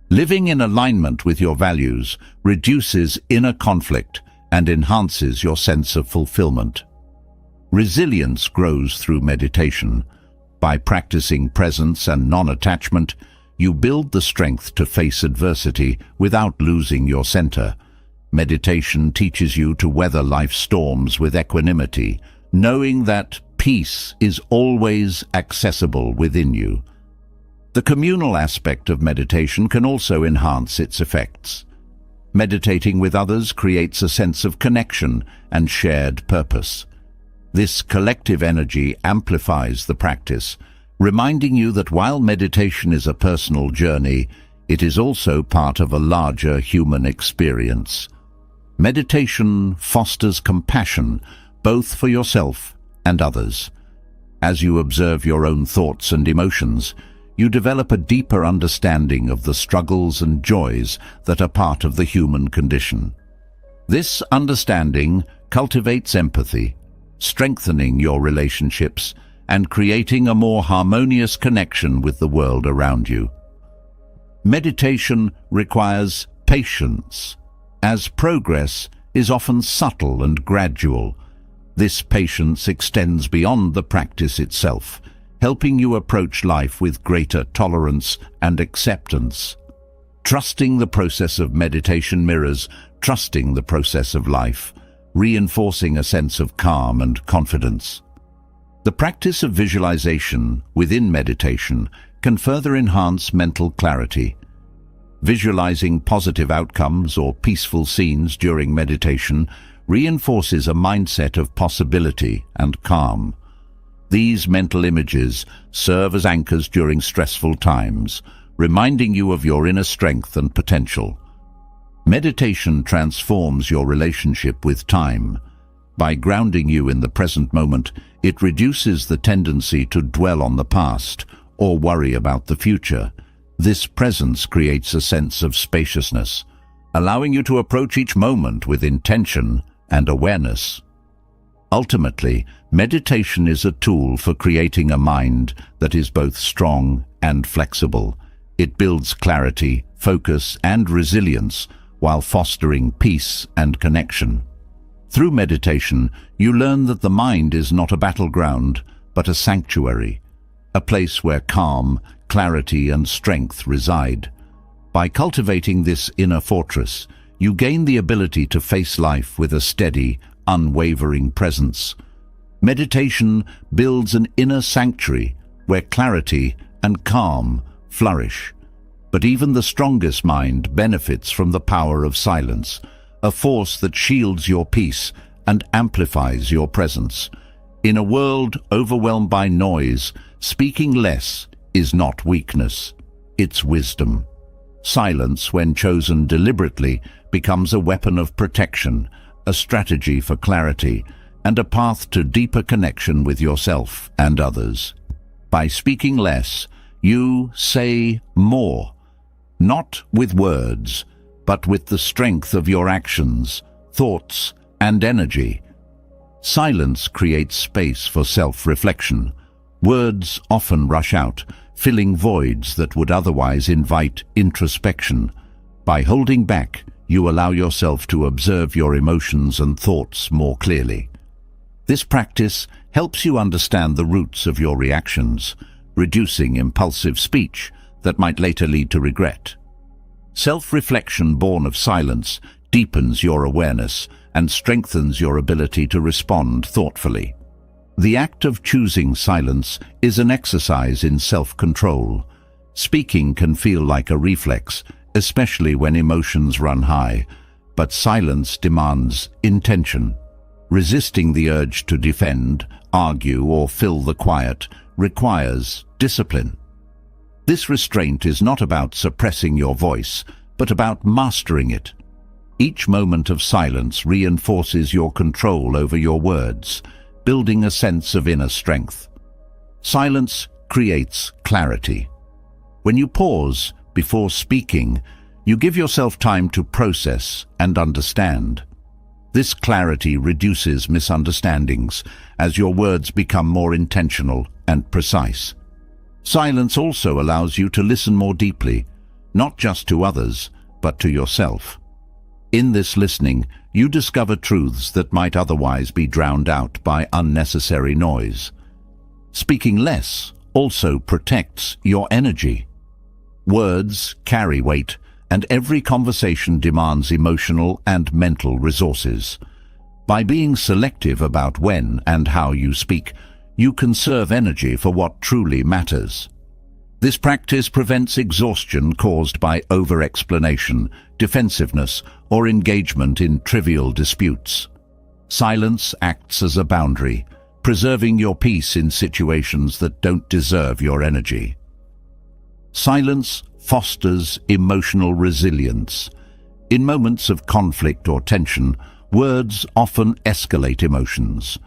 Speaker 1: Living in alignment with your values reduces inner conflict and enhances your sense of fulfillment. Resilience grows through meditation. By practicing presence and non-attachment, you build the strength to face adversity without losing your center. Meditation teaches you to weather life's storms with equanimity, knowing that peace is always accessible within you. The communal aspect of meditation can also enhance its effects. Meditating with others creates a sense of connection and shared purpose. This collective energy amplifies the practice, reminding you that while meditation is a personal journey, it is also part of a larger human experience. Meditation fosters compassion, both for yourself and others. As you observe your own thoughts and emotions, you develop a deeper understanding of the struggles and joys that are part of the human condition. This understanding cultivates empathy, strengthening your relationships and creating a more harmonious connection with the world around you. Meditation requires patience, as progress is often subtle and gradual. This patience extends beyond the practice itself, helping you approach life with greater tolerance and acceptance. Trusting the process of meditation mirrors trusting the process of life, reinforcing a sense of calm and confidence. The practice of visualization within meditation can further enhance mental clarity. Visualizing positive outcomes or peaceful scenes during meditation reinforces a mindset of possibility and calm. These mental images serve as anchors during stressful times, reminding you of your inner strength and potential. Meditation transforms your relationship with time. By grounding you in the present moment, it reduces the tendency to dwell on the past or worry about the future. This presence creates a sense of spaciousness, allowing you to approach each moment with intention and awareness. Ultimately, meditation is a tool for creating a mind that is both strong and flexible. It builds clarity, focus, and resilience while fostering peace and connection. Through meditation, you learn that the mind is not a battleground, but a sanctuary, a place where calm, clarity, and strength reside. By cultivating this inner fortress, you gain the ability to face life with a steady, unwavering presence. Meditation builds an inner sanctuary where clarity and calm flourish. But even the strongest mind benefits from the power of silence, a force that shields your peace and amplifies your presence. In a world overwhelmed by noise, speaking less is not weakness, it's wisdom. Silence, when chosen deliberately, becomes a weapon of protection, a strategy for clarity, and a path to deeper connection with yourself and others. By speaking less, you say more, not with words, but with the strength of your actions, thoughts, and energy. Silence creates space for self-reflection. Words often rush out, filling voids that would otherwise invite introspection. By holding back, you allow yourself to observe your emotions and thoughts more clearly. This practice helps you understand the roots of your reactions, reducing impulsive speech that might later lead to regret. Self-reflection born of silence deepens your awareness and strengthens your ability to respond thoughtfully. The act of choosing silence is an exercise in self-control. Speaking can feel like a reflex, especially when emotions run high, but silence demands intention. Resisting the urge to defend, argue, or fill the quiet requires discipline. This restraint is not about suppressing your voice, but about mastering it. Each moment of silence reinforces your control over your words, building a sense of inner strength. Silence creates clarity. When you pause before speaking, you give yourself time to process and understand. This clarity reduces misunderstandings as your words become more intentional and precise. Silence also allows you to listen more deeply, not just to others, but to yourself. In this listening, you discover truths that might otherwise be drowned out by unnecessary noise. Speaking less also protects your energy. Words carry weight, and every conversation demands emotional and mental resources. By being selective about when and how you speak, you conserve energy for what truly matters. This practice prevents exhaustion caused by over-explanation, defensiveness, or engagement in trivial disputes. Silence acts as a boundary, preserving your peace in situations that don't deserve your energy. Silence fosters emotional resilience. In moments of conflict or tension, words often escalate emotions.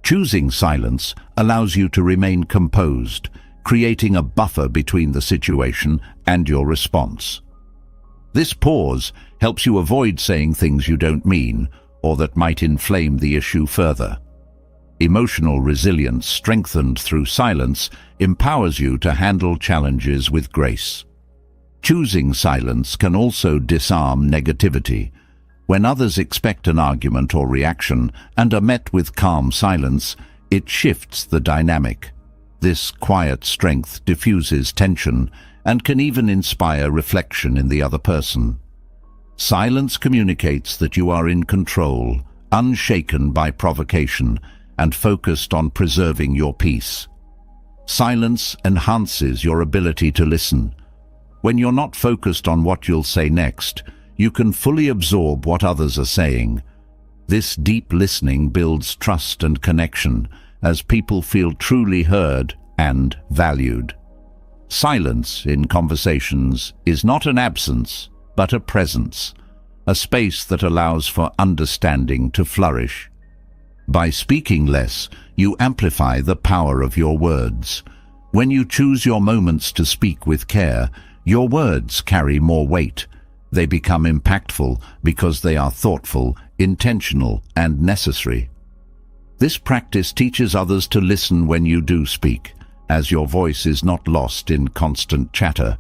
Speaker 1: Choosing silence allows you to remain composed, creating a buffer between the situation and your response. This pause helps you avoid saying things you don't mean or that might inflame the issue further. Emotional resilience, strengthened through silence, empowers you to handle challenges with grace. Choosing silence can also disarm negativity. When others expect an argument or reaction and are met with calm silence, it shifts the dynamic. This quiet strength diffuses tension and can even inspire reflection in the other person. Silence communicates that you are in control, unshaken by provocation, and focused on preserving your peace. Silence enhances your ability to listen. When you're not focused on what you'll say next, you can fully absorb what others are saying. This deep listening builds trust and connection as people feel truly heard and valued. Silence in conversations is not an absence, but a presence, a space that allows for understanding to flourish. By speaking less, you amplify the power of your words. When you choose your moments to speak with care, your words carry more weight. They become impactful because they are thoughtful, intentional, and necessary. This practice teaches others to listen when you do speak, as your voice is not lost in constant chatter.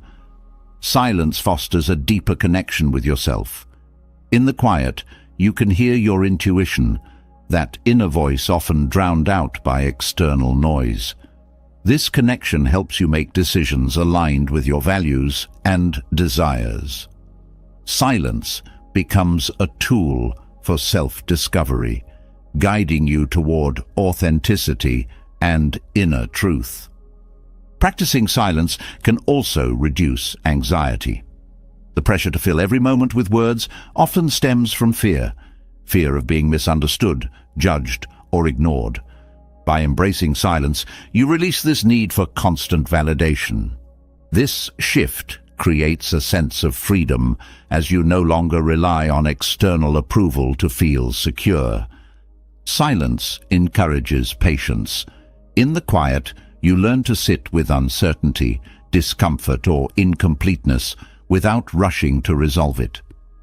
Speaker 1: Silence fosters a deeper connection with yourself. In the quiet, you can hear your intuition, that inner voice often drowned out by external noise. This connection helps you make decisions aligned with your values and desires. Silence becomes a tool for self-discovery, guiding you toward authenticity and inner truth. Practicing silence can also reduce anxiety. The pressure to fill every moment with words often stems from fear of being misunderstood, judged, or ignored. By embracing silence, you release this need for constant validation. This shift creates a sense of freedom as you no longer rely on external approval to feel secure. Silence encourages patience. In the quiet, you learn to sit with uncertainty, discomfort, or incompleteness without rushing to resolve it.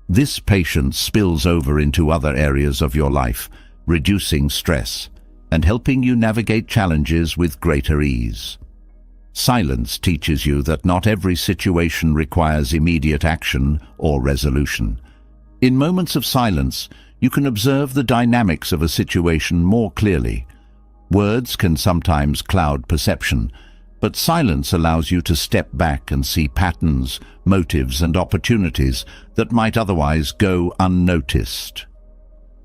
Speaker 1: This patience spills over into other areas of your life, reducing stress and helping you navigate challenges with greater ease. Silence teaches you that not every situation requires immediate action or resolution. In moments of silence, you can observe the dynamics of a situation more clearly. Words can sometimes cloud perception, but silence allows you to step back and see patterns, motives, and opportunities that might otherwise go unnoticed.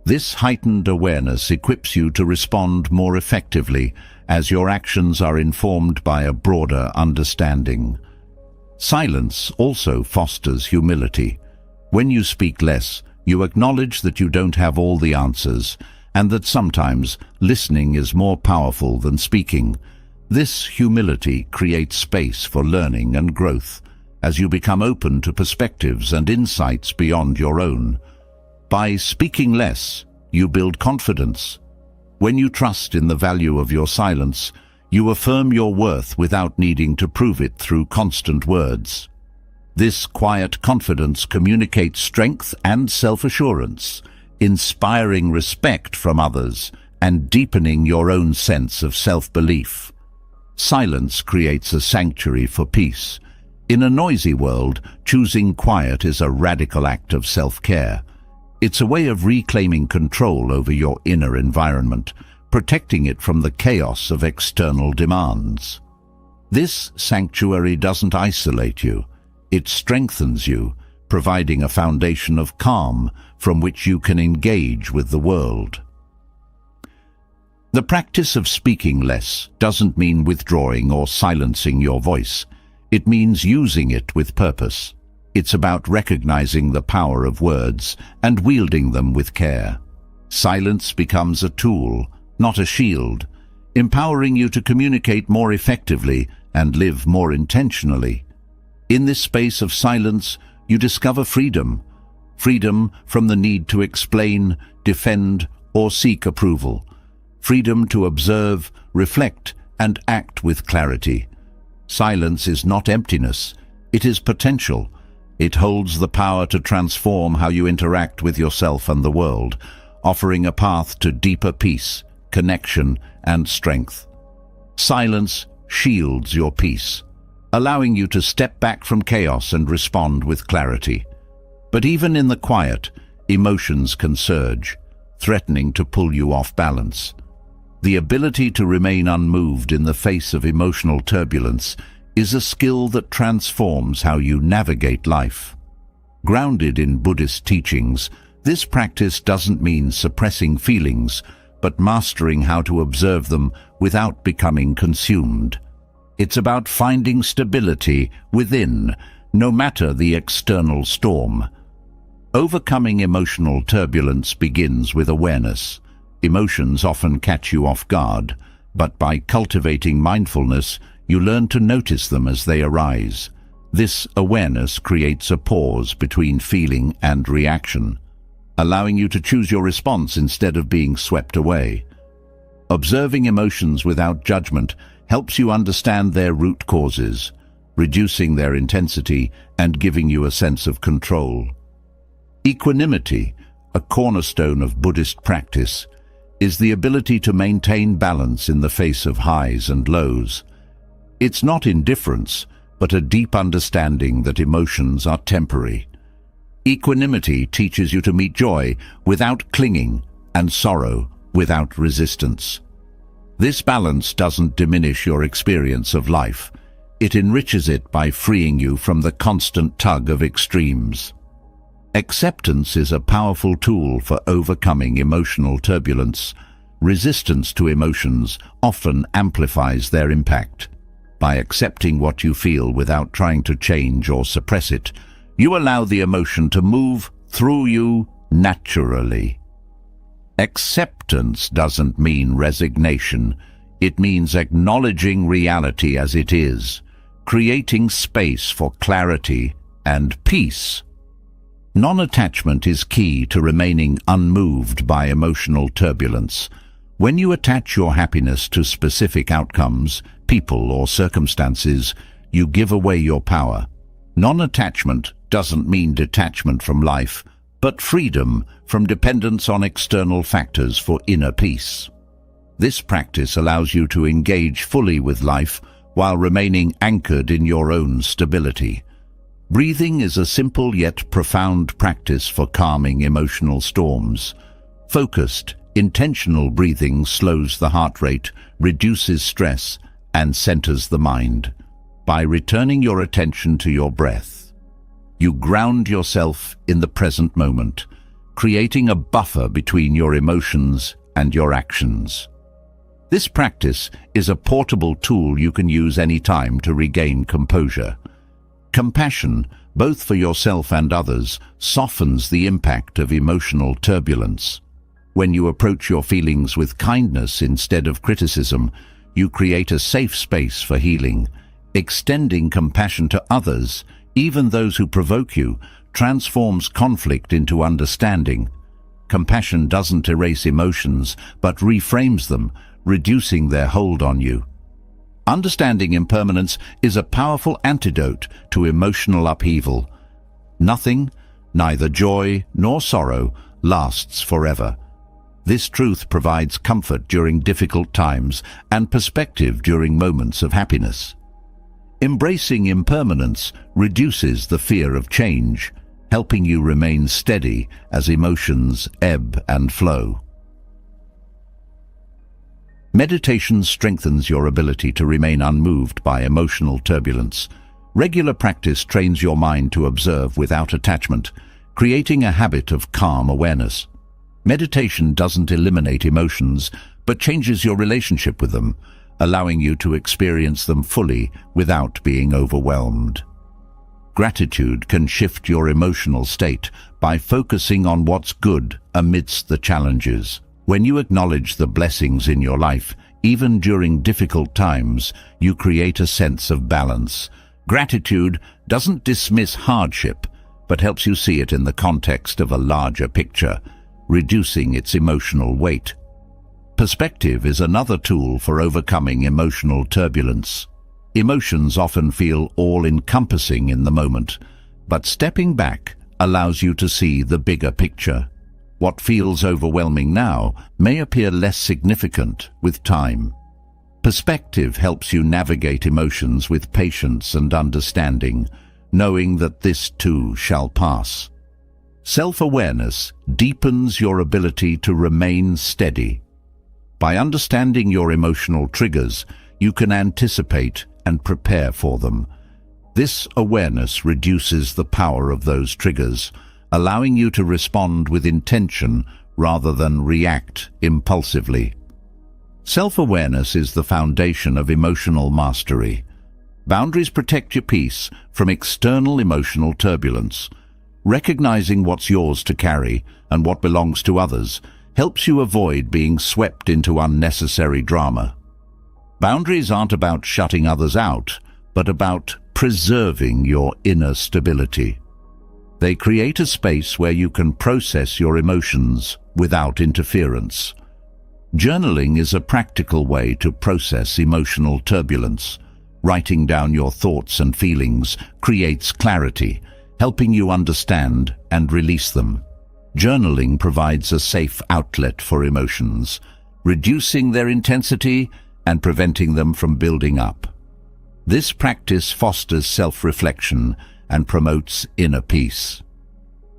Speaker 1: This heightened awareness equips you to respond more effectively as your actions are informed by a broader understanding. Silence also fosters humility. When you speak less, you acknowledge that you don't have all the answers and that sometimes listening is more powerful than speaking. This humility creates space for learning and growth as you become open to perspectives and insights beyond your own. By speaking less, you build confidence. When you trust in the value of your silence, you affirm your worth without needing to prove it through constant words. This quiet confidence communicates strength and self-assurance, inspiring respect from others and deepening your own sense of self-belief. Silence creates a sanctuary for peace. In a noisy world, choosing quiet is a radical act of self-care. It's a way of reclaiming control over your inner environment, protecting it from the chaos of external demands. This sanctuary doesn't isolate you. It strengthens you, providing a foundation of calm from which you can engage with the world. The practice of speaking less doesn't mean withdrawing or silencing your voice. It means using it with purpose. It's about recognizing the power of words and wielding them with care. Silence becomes a tool, not a shield, empowering you to communicate more effectively and live more intentionally. In this space of silence, you discover freedom. Freedom from the need to explain, defend, or seek approval. Freedom to observe, reflect, and act with clarity. Silence is not emptiness, it is potential. It holds the power to transform how you interact with yourself and the world, offering a path to deeper peace, connection, and strength. Silence shields your peace, allowing you to step back from chaos and respond with clarity. But even in the quiet, emotions can surge, threatening to pull you off balance. The ability to remain unmoved in the face of emotional turbulence is a skill that transforms how you navigate life. Grounded in Buddhist teachings, this practice doesn't mean suppressing feelings, but mastering how to observe them without becoming consumed. It's about finding stability within, no matter the external storm. Overcoming emotional turbulence begins with awareness. Emotions often catch you off guard, but by cultivating mindfulness, you learn to notice them as they arise. This awareness creates a pause between feeling and reaction, allowing you to choose your response instead of being swept away. Observing emotions without judgment helps you understand their root causes, reducing their intensity and giving you a sense of control. Equanimity, a cornerstone of Buddhist practice, is the ability to maintain balance in the face of highs and lows. It's not indifference, but a deep understanding that emotions are temporary. Equanimity teaches you to meet joy without clinging and sorrow without resistance. This balance doesn't diminish your experience of life. It enriches it by freeing you from the constant tug of extremes. Acceptance is a powerful tool for overcoming emotional turbulence. Resistance to emotions often amplifies their impact. By accepting what you feel without trying to change or suppress it, you allow the emotion to move through you naturally. Acceptance doesn't mean resignation. It means acknowledging reality as it is, creating space for clarity and peace. Non-attachment is key to remaining unmoved by emotional turbulence. When you attach your happiness to specific outcomes, people, or circumstances, you give away your power. Non-attachment doesn't mean detachment from life, but freedom from dependence on external factors for inner peace. This practice allows you to engage fully with life while remaining anchored in your own stability. Breathing is a simple yet profound practice for calming emotional storms. Focused, intentional breathing slows the heart rate, reduces stress, and centers the mind. By returning your attention to your breath, you ground yourself in the present moment, creating a buffer between your emotions and your actions. This practice is a portable tool you can use anytime to regain composure. Compassion, both for yourself and others, softens the impact of emotional turbulence. When you approach your feelings with kindness instead of criticism, you create a safe space for healing. Extending compassion to others, even those who provoke you, transforms conflict into understanding. Compassion doesn't erase emotions, but reframes them, reducing their hold on you. Understanding impermanence is a powerful antidote to emotional upheaval. Nothing, neither joy nor sorrow, lasts forever. This truth provides comfort during difficult times and perspective during moments of happiness. Embracing impermanence reduces the fear of change, helping you remain steady as emotions ebb and flow. Meditation strengthens your ability to remain unmoved by emotional turbulence. Regular practice trains your mind to observe without attachment, creating a habit of calm awareness. Meditation doesn't eliminate emotions, but changes your relationship with them, allowing you to experience them fully without being overwhelmed. Gratitude can shift your emotional state by focusing on what's good amidst the challenges. When you acknowledge the blessings in your life, even during difficult times, you create a sense of balance. Gratitude doesn't dismiss hardship, but helps you see it in the context of a larger picture, reducing its emotional weight. Perspective is another tool for overcoming emotional turbulence. Emotions often feel all-encompassing in the moment, but stepping back allows you to see the bigger picture. What feels overwhelming now may appear less significant with time. Perspective helps you navigate emotions with patience and understanding, knowing that this too shall pass. Self-awareness deepens your ability to remain steady. By understanding your emotional triggers, you can anticipate and prepare for them. This awareness reduces the power of those triggers, allowing you to respond with intention rather than react impulsively. Self-awareness is the foundation of emotional mastery. Boundaries protect your peace from external emotional turbulence. Recognizing what's yours to carry and what belongs to others helps you avoid being swept into unnecessary drama. Boundaries aren't about shutting others out, but about preserving your inner stability. They create a space where you can process your emotions without interference. Journaling is a practical way to process emotional turbulence. Writing down your thoughts and feelings creates clarity, helping you understand and release them. Journaling provides a safe outlet for emotions, reducing their intensity and preventing them from building up. This practice fosters self-reflection and promotes inner peace.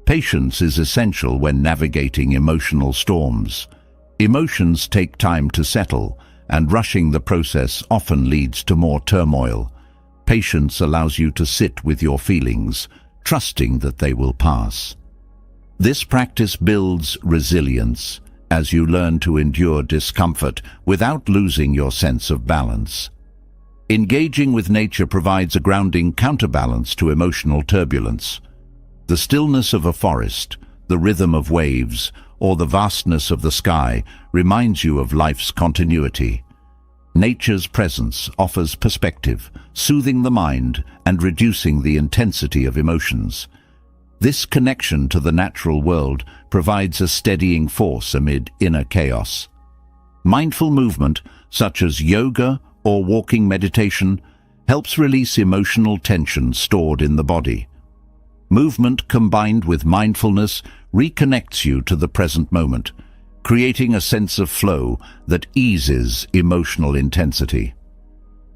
Speaker 1: Patience is essential when navigating emotional storms. Emotions take time to settle, and rushing the process often leads to more turmoil. Patience allows you to sit with your feelings, trusting that they will pass. This practice builds resilience as you learn to endure discomfort without losing your sense of balance. Engaging with nature provides a grounding counterbalance to emotional turbulence. The stillness of a forest, the rhythm of waves, or the vastness of the sky reminds you of life's continuity. Nature's presence offers perspective, soothing the mind and reducing the intensity of emotions. This connection to the natural world provides a steadying force amid inner chaos. Mindful movement, such as yoga or walking meditation, helps release emotional tension stored in the body. Movement combined with mindfulness reconnects you to the present moment, creating a sense of flow that eases emotional intensity.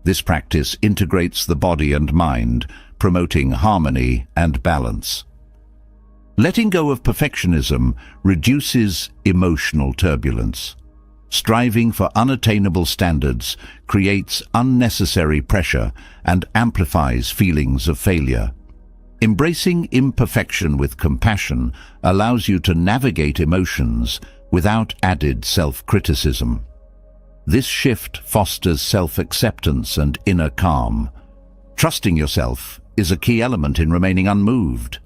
Speaker 1: This practice integrates the body and mind, promoting harmony and balance. Letting go of perfectionism reduces emotional turbulence. Striving for unattainable standards creates unnecessary pressure and amplifies feelings of failure. Embracing imperfection with compassion allows you to navigate emotions without added self-criticism. This shift fosters self-acceptance and inner calm. Trusting yourself is a key element in remaining unmoved.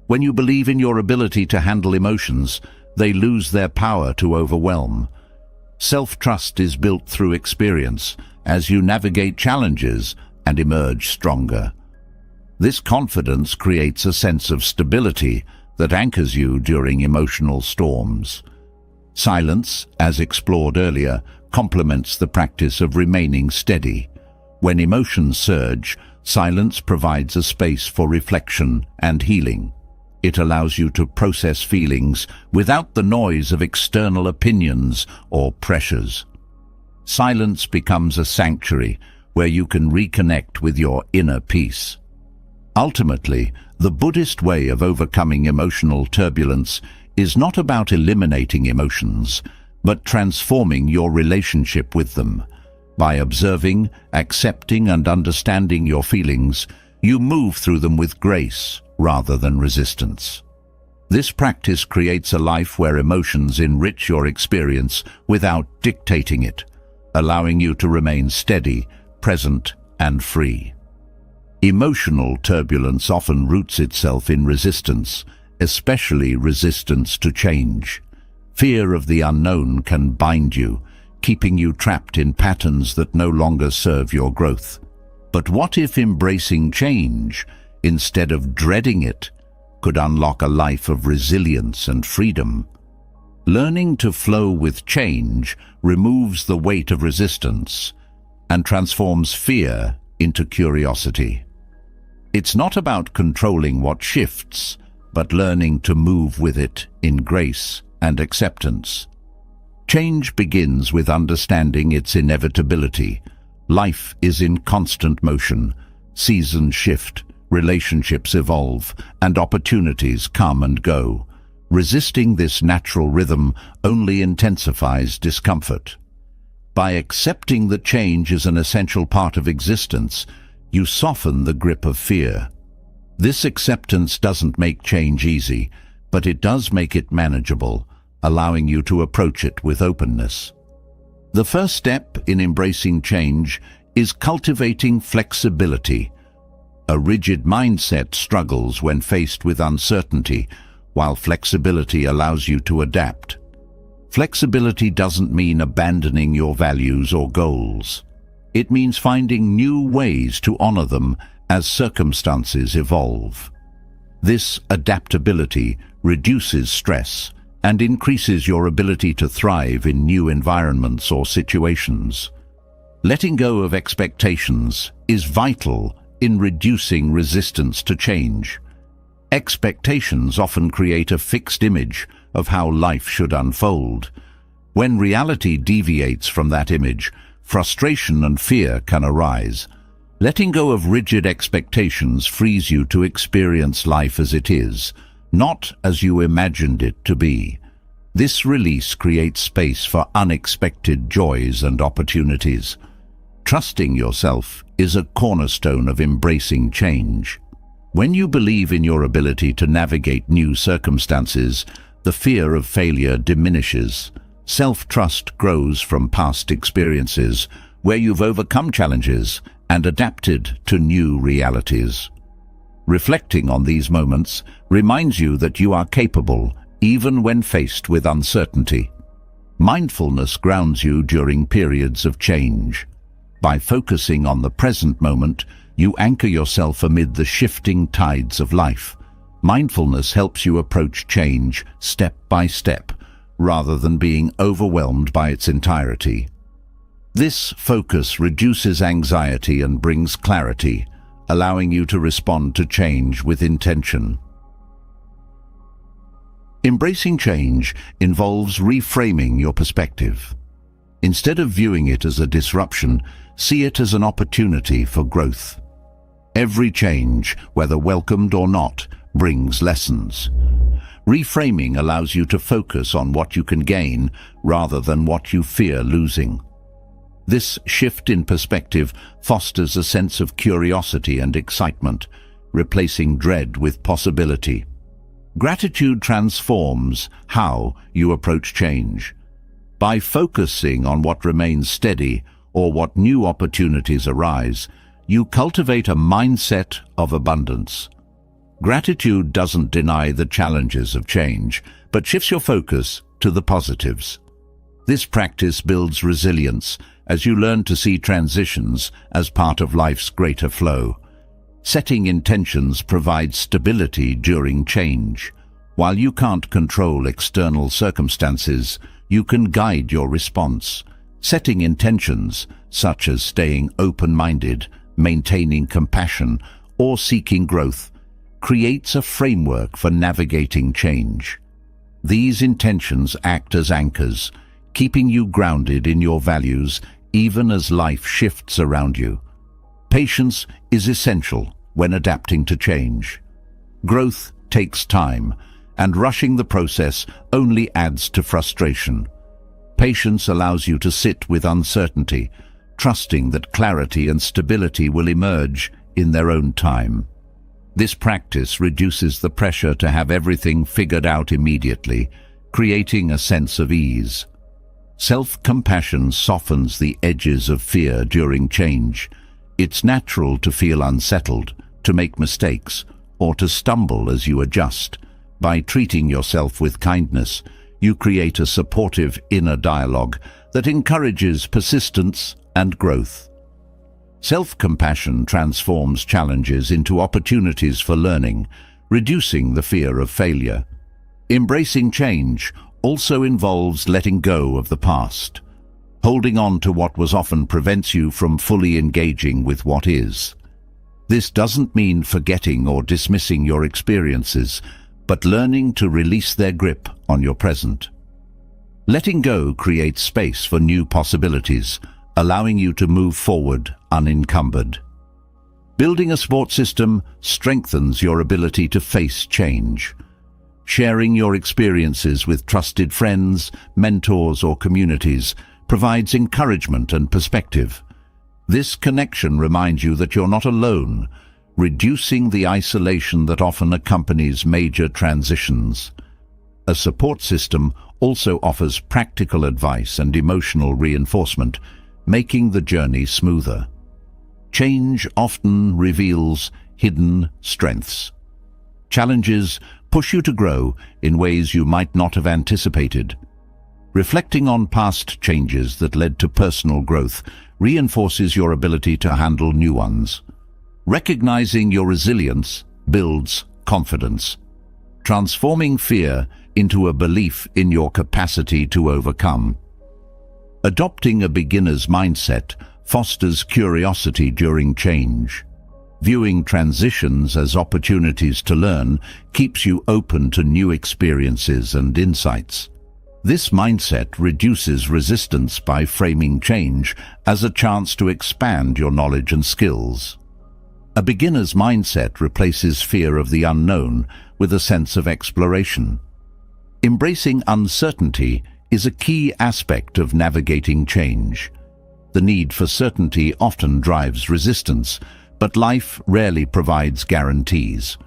Speaker 1: When you believe in your ability to handle emotions, they lose their power to overwhelm. Self-trust is built through experience as you navigate challenges and emerge stronger. This confidence creates a sense of stability that anchors you during emotional storms. Silence, as explored earlier, complements the practice of remaining steady. When emotions surge, silence provides a space for reflection and healing. It allows you to process feelings without the noise of external opinions or pressures. Silence becomes a sanctuary where you can reconnect with your inner peace. Ultimately, the Buddhist way of overcoming emotional turbulence is not about eliminating emotions, but transforming your relationship with them. By observing, accepting, and understanding your feelings, you move through them with grace rather than resistance. This practice creates a life where emotions enrich your experience without dictating it, allowing you to remain steady, present, and free. Emotional turbulence often roots itself in resistance, especially resistance to change. Fear of the unknown can bind you, keeping you trapped in patterns that no longer serve your growth. But what if embracing change, instead of dreading it, could unlock a life of resilience and freedom? Learning to flow with change removes the weight of resistance and transforms fear into curiosity. It's not about controlling what shifts, but learning to move with it in grace and acceptance. Change begins with understanding its inevitability. Life is in constant motion. Seasons shift, relationships evolve, and opportunities come and go. Resisting this natural rhythm only intensifies discomfort. By accepting that change is an essential part of existence, you soften the grip of fear. This acceptance doesn't make change easy, but it does make it manageable, allowing you to approach it with openness. The first step in embracing change is cultivating flexibility. A rigid mindset struggles when faced with uncertainty, while flexibility allows you to adapt. Flexibility doesn't mean abandoning your values or goals. It means finding new ways to honor them as circumstances evolve. This adaptability reduces stress and increases your ability to thrive in new environments or situations. Letting go of expectations is vital in reducing resistance to change. Expectations often create a fixed image of how life should unfold. When reality deviates from that image, frustration and fear can arise. Letting go of rigid expectations frees you to experience life as it is, not as you imagined it to be. This release creates space for unexpected joys and opportunities. Trusting yourself is a cornerstone of embracing change. When you believe in your ability to navigate new circumstances, the fear of failure diminishes. Self-trust grows from past experiences where you've overcome challenges and adapted to new realities. Reflecting on these moments reminds you that you are capable even when faced with uncertainty. Mindfulness grounds you during periods of change. By focusing on the present moment, you anchor yourself amid the shifting tides of life. Mindfulness helps you approach change step by step, rather than being overwhelmed by its entirety. This focus reduces anxiety and brings clarity, allowing you to respond to change with intention. Embracing change involves reframing your perspective. Instead of viewing it as a disruption, see it as an opportunity for growth. Every change, whether welcomed or not, brings lessons. Reframing allows you to focus on what you can gain rather than what you fear losing. This shift in perspective fosters a sense of curiosity and excitement, replacing dread with possibility. Gratitude transforms how you approach change. By focusing on what remains steady or what new opportunities arise, you cultivate a mindset of abundance. Gratitude doesn't deny the challenges of change, but shifts your focus to the positives. This practice builds resilience as you learn to see transitions as part of life's greater flow. Setting intentions provides stability during change. While you can't control external circumstances, you can guide your response. Setting intentions, such as staying open-minded, maintaining compassion, or seeking growth, creates a framework for navigating change. These intentions act as anchors, keeping you grounded in your values even as life shifts around you. Patience is essential when adapting to change. Growth takes time, and rushing the process only adds to frustration. Patience allows you to sit with uncertainty, trusting that clarity and stability will emerge in their own time. This practice reduces the pressure to have everything figured out immediately, creating a sense of ease. Self-compassion softens the edges of fear during change. It's natural to feel unsettled, to make mistakes, or to stumble as you adjust. By treating yourself with kindness, you create a supportive inner dialogue that encourages persistence and growth. Self-compassion transforms challenges into opportunities for learning, reducing the fear of failure. Embracing change also involves letting go of the past. Holding on to what was often prevents you from fully engaging with what is. This doesn't mean forgetting or dismissing your experiences, but learning to release their grip on your present. Letting go creates space for new possibilities, allowing you to move forward unencumbered. Building a support system strengthens your ability to face change. Sharing your experiences with trusted friends, mentors, or communities provides encouragement and perspective. This connection reminds you that you're not alone, reducing the isolation that often accompanies major transitions. A support system also offers practical advice and emotional reinforcement, making the journey smoother. Change often reveals hidden strengths. Challenges push you to grow in ways you might not have anticipated. Reflecting on past changes that led to personal growth reinforces your ability to handle new ones. Recognizing your resilience builds confidence, transforming fear into a belief in your capacity to overcome. Adopting a beginner's mindset fosters curiosity during change. Viewing transitions as opportunities to learn keeps you open to new experiences and insights. This mindset reduces resistance by framing change as a chance to expand your knowledge and skills. A beginner's mindset replaces fear of the unknown with a sense of exploration. Embracing uncertainty is a key aspect of navigating change. The need for certainty often drives resistance, but life rarely provides guarantees.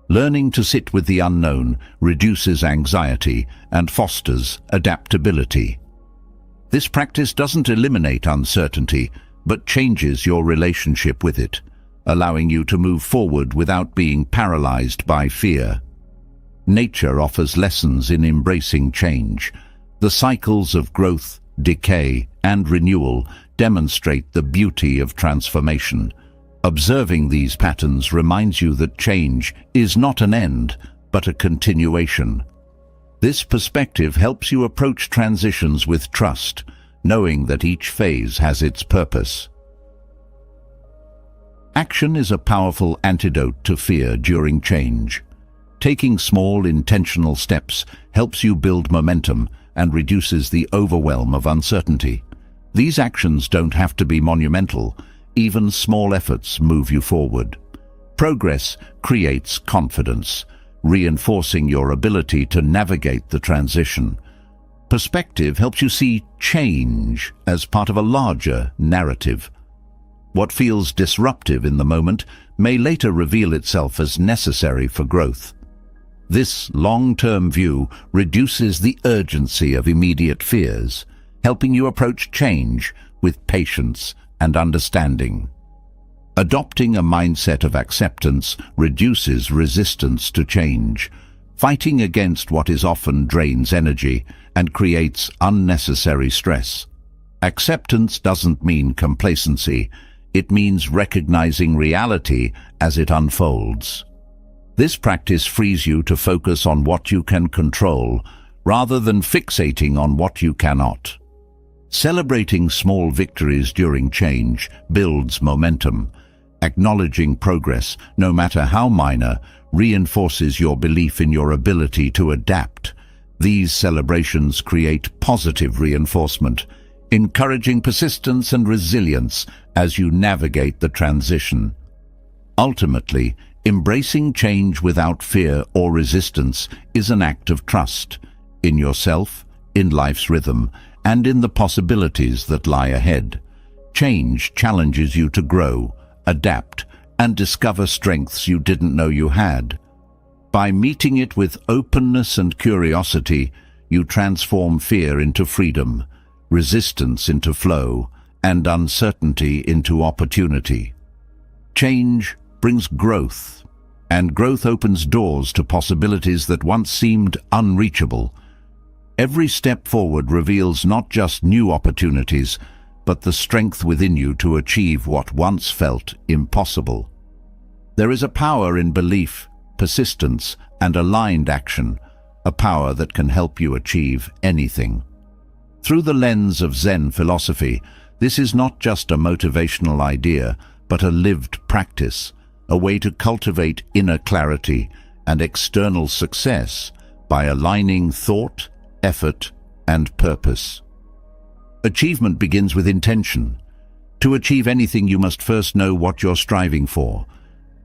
Speaker 1: Learning to sit with the unknown reduces anxiety and fosters adaptability. This practice doesn't eliminate uncertainty, but changes your relationship with it, allowing you to move forward without being paralyzed by fear. Nature offers lessons in embracing change. The cycles of growth, decay, and renewal demonstrate the beauty of transformation. Observing these patterns reminds you that change is not an end, but a continuation. This perspective helps you approach transitions with trust, knowing that each phase has its purpose. Action is a powerful antidote to fear during change. Taking small, intentional steps helps you build momentum and reduces the overwhelm of uncertainty. These actions don't have to be monumental. Even small efforts move you forward. Progress creates confidence, reinforcing your ability to navigate the transition. Perspective helps you see change as part of a larger narrative. What feels disruptive in the moment may later reveal itself as necessary for growth. This long-term view reduces the urgency of immediate fears, helping you approach change with patience and understanding. Adopting a mindset of acceptance reduces resistance to change. Fighting against what is often drains energy and creates unnecessary stress. Acceptance doesn't mean complacency. It means recognizing reality as it unfolds. This practice frees you to focus on what you can control, rather than fixating on what you cannot. Celebrating small victories during change builds momentum. Acknowledging progress, no matter how minor, reinforces your belief in your ability to adapt. These celebrations create positive reinforcement, encouraging persistence and resilience as you navigate the transition. Ultimately, embracing change without fear or resistance is an act of trust in yourself, in life's rhythm, and in the possibilities that lie ahead. Change challenges you to grow, adapt, and discover strengths you didn't know you had. By meeting it with openness and curiosity, you transform fear into freedom, resistance into flow, and uncertainty into opportunity. Change brings growth, and growth opens doors to possibilities that once seemed unreachable. Every step forward reveals not just new opportunities, but the strength within you to achieve what once felt impossible. There is a power in belief, persistence, and aligned action, a power that can help you achieve anything. Through the lens of Zen philosophy, this is not just a motivational idea, but a lived practice, a way to cultivate inner clarity and external success by aligning thought, effort, and purpose. Achievement begins with intention. To achieve anything, you must first know what you're striving for.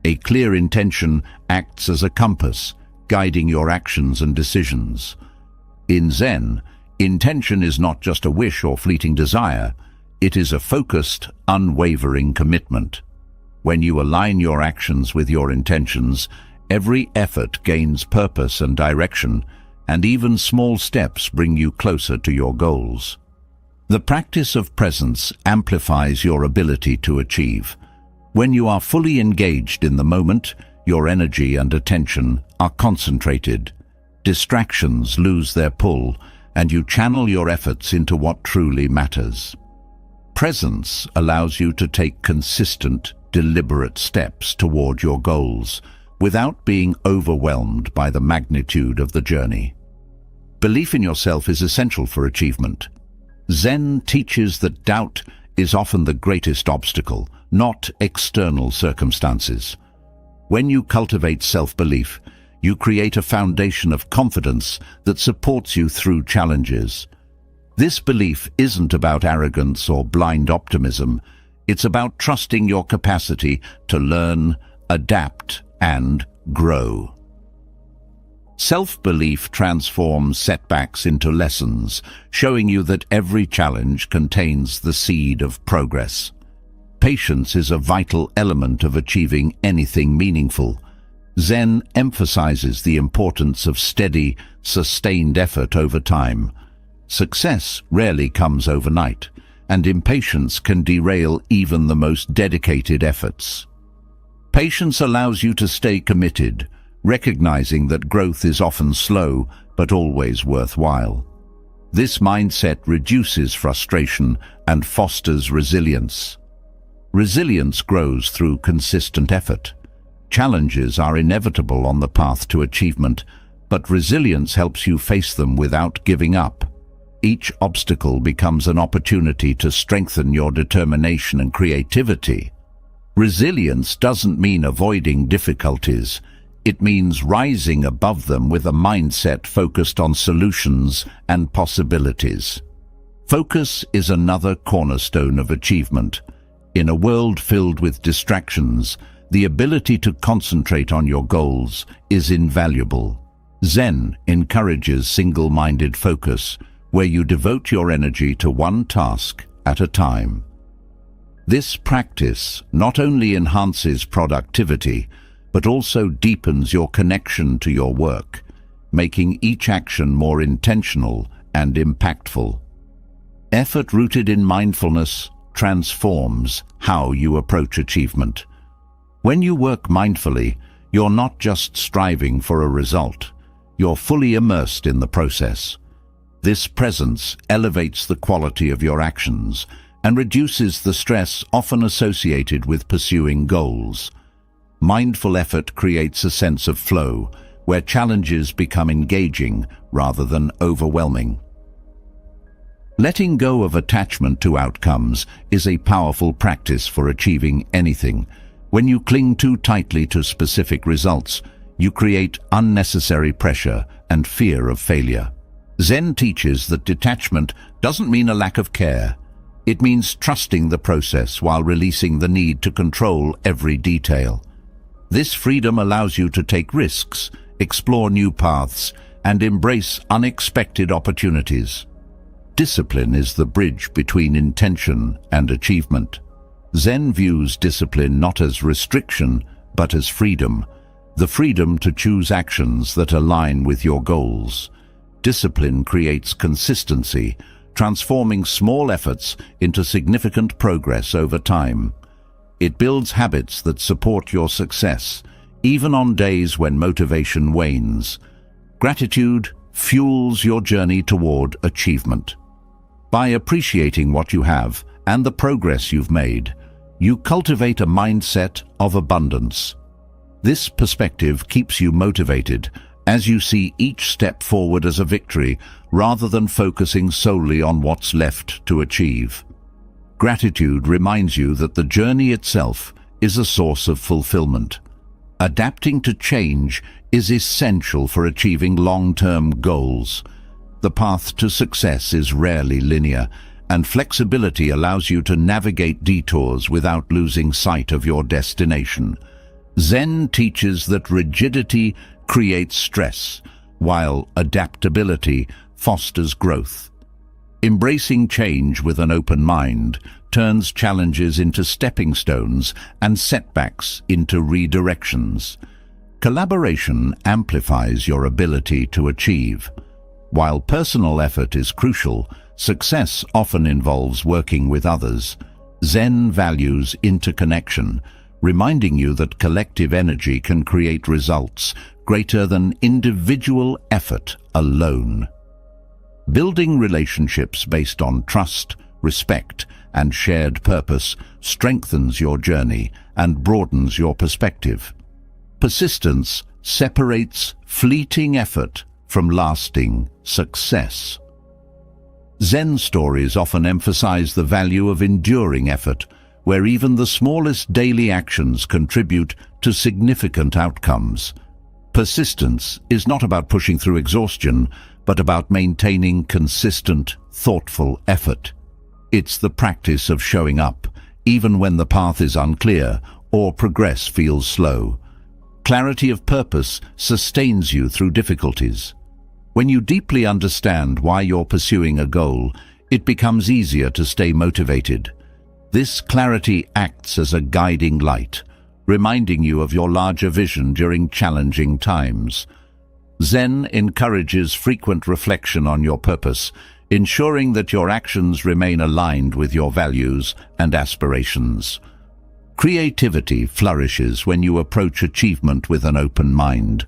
Speaker 1: A clear intention acts as a compass, guiding your actions and decisions. In Zen, intention is not just a wish or fleeting desire. It is a focused, unwavering commitment. When you align your actions with your intentions, every effort gains purpose and direction, and even small steps bring you closer to your goals. The practice of presence amplifies your ability to achieve. When you are fully engaged in the moment, your energy and attention are concentrated. Distractions lose their pull, and you channel your efforts into what truly matters. Presence allows you to take consistent, deliberate steps toward your goals, without being overwhelmed by the magnitude of the journey. Belief in yourself is essential for achievement. Zen teaches that doubt is often the greatest obstacle, not external circumstances. When you cultivate self-belief, you create a foundation of confidence that supports you through challenges. This belief isn't about arrogance or blind optimism. It's about trusting your capacity to learn, adapt, and grow. Self-belief transforms setbacks into lessons, showing you that every challenge contains the seed of progress. Patience is a vital element of achieving anything meaningful. Zen emphasizes the importance of steady, sustained effort over time. Success rarely comes overnight, and impatience can derail even the most dedicated efforts. Patience allows you to stay committed, recognizing that growth is often slow but always worthwhile. This mindset reduces frustration and fosters resilience. Resilience grows through consistent effort. Challenges are inevitable on the path to achievement, but resilience helps you face them without giving up. Each obstacle becomes an opportunity to strengthen your determination and creativity. Resilience doesn't mean avoiding difficulties. It means rising above them with a mindset focused on solutions and possibilities. Focus is another cornerstone of achievement. In a world filled with distractions, the ability to concentrate on your goals is invaluable. Zen encourages single-minded focus, where you devote your energy to one task at a time. This practice not only enhances productivity, but also deepens your connection to your work, making each action more intentional and impactful. Effort rooted in mindfulness transforms how you approach achievement. When you work mindfully, you're not just striving for a result, you're fully immersed in the process. This presence elevates the quality of your actions and reduces the stress often associated with pursuing goals. Mindful effort creates a sense of flow, where challenges become engaging rather than overwhelming. Letting go of attachment to outcomes is a powerful practice for achieving anything. When you cling too tightly to specific results, you create unnecessary pressure and fear of failure. Zen teaches that detachment doesn't mean a lack of care. It means trusting the process while releasing the need to control every detail. This freedom allows you to take risks, explore new paths, and embrace unexpected opportunities. Discipline is the bridge between intention and achievement. Zen views discipline not as restriction, but as freedom, the freedom to choose actions that align with your goals. Discipline creates consistency, transforming small efforts into significant progress over time. It builds habits that support your success, even on days when motivation wanes. Gratitude fuels your journey toward achievement. By appreciating what you have and the progress you've made, you cultivate a mindset of abundance. This perspective keeps you motivated as you see each step forward as a victory rather than focusing solely on what's left to achieve. Gratitude reminds you that the journey itself is a source of fulfillment. Adapting to change is essential for achieving long-term goals. The path to success is rarely linear, and flexibility allows you to navigate detours without losing sight of your destination. Zen teaches that rigidity creates stress, while adaptability fosters growth. Embracing change with an open mind turns challenges into stepping stones and setbacks into redirections. Collaboration amplifies your ability to achieve. While personal effort is crucial, success often involves working with others. Zen values interconnection, reminding you that collective energy can create results greater than individual effort alone. Building relationships based on trust, respect, and shared purpose strengthens your journey and broadens your perspective. Persistence separates fleeting effort from lasting success. Zen stories often emphasize the value of enduring effort, where even the smallest daily actions contribute to significant outcomes. Persistence is not about pushing through exhaustion, but about maintaining consistent, thoughtful effort. It's the practice of showing up, even when the path is unclear or progress feels slow. Clarity of purpose sustains you through difficulties. When you deeply understand why you're pursuing a goal, it becomes easier to stay motivated. This clarity acts as a guiding light, reminding you of your larger vision during challenging times. Zen encourages frequent reflection on your purpose, ensuring that your actions remain aligned with your values and aspirations. Creativity flourishes when you approach achievement with an open mind.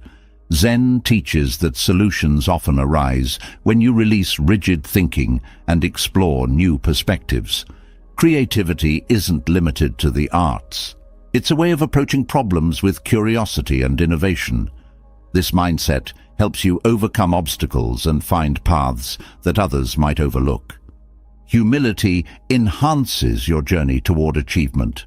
Speaker 1: Zen teaches that solutions often arise when you release rigid thinking and explore new perspectives. Creativity isn't limited to the arts. It's a way of approaching problems with curiosity and innovation. This mindset helps you overcome obstacles and find paths that others might overlook. Humility enhances your journey toward achievement.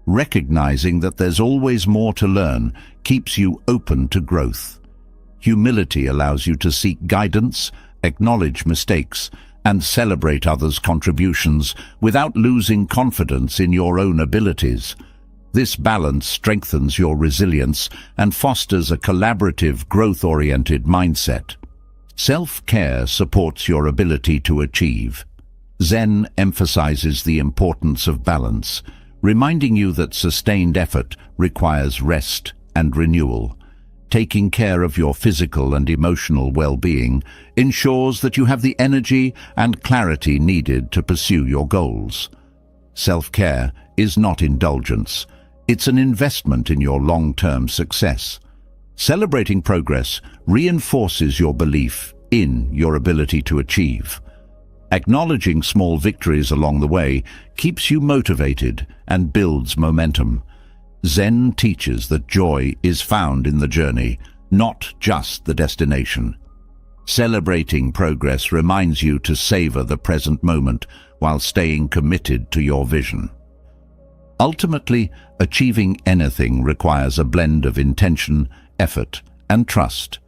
Speaker 1: Recognizing that there's always more to learn keeps you open to growth. Humility allows you to seek guidance, acknowledge mistakes, and celebrate others' contributions without losing confidence in your own abilities. This balance strengthens your resilience and fosters a collaborative, growth-oriented mindset. Self-care supports your ability to achieve. Zen emphasizes the importance of balance, reminding you that sustained effort requires rest and renewal. Taking care of your physical and emotional well-being ensures that you have the energy and clarity needed to pursue your goals. Self-care is not indulgence. It's an investment in your long-term success. Celebrating progress reinforces your belief in your ability to achieve. Acknowledging small victories along the way keeps you motivated and builds momentum. Zen teaches that joy is found in the journey, not just the destination. Celebrating progress reminds you to savor the present moment while staying committed to your vision. Ultimately, achieving anything requires a blend of intention, effort, and trust.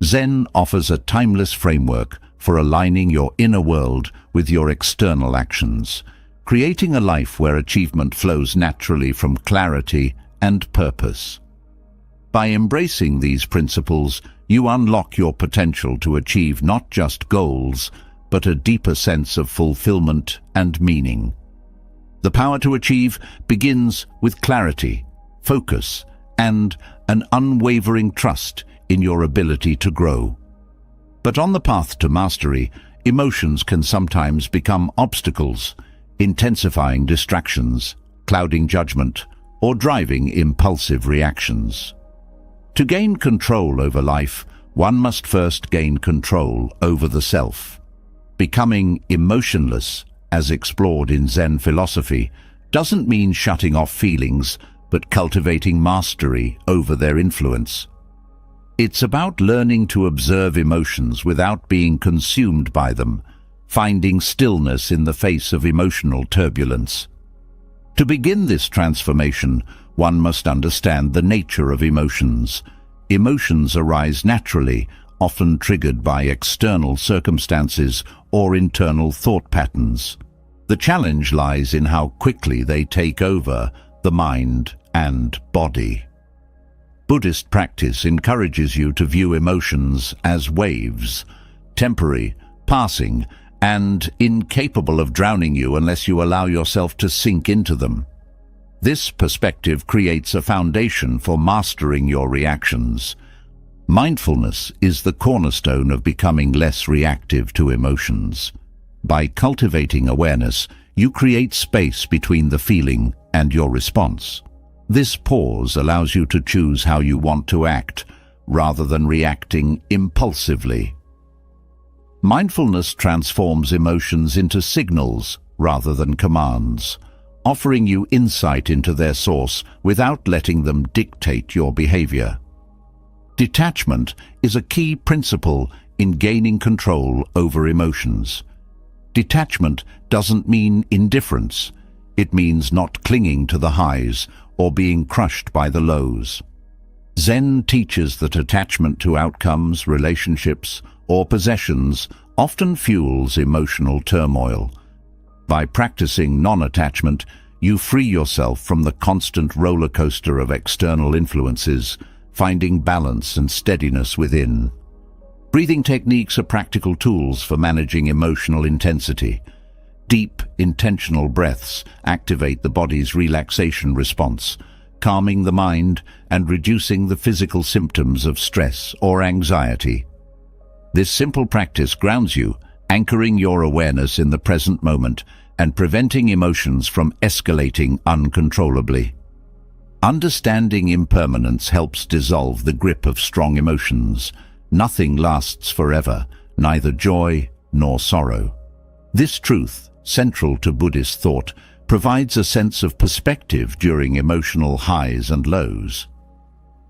Speaker 1: Zen offers a timeless framework for aligning your inner world with your external actions, creating a life where achievement flows naturally from clarity and purpose. By embracing these principles, you unlock your potential to achieve not just goals, but a deeper sense of fulfillment and meaning. The power to achieve begins with clarity, focus, and an unwavering trust in your ability to grow. But on the path to mastery, emotions can sometimes become obstacles, intensifying distractions, clouding judgment, or driving impulsive reactions. To gain control over life, one must first gain control over the self. Becoming emotionless as explored in Zen philosophy, doesn't mean shutting off feelings, but cultivating mastery over their influence. It's about learning to observe emotions without being consumed by them, finding stillness in the face of emotional turbulence. To begin this transformation, one must understand the nature of emotions. Emotions arise naturally, often triggered by external circumstances or internal thought patterns. The challenge lies in how quickly they take over the mind and body. Buddhist practice encourages you to view emotions as waves, temporary, passing, and incapable of drowning you unless you allow yourself to sink into them. This perspective creates a foundation for mastering your reactions. Mindfulness is the cornerstone of becoming less reactive to emotions. By cultivating awareness, you create space between the feeling and your response. This pause allows you to choose how you want to act, rather than reacting impulsively. Mindfulness transforms emotions into signals rather than commands, offering you insight into their source without letting them dictate your behavior. Detachment is a key principle in gaining control over emotions. Detachment doesn't mean indifference. It means not clinging to the highs or being crushed by the lows. Zen teaches that attachment to outcomes, relationships, or possessions often fuels emotional turmoil. By practicing non-attachment, you free yourself from the constant roller coaster of external influences, finding balance and steadiness within. Breathing techniques are practical tools for managing emotional intensity. Deep, intentional breaths activate the body's relaxation response, calming the mind and reducing the physical symptoms of stress or anxiety. This simple practice grounds you, anchoring your awareness in the present moment and preventing emotions from escalating uncontrollably. Understanding impermanence helps dissolve the grip of strong emotions. Nothing lasts forever, neither joy nor sorrow. This truth, central to Buddhist thought, provides a sense of perspective during emotional highs and lows.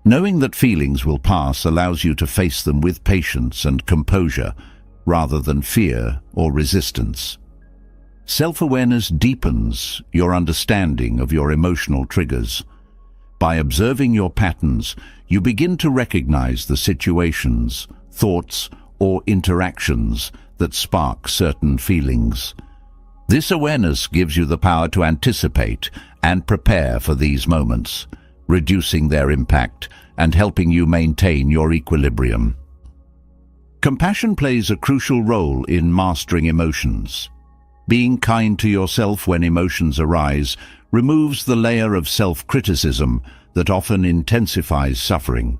Speaker 1: Knowing that feelings will pass allows you to face them with patience and composure, rather than fear or resistance. Self-awareness deepens your understanding of your emotional triggers. By observing your patterns, you begin to recognize the situations, thoughts, or interactions that spark certain feelings. This awareness gives you the power to anticipate and prepare for these moments, reducing their impact and helping you maintain your equilibrium. Compassion plays a crucial role in mastering emotions. Being kind to yourself when emotions arise removes the layer of self-criticism that often intensifies suffering.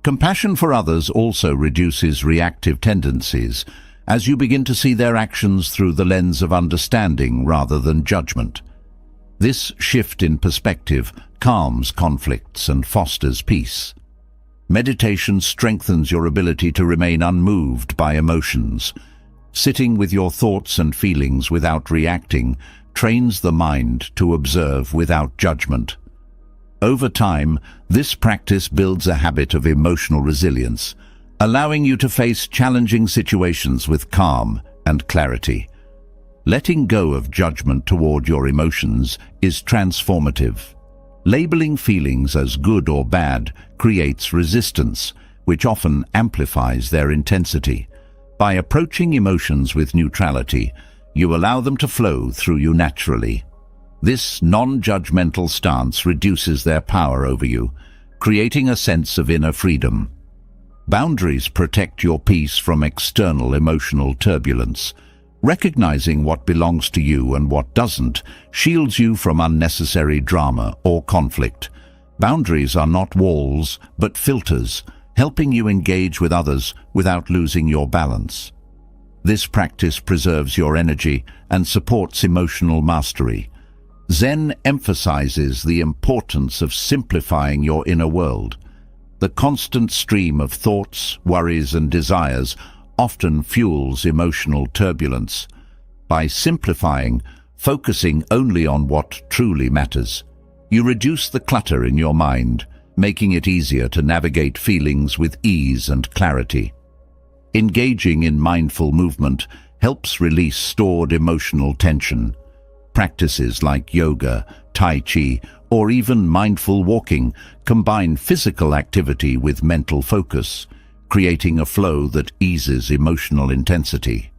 Speaker 1: Compassion for others also reduces reactive tendencies, as you begin to see their actions through the lens of understanding rather than judgment. This shift in perspective calms conflicts and fosters peace. Meditation strengthens your ability to remain unmoved by emotions. Sitting with your thoughts and feelings without reacting trains the mind to observe without judgment. Over time, this practice builds a habit of emotional resilience, allowing you to face challenging situations with calm and clarity. Letting go of judgment toward your emotions is transformative. Labeling feelings as good or bad creates resistance, which often amplifies their intensity. By approaching emotions with neutrality, you allow them to flow through you naturally. This non-judgmental stance reduces their power over you, creating a sense of inner freedom. Boundaries protect your peace from external emotional turbulence. Recognizing what belongs to you and what doesn't shields you from unnecessary drama or conflict. Boundaries are not walls, but filters, helping you engage with others without losing your balance. This practice preserves your energy and supports emotional mastery. Zen emphasizes the importance of simplifying your inner world. The constant stream of thoughts, worries, and desires often fuels emotional turbulence. By simplifying, focusing only on what truly matters, you reduce the clutter in your mind, making it easier to navigate feelings with ease and clarity. Engaging in mindful movement helps release stored emotional tension. Practices like yoga, tai chi, or even mindful walking combine physical activity with mental focus, creating a flow that eases emotional intensity.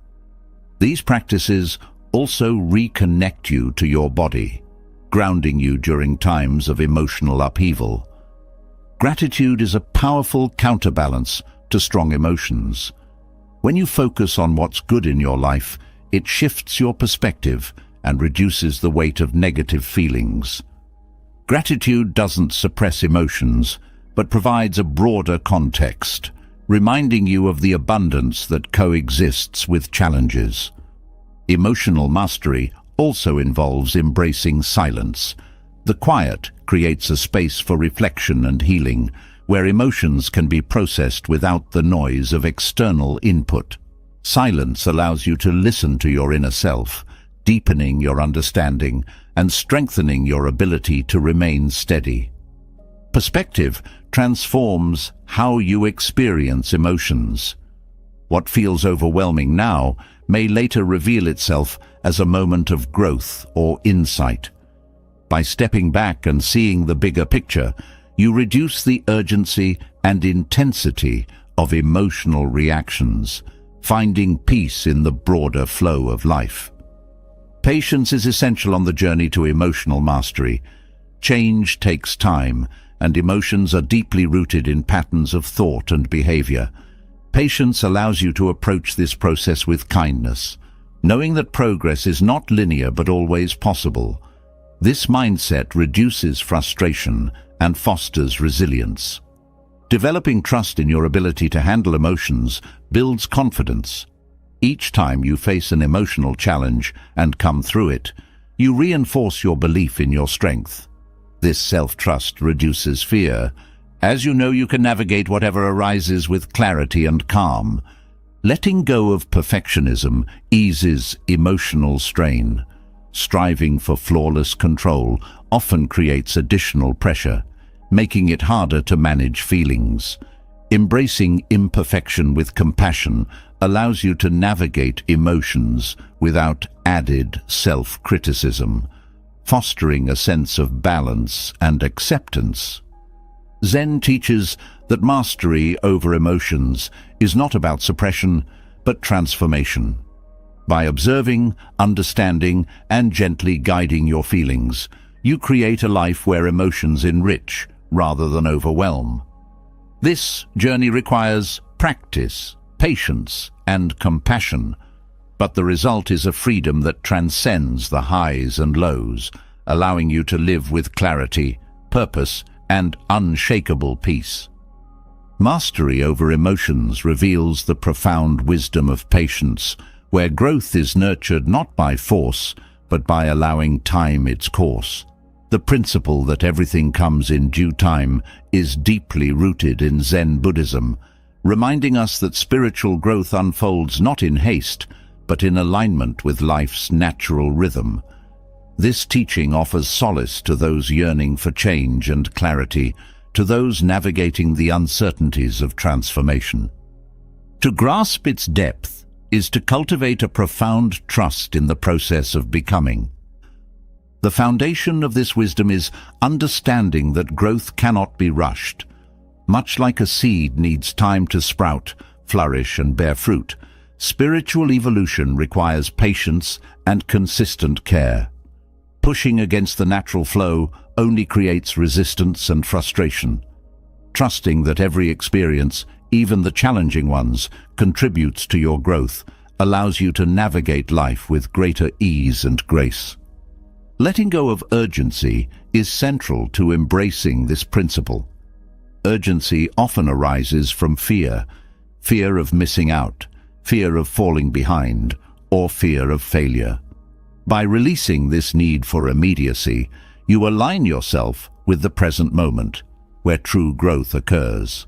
Speaker 1: These practices also reconnect you to your body, grounding you during times of emotional upheaval. Gratitude is a powerful counterbalance to strong emotions. When you focus on what's good in your life, it shifts your perspective and reduces the weight of negative feelings. Gratitude doesn't suppress emotions, but provides a broader context, reminding you of the abundance that coexists with challenges. Emotional mastery also involves embracing silence. The quiet creates a space for reflection and healing, where emotions can be processed without the noise of external input. Silence allows you to listen to your inner self, deepening your understanding and strengthening your ability to remain steady. Perspective transforms how you experience emotions. What feels overwhelming now may later reveal itself as a moment of growth or insight. By stepping back and seeing the bigger picture, you reduce the urgency and intensity of emotional reactions, finding peace in the broader flow of life. Patience is essential on the journey to emotional mastery. Change takes time, and emotions are deeply rooted in patterns of thought and behavior. Patience allows you to approach this process with kindness, knowing that progress is not linear but always possible. This mindset reduces frustration and fosters resilience. Developing trust in your ability to handle emotions builds confidence. Each time you face an emotional challenge and come through it, you reinforce your belief in your strength. This self-trust reduces fear, as you know you can navigate whatever arises with clarity and calm. Letting go of perfectionism eases emotional strain. Striving for flawless control often creates additional pressure, making it harder to manage feelings. Embracing imperfection with compassion allows you to navigate emotions without added self-criticism, fostering a sense of balance and acceptance. Zen teaches that mastery over emotions is not about suppression, but transformation. By observing, understanding, and gently guiding your feelings, you create a life where emotions enrich rather than overwhelm. This journey requires practice, patience, and compassion, but the result is a freedom that transcends the highs and lows, allowing you to live with clarity, purpose, and unshakable peace. Mastery over emotions reveals the profound wisdom of patience, where growth is nurtured not by force, but by allowing time its course. The principle that everything comes in due time is deeply rooted in Zen Buddhism, reminding us that spiritual growth unfolds not in haste, but in alignment with life's natural rhythm. This teaching offers solace to those yearning for change and clarity, to those navigating the uncertainties of transformation. To grasp its depth is to cultivate a profound trust in the process of becoming. The foundation of this wisdom is understanding that growth cannot be rushed. Much like a seed needs time to sprout, flourish, and bear fruit, spiritual evolution requires patience and consistent care. Pushing against the natural flow only creates resistance and frustration. Trusting that every experience, even the challenging ones, contributes to your growth allows you to navigate life with greater ease and grace. Letting go of urgency is central to embracing this principle. Urgency often arises from fear of missing out, fear of falling behind, or fear of failure. By releasing this need for immediacy, you align yourself with the present moment, where true growth occurs.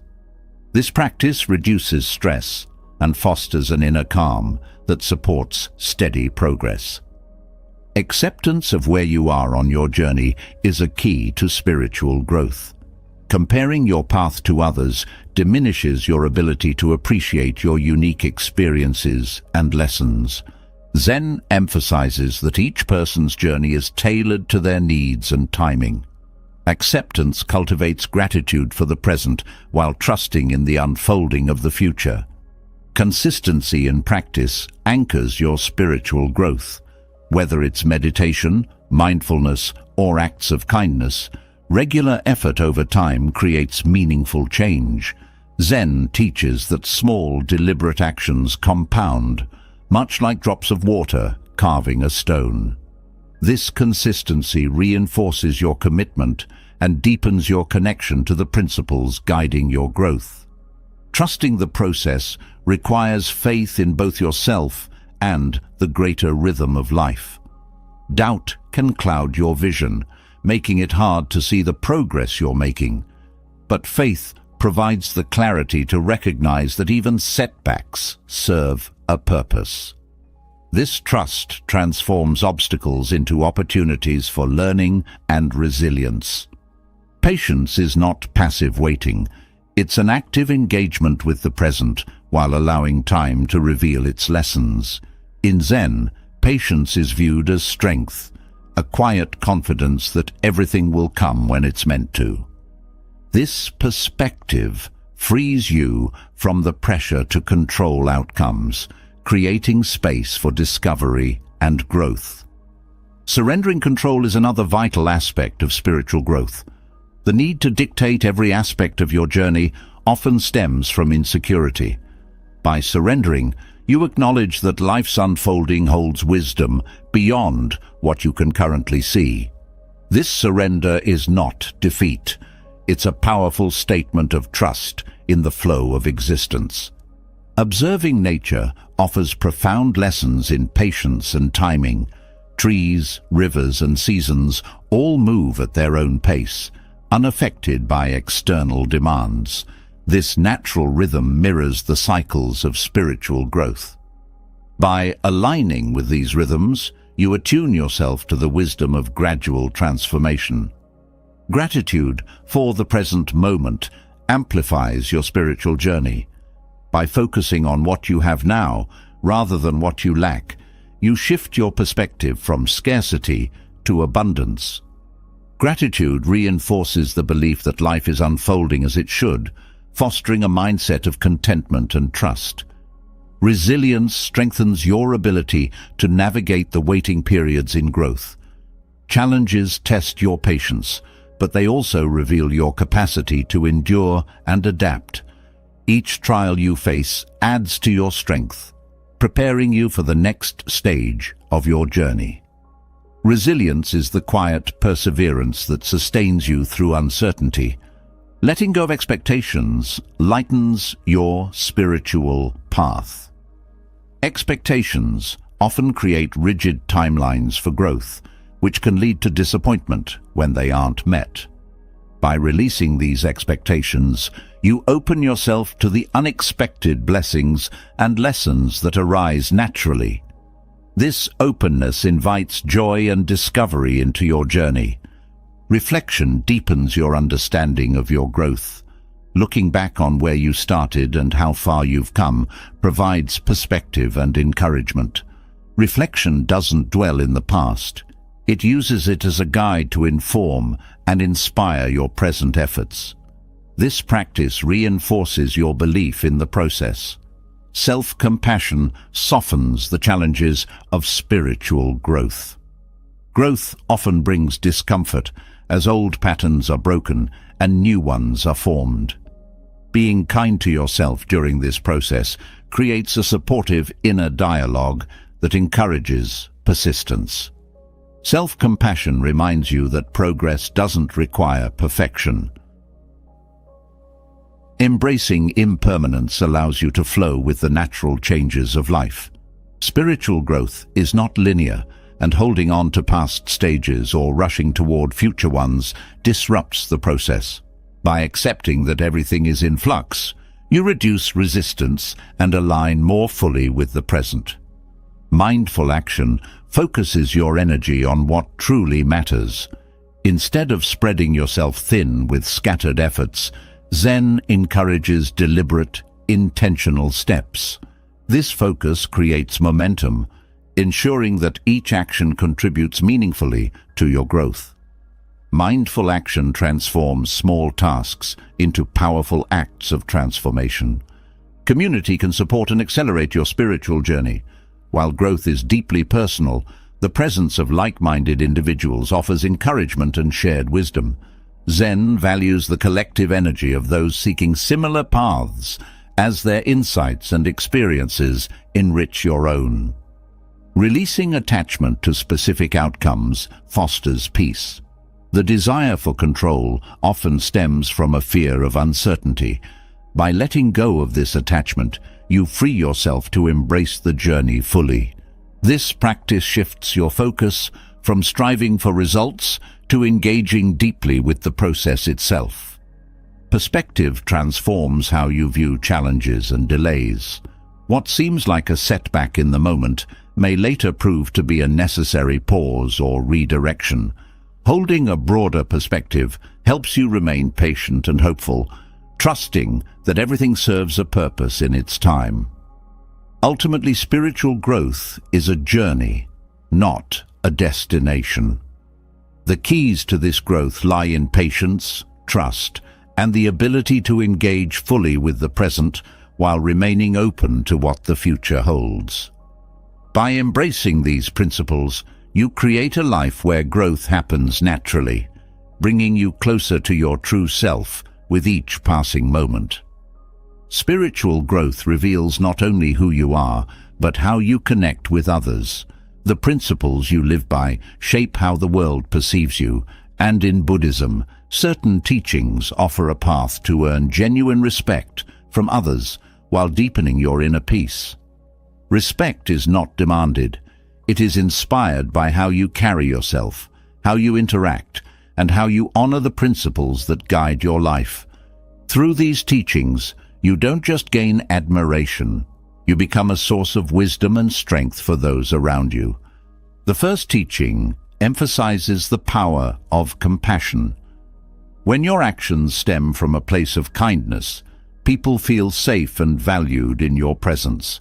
Speaker 1: This practice reduces stress and fosters an inner calm that supports steady progress. Acceptance of where you are on your journey is a key to spiritual growth. Comparing your path to others diminishes your ability to appreciate your unique experiences and lessons. Zen emphasizes that each person's journey is tailored to their needs and timing. Acceptance cultivates gratitude for the present while trusting in the unfolding of the future. Consistency in practice anchors your spiritual growth. Whether it's meditation, mindfulness, or acts of kindness, regular effort over time creates meaningful change. Zen teaches that small, deliberate actions compound, much like drops of water carving a stone. This consistency reinforces your commitment and deepens your connection to the principles guiding your growth. Trusting the process requires faith in both yourself and the greater rhythm of life. Doubt can cloud your vision, making it hard to see the progress you're making. But faith provides the clarity to recognize that even setbacks serve a purpose. This trust transforms obstacles into opportunities for learning and resilience. Patience is not passive waiting. It's an active engagement with the present while allowing time to reveal its lessons. In Zen, patience is viewed as strength, a quiet confidence that everything will come when it's meant to. This perspective frees you from the pressure to control outcomes, creating space for discovery and growth. Surrendering control is another vital aspect of spiritual growth. The need to dictate every aspect of your journey often stems from insecurity. By surrendering, you acknowledge that life's unfolding holds wisdom beyond what you can currently see. This surrender is not defeat. It's a powerful statement of trust in the flow of existence. Observing nature offers profound lessons in patience and timing. Trees, rivers, and seasons all move at their own pace, unaffected by external demands. This natural rhythm mirrors the cycles of spiritual growth. By aligning with these rhythms, you attune yourself to the wisdom of gradual transformation. Gratitude for the present moment amplifies your spiritual journey. By focusing on what you have now, rather than what you lack, you shift your perspective from scarcity to abundance. Gratitude reinforces the belief that life is unfolding as it should, fostering a mindset of contentment and trust. Resilience strengthens your ability to navigate the waiting periods in growth. Challenges test your patience, but they also reveal your capacity to endure and adapt. Each trial you face adds to your strength, preparing you for the next stage of your journey. Resilience is the quiet perseverance that sustains you through uncertainty. Letting go of expectations lightens your spiritual path. Expectations often create rigid timelines for growth, which can lead to disappointment when they aren't met. By releasing these expectations, you open yourself to the unexpected blessings and lessons that arise naturally. This openness invites joy and discovery into your journey. Reflection deepens your understanding of your growth. Looking back on where you started and how far you've come provides perspective and encouragement. Reflection doesn't dwell in the past. It uses it as a guide to inform and inspire your present efforts. This practice reinforces your belief in the process. Self-compassion softens the challenges of spiritual growth. Growth often brings discomfort as old patterns are broken and new ones are formed. Being kind to yourself during this process creates a supportive inner dialogue that encourages persistence. Self-compassion reminds you that progress doesn't require perfection. Embracing impermanence allows you to flow with the natural changes of life. Spiritual growth is not linear, and holding on to past stages or rushing toward future ones disrupts the process. By accepting that everything is in flux, you reduce resistance and align more fully with the present. Mindful action focuses your energy on what truly matters. Instead of spreading yourself thin with scattered efforts, Zen encourages deliberate, intentional steps. This focus creates momentum, ensuring that each action contributes meaningfully to your growth. Mindful action transforms small tasks into powerful acts of transformation. Community can support and accelerate your spiritual journey. While growth is deeply personal, the presence of like-minded individuals offers encouragement and shared wisdom. Zen values the collective energy of those seeking similar paths, as their insights and experiences enrich your own. Releasing attachment to specific outcomes fosters peace. The desire for control often stems from a fear of uncertainty. By letting go of this attachment, you free yourself to embrace the journey fully. This practice shifts your focus from striving for results to engaging deeply with the process itself. Perspective transforms how you view challenges and delays. What seems like a setback in the moment may later prove to be a necessary pause or redirection. Holding a broader perspective helps you remain patient and hopeful, trusting that everything serves a purpose in its time. Ultimately, spiritual growth is a journey, not a destination. The keys to this growth lie in patience, trust, and the ability to engage fully with the present while remaining open to what the future holds. By embracing these principles, you create a life where growth happens naturally, bringing you closer to your true self with each passing moment. Spiritual growth reveals not only who you are, but how you connect with others. The principles you live by shape how the world perceives you, and in Buddhism, certain teachings offer a path to earn genuine respect from others while deepening your inner peace. Respect is not demanded. It is inspired by how you carry yourself, how you interact, and how you honor the principles that guide your life. Through these teachings, you don't just gain admiration, you become a source of wisdom and strength for those around you. The first teaching emphasizes the power of compassion. When your actions stem from a place of kindness, people feel safe and valued in your presence.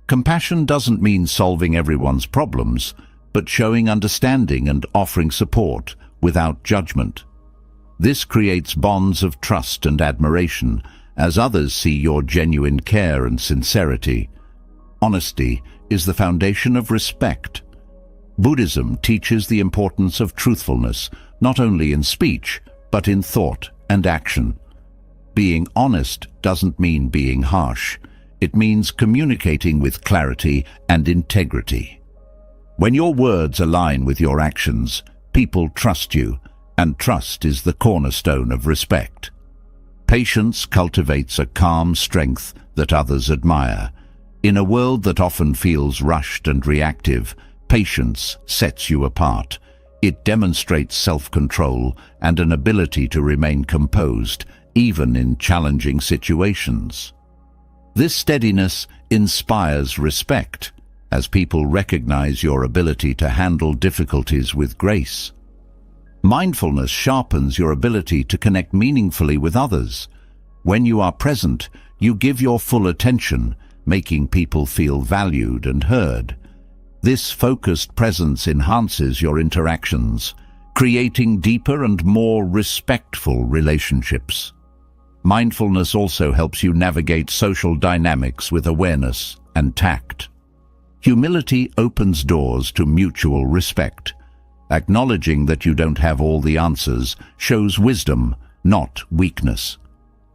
Speaker 1: Compassion doesn't mean solving everyone's problems, but showing understanding and offering support without judgment. This creates bonds of trust and admiration as others see your genuine care and sincerity. Honesty is the foundation of respect. Buddhism teaches the importance of truthfulness, not only in speech, but in thought and action. Being honest doesn't mean being harsh. It means communicating with clarity and integrity. When your words align with your actions, people trust you, and trust is the cornerstone of respect. Patience cultivates a calm strength that others admire. In a world that often feels rushed and reactive, patience sets you apart. It demonstrates self-control and an ability to remain composed, even in challenging situations. This steadiness inspires respect, as people recognize your ability to handle difficulties with grace. Mindfulness sharpens your ability to connect meaningfully with others. When you are present, you give your full attention, making people feel valued and heard. This focused presence enhances your interactions, creating deeper and more respectful relationships. Mindfulness also helps you navigate social dynamics with awareness and tact. Humility opens doors to mutual respect. Acknowledging that you don't have all the answers shows wisdom, not weakness.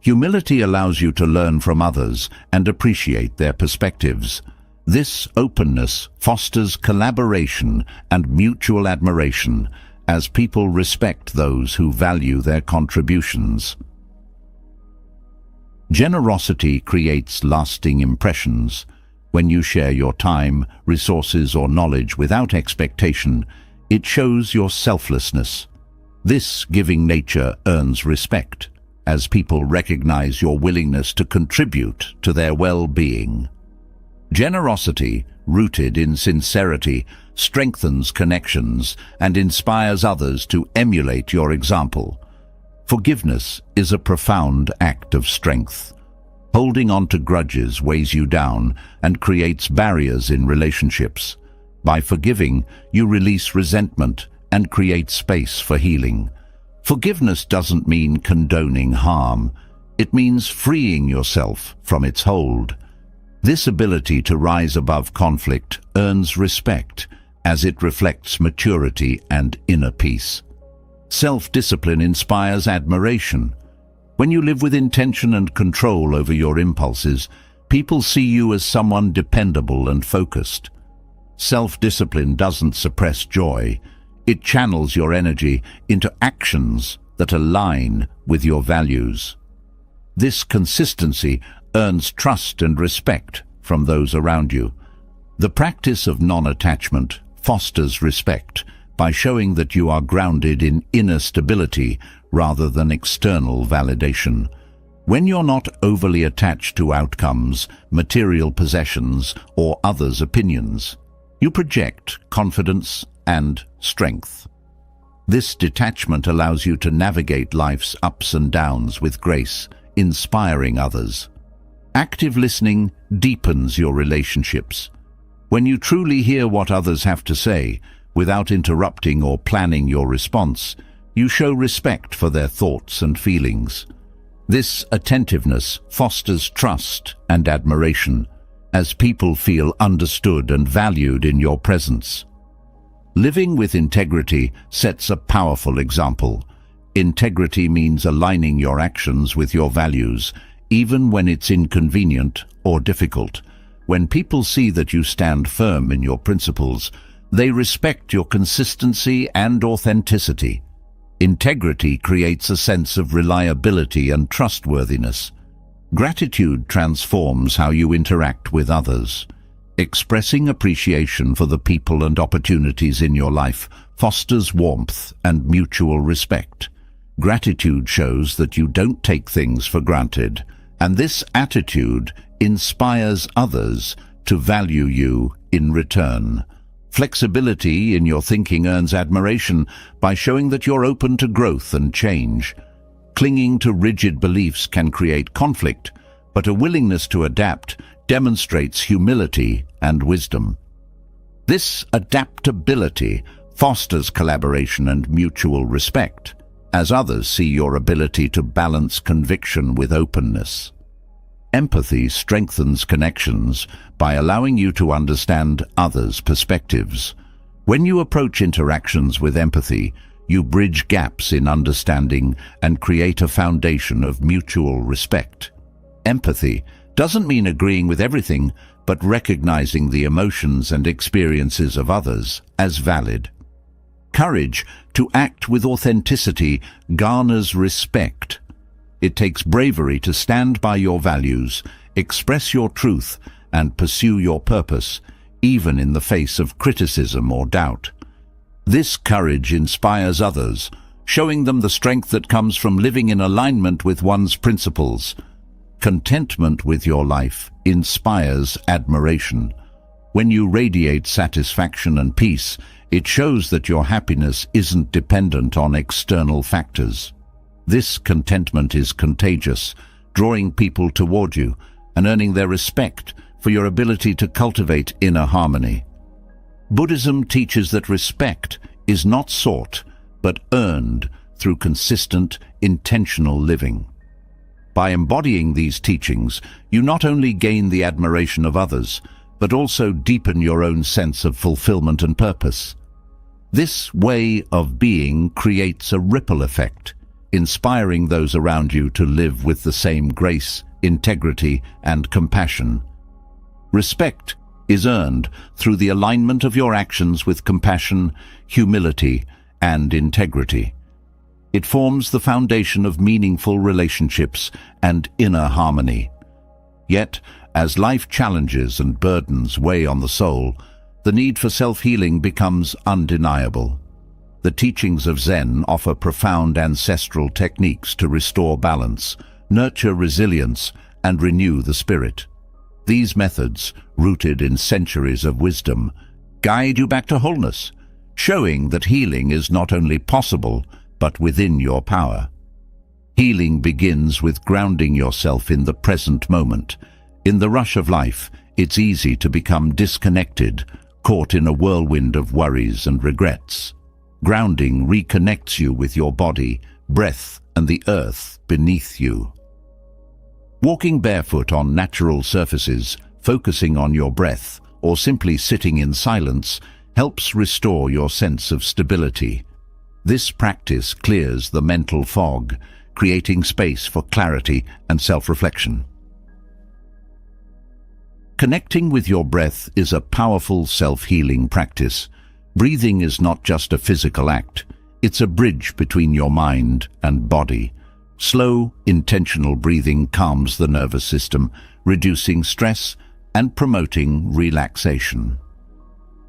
Speaker 1: Humility allows you to learn from others and appreciate their perspectives. This openness fosters collaboration and mutual admiration as people respect those who value their contributions. Generosity creates lasting impressions. When you share your time, resources, or knowledge without expectation, it shows your selflessness. This giving nature earns respect, as people recognize your willingness to contribute to their well-being. Generosity rooted in sincerity, strengthens connections and inspires others to emulate your example. Forgiveness is a profound act of strength. Holding on to grudges weighs you down and creates barriers in relationships. By forgiving, you release resentment and create space for healing. Forgiveness doesn't mean condoning harm. It means freeing yourself from its hold. This ability to rise above conflict earns respect, as it reflects maturity and inner peace. Self-discipline inspires admiration. When you live with intention and control over your impulses, people see you as someone dependable and focused. Self-discipline doesn't suppress joy. It channels your energy into actions that align with your values. This consistency earns trust and respect from those around you. The practice of non-attachment fosters respect by showing that you are grounded in inner stability rather than external validation. When you're not overly attached to outcomes, material possessions, or others' opinions, you project confidence and strength. This detachment allows you to navigate life's ups and downs with grace, inspiring others. Active listening deepens your relationships. When you truly hear what others have to say, without interrupting or planning your response, you show respect for their thoughts and feelings. This attentiveness fosters trust and admiration, as people feel understood and valued in your presence. Living with integrity sets a powerful example. Integrity means aligning your actions with your values, even when it's inconvenient or difficult. When people see that you stand firm in your principles, they respect your consistency and authenticity. Integrity creates a sense of reliability and trustworthiness. Gratitude transforms how you interact with others. Expressing appreciation for the people and opportunities in your life fosters warmth and mutual respect. Gratitude shows that you don't take things for granted, and this attitude inspires others to value you in return. Flexibility in your thinking earns admiration by showing that you're open to growth and change. Clinging to rigid beliefs can create conflict, but a willingness to adapt demonstrates humility and wisdom. This adaptability fosters collaboration and mutual respect, as others see your ability to balance conviction with openness. Empathy strengthens connections by allowing you to understand others' perspectives. When you approach interactions with empathy, you bridge gaps in understanding and create a foundation of mutual respect. Empathy doesn't mean agreeing with everything, but recognizing the emotions and experiences of others as valid. Courage to act with authenticity garners respect. It takes bravery to stand by your values, express your truth, and pursue your purpose, even in the face of criticism or doubt. This courage inspires others, showing them the strength that comes from living in alignment with one's principles. Contentment with your life inspires admiration. When you radiate satisfaction and peace, it shows that your happiness isn't dependent on external factors. This contentment is contagious, drawing people toward you and earning their respect for your ability to cultivate inner harmony. Buddhism teaches that respect is not sought, but earned through consistent, intentional living. By embodying these teachings, you not only gain the admiration of others, but also deepen your own sense of fulfillment and purpose. This way of being creates a ripple effect, inspiring those around you to live with the same grace, integrity, and compassion. Respect is earned through the alignment of your actions with compassion, humility, and integrity. It forms the foundation of meaningful relationships and inner harmony. Yet, as life challenges and burdens weigh on the soul, the need for self-healing becomes undeniable. The teachings of Zen offer profound ancestral techniques to restore balance, nurture resilience, and renew the spirit. These methods, rooted in centuries of wisdom, guide you back to wholeness, showing that healing is not only possible, but within your power. Healing begins with grounding yourself in the present moment. In the rush of life, it's easy to become disconnected, caught in a whirlwind of worries and regrets. Grounding reconnects you with your body, breath, and the earth beneath you. Walking barefoot on natural surfaces, focusing on your breath, or simply sitting in silence helps restore your sense of stability. This practice clears the mental fog, creating space for clarity and self-reflection. Connecting with your breath is a powerful self-healing practice. Breathing is not just a physical act, it's a bridge between your mind and body. Slow, intentional breathing calms the nervous system, reducing stress and promoting relaxation.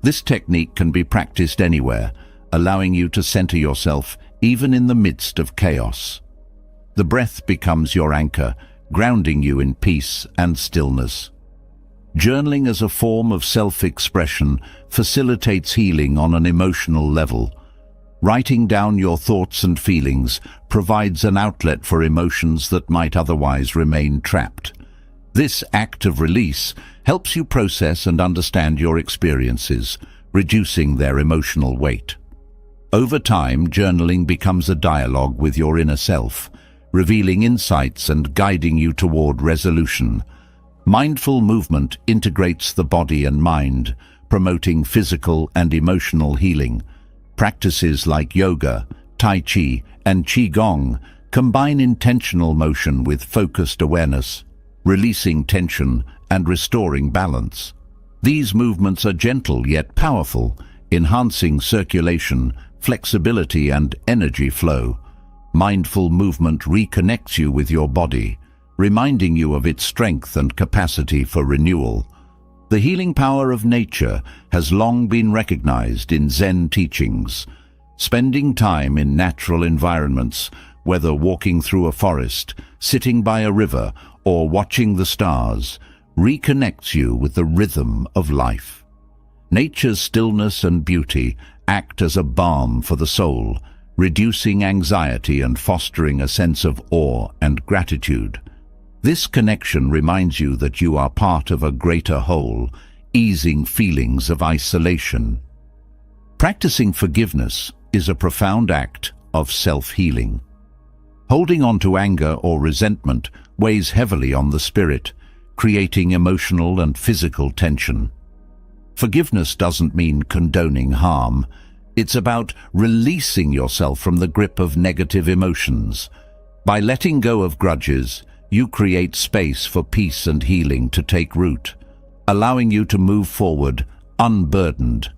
Speaker 1: This technique can be practiced anywhere, allowing you to center yourself even in the midst of chaos. The breath becomes your anchor, grounding you in peace and stillness. Journaling as a form of self-expression facilitates healing on an emotional level. Writing down your thoughts and feelings provides an outlet for emotions that might otherwise remain trapped. This act of release helps you process and understand your experiences, reducing their emotional weight. Over time, journaling becomes a dialogue with your inner self, revealing insights and guiding you toward resolution. Mindful movement integrates the body and mind, promoting physical and emotional healing. Practices like yoga, tai chi, and qigong combine intentional motion with focused awareness, releasing tension and restoring balance. These movements are gentle yet powerful, enhancing circulation, flexibility, and energy flow. Mindful movement reconnects you with your body, reminding you of its strength and capacity for renewal. The healing power of nature has long been recognized in Zen teachings. Spending time in natural environments, whether walking through a forest, sitting by a river, or watching the stars, reconnects you with the rhythm of life. Nature's stillness and beauty act as a balm for the soul, reducing anxiety and fostering a sense of awe and gratitude. This connection reminds you that you are part of a greater whole, easing feelings of isolation. Practicing forgiveness is a profound act of self-healing. Holding on to anger or resentment weighs heavily on the spirit, creating emotional and physical tension. Forgiveness doesn't mean condoning harm. It's about releasing yourself from the grip of negative emotions. By letting go of grudges, you create space for peace and healing to take root, allowing you to move forward unburdened.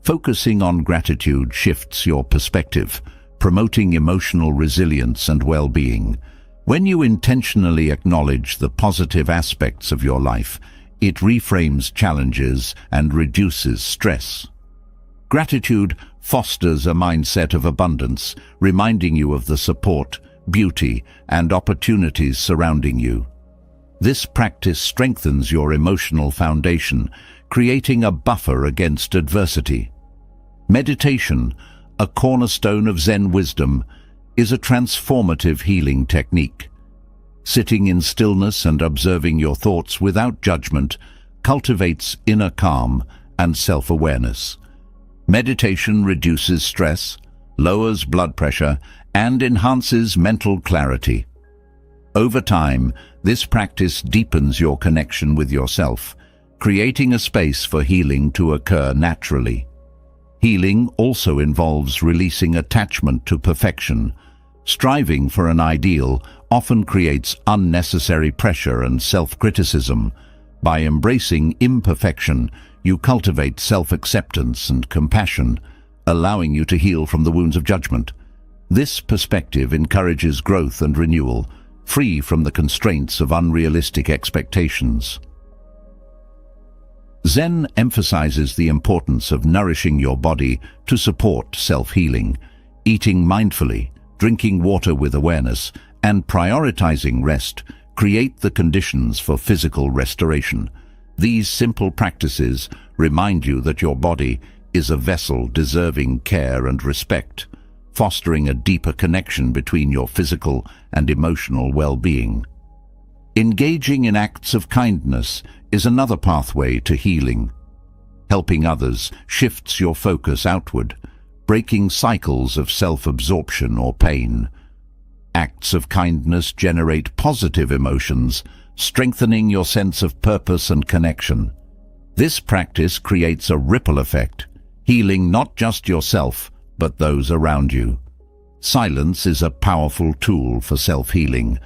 Speaker 1: Focusing on gratitude shifts your perspective, promoting emotional resilience and well-being. When you intentionally acknowledge the positive aspects of your life, it reframes challenges and reduces stress. Gratitude fosters a mindset of abundance, reminding you of the support, beauty, and opportunities surrounding you. This practice strengthens your emotional foundation, creating a buffer against adversity. Meditation, a cornerstone of Zen wisdom, is a transformative healing technique. Sitting in stillness and observing your thoughts without judgment cultivates inner calm and self-awareness. Meditation reduces stress, lowers blood pressure, and enhances mental clarity. Over time, this practice deepens your connection with yourself, creating a space for healing to occur naturally. Healing also involves releasing attachment to perfection. Striving for an ideal often creates unnecessary pressure and self-criticism. By embracing imperfection, you cultivate self-acceptance and compassion, allowing you to heal from the wounds of judgment. This perspective encourages growth and renewal, free from the constraints of unrealistic expectations. Zen emphasizes the importance of nourishing your body to support self-healing. Eating mindfully, drinking water with awareness, and prioritizing rest create the conditions for physical restoration. These simple practices remind you that your body is a vessel deserving care and respect, fostering a deeper connection between your physical and emotional well-being. Engaging in acts of kindness is another pathway to healing. Helping others shifts your focus outward, breaking cycles of self-absorption or pain. Acts of kindness generate positive emotions, strengthening your sense of purpose and connection. This practice creates a ripple effect, healing not just yourself, but those around you. Silence is a powerful tool for self-healing.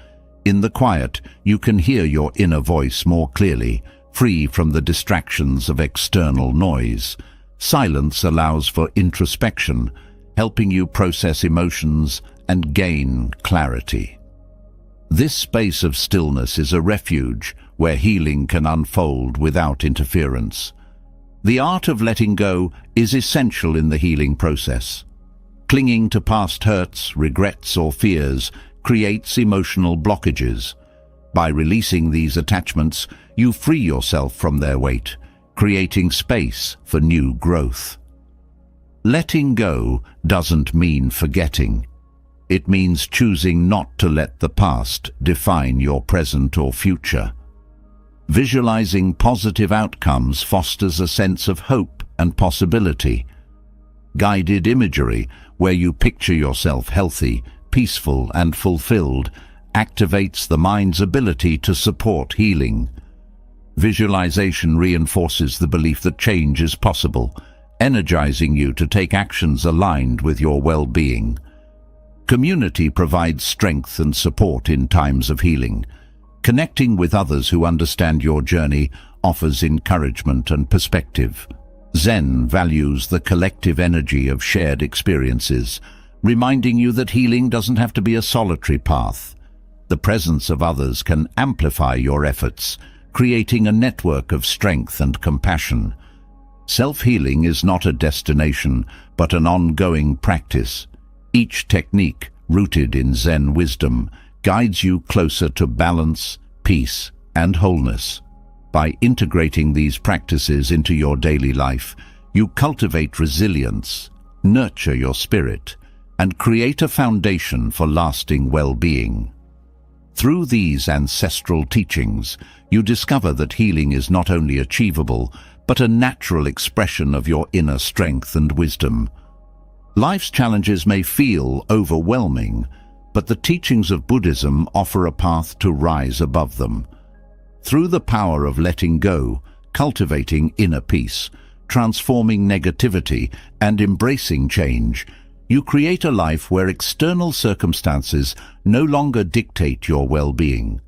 Speaker 1: In the quiet, you can hear your inner voice more clearly, free from the distractions of external noise. Silence allows for introspection, helping you process emotions and gain clarity. This space of stillness is a refuge where healing can unfold without interference. The art of letting go is essential in the healing process. Clinging to past hurts, regrets, or fears creates emotional blockages. By releasing these attachments, you free yourself from their weight, creating space for new growth. Letting go doesn't mean forgetting. It means choosing not to let the past define your present or future. Visualizing positive outcomes fosters a sense of hope and possibility. Guided imagery, where you picture yourself healthy, peaceful, and fulfilled, activates the mind's ability to support healing. Visualization reinforces the belief that change is possible, energizing you to take actions aligned with your well-being. Community provides strength and support in times of healing. Connecting with others who understand your journey offers encouragement and perspective. Zen values the collective energy of shared experiences, reminding you that healing doesn't have to be a solitary path. The presence of others can amplify your efforts, creating a network of strength and compassion. Self-healing is not a destination, but an ongoing practice. Each technique, rooted in Zen wisdom, guides you closer to balance, peace, and wholeness. By integrating these practices into your daily life, you cultivate resilience, nurture your spirit, and create a foundation for lasting well-being. Through these ancestral teachings, you discover that healing is not only achievable, but a natural expression of your inner strength and wisdom. Life's challenges may feel overwhelming, but the teachings of Buddhism offer a path to rise above them. Through the power of letting go, cultivating inner peace, transforming negativity, and embracing change, you create a life where external circumstances no longer dictate your well-being.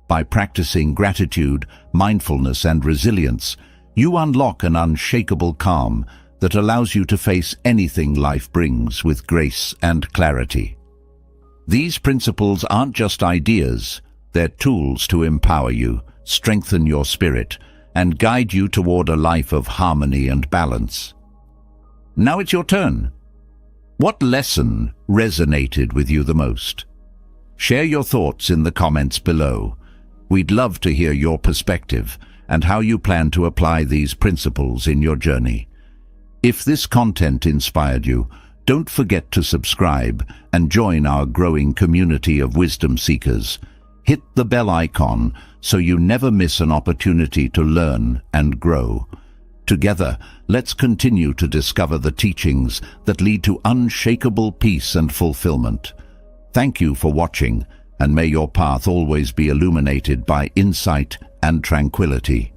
Speaker 1: By practicing gratitude, mindfulness, and resilience, you unlock an unshakable calm that allows you to face anything life brings with grace and clarity. These principles aren't just ideas, they're tools to empower you, strengthen your spirit, and guide you toward a life of harmony and balance. Now it's your turn. What lesson resonated with you the most? Share your thoughts in the comments below. We'd love to hear your perspective and how you plan to apply these principles in your journey. If this content inspired you, don't forget to subscribe and join our growing community of wisdom seekers. Hit the bell icon so you never miss an opportunity to learn and grow. Together, let's continue to discover the teachings that lead to unshakable peace and fulfillment. Thank you for watching, and may your path always be illuminated by insight and tranquility.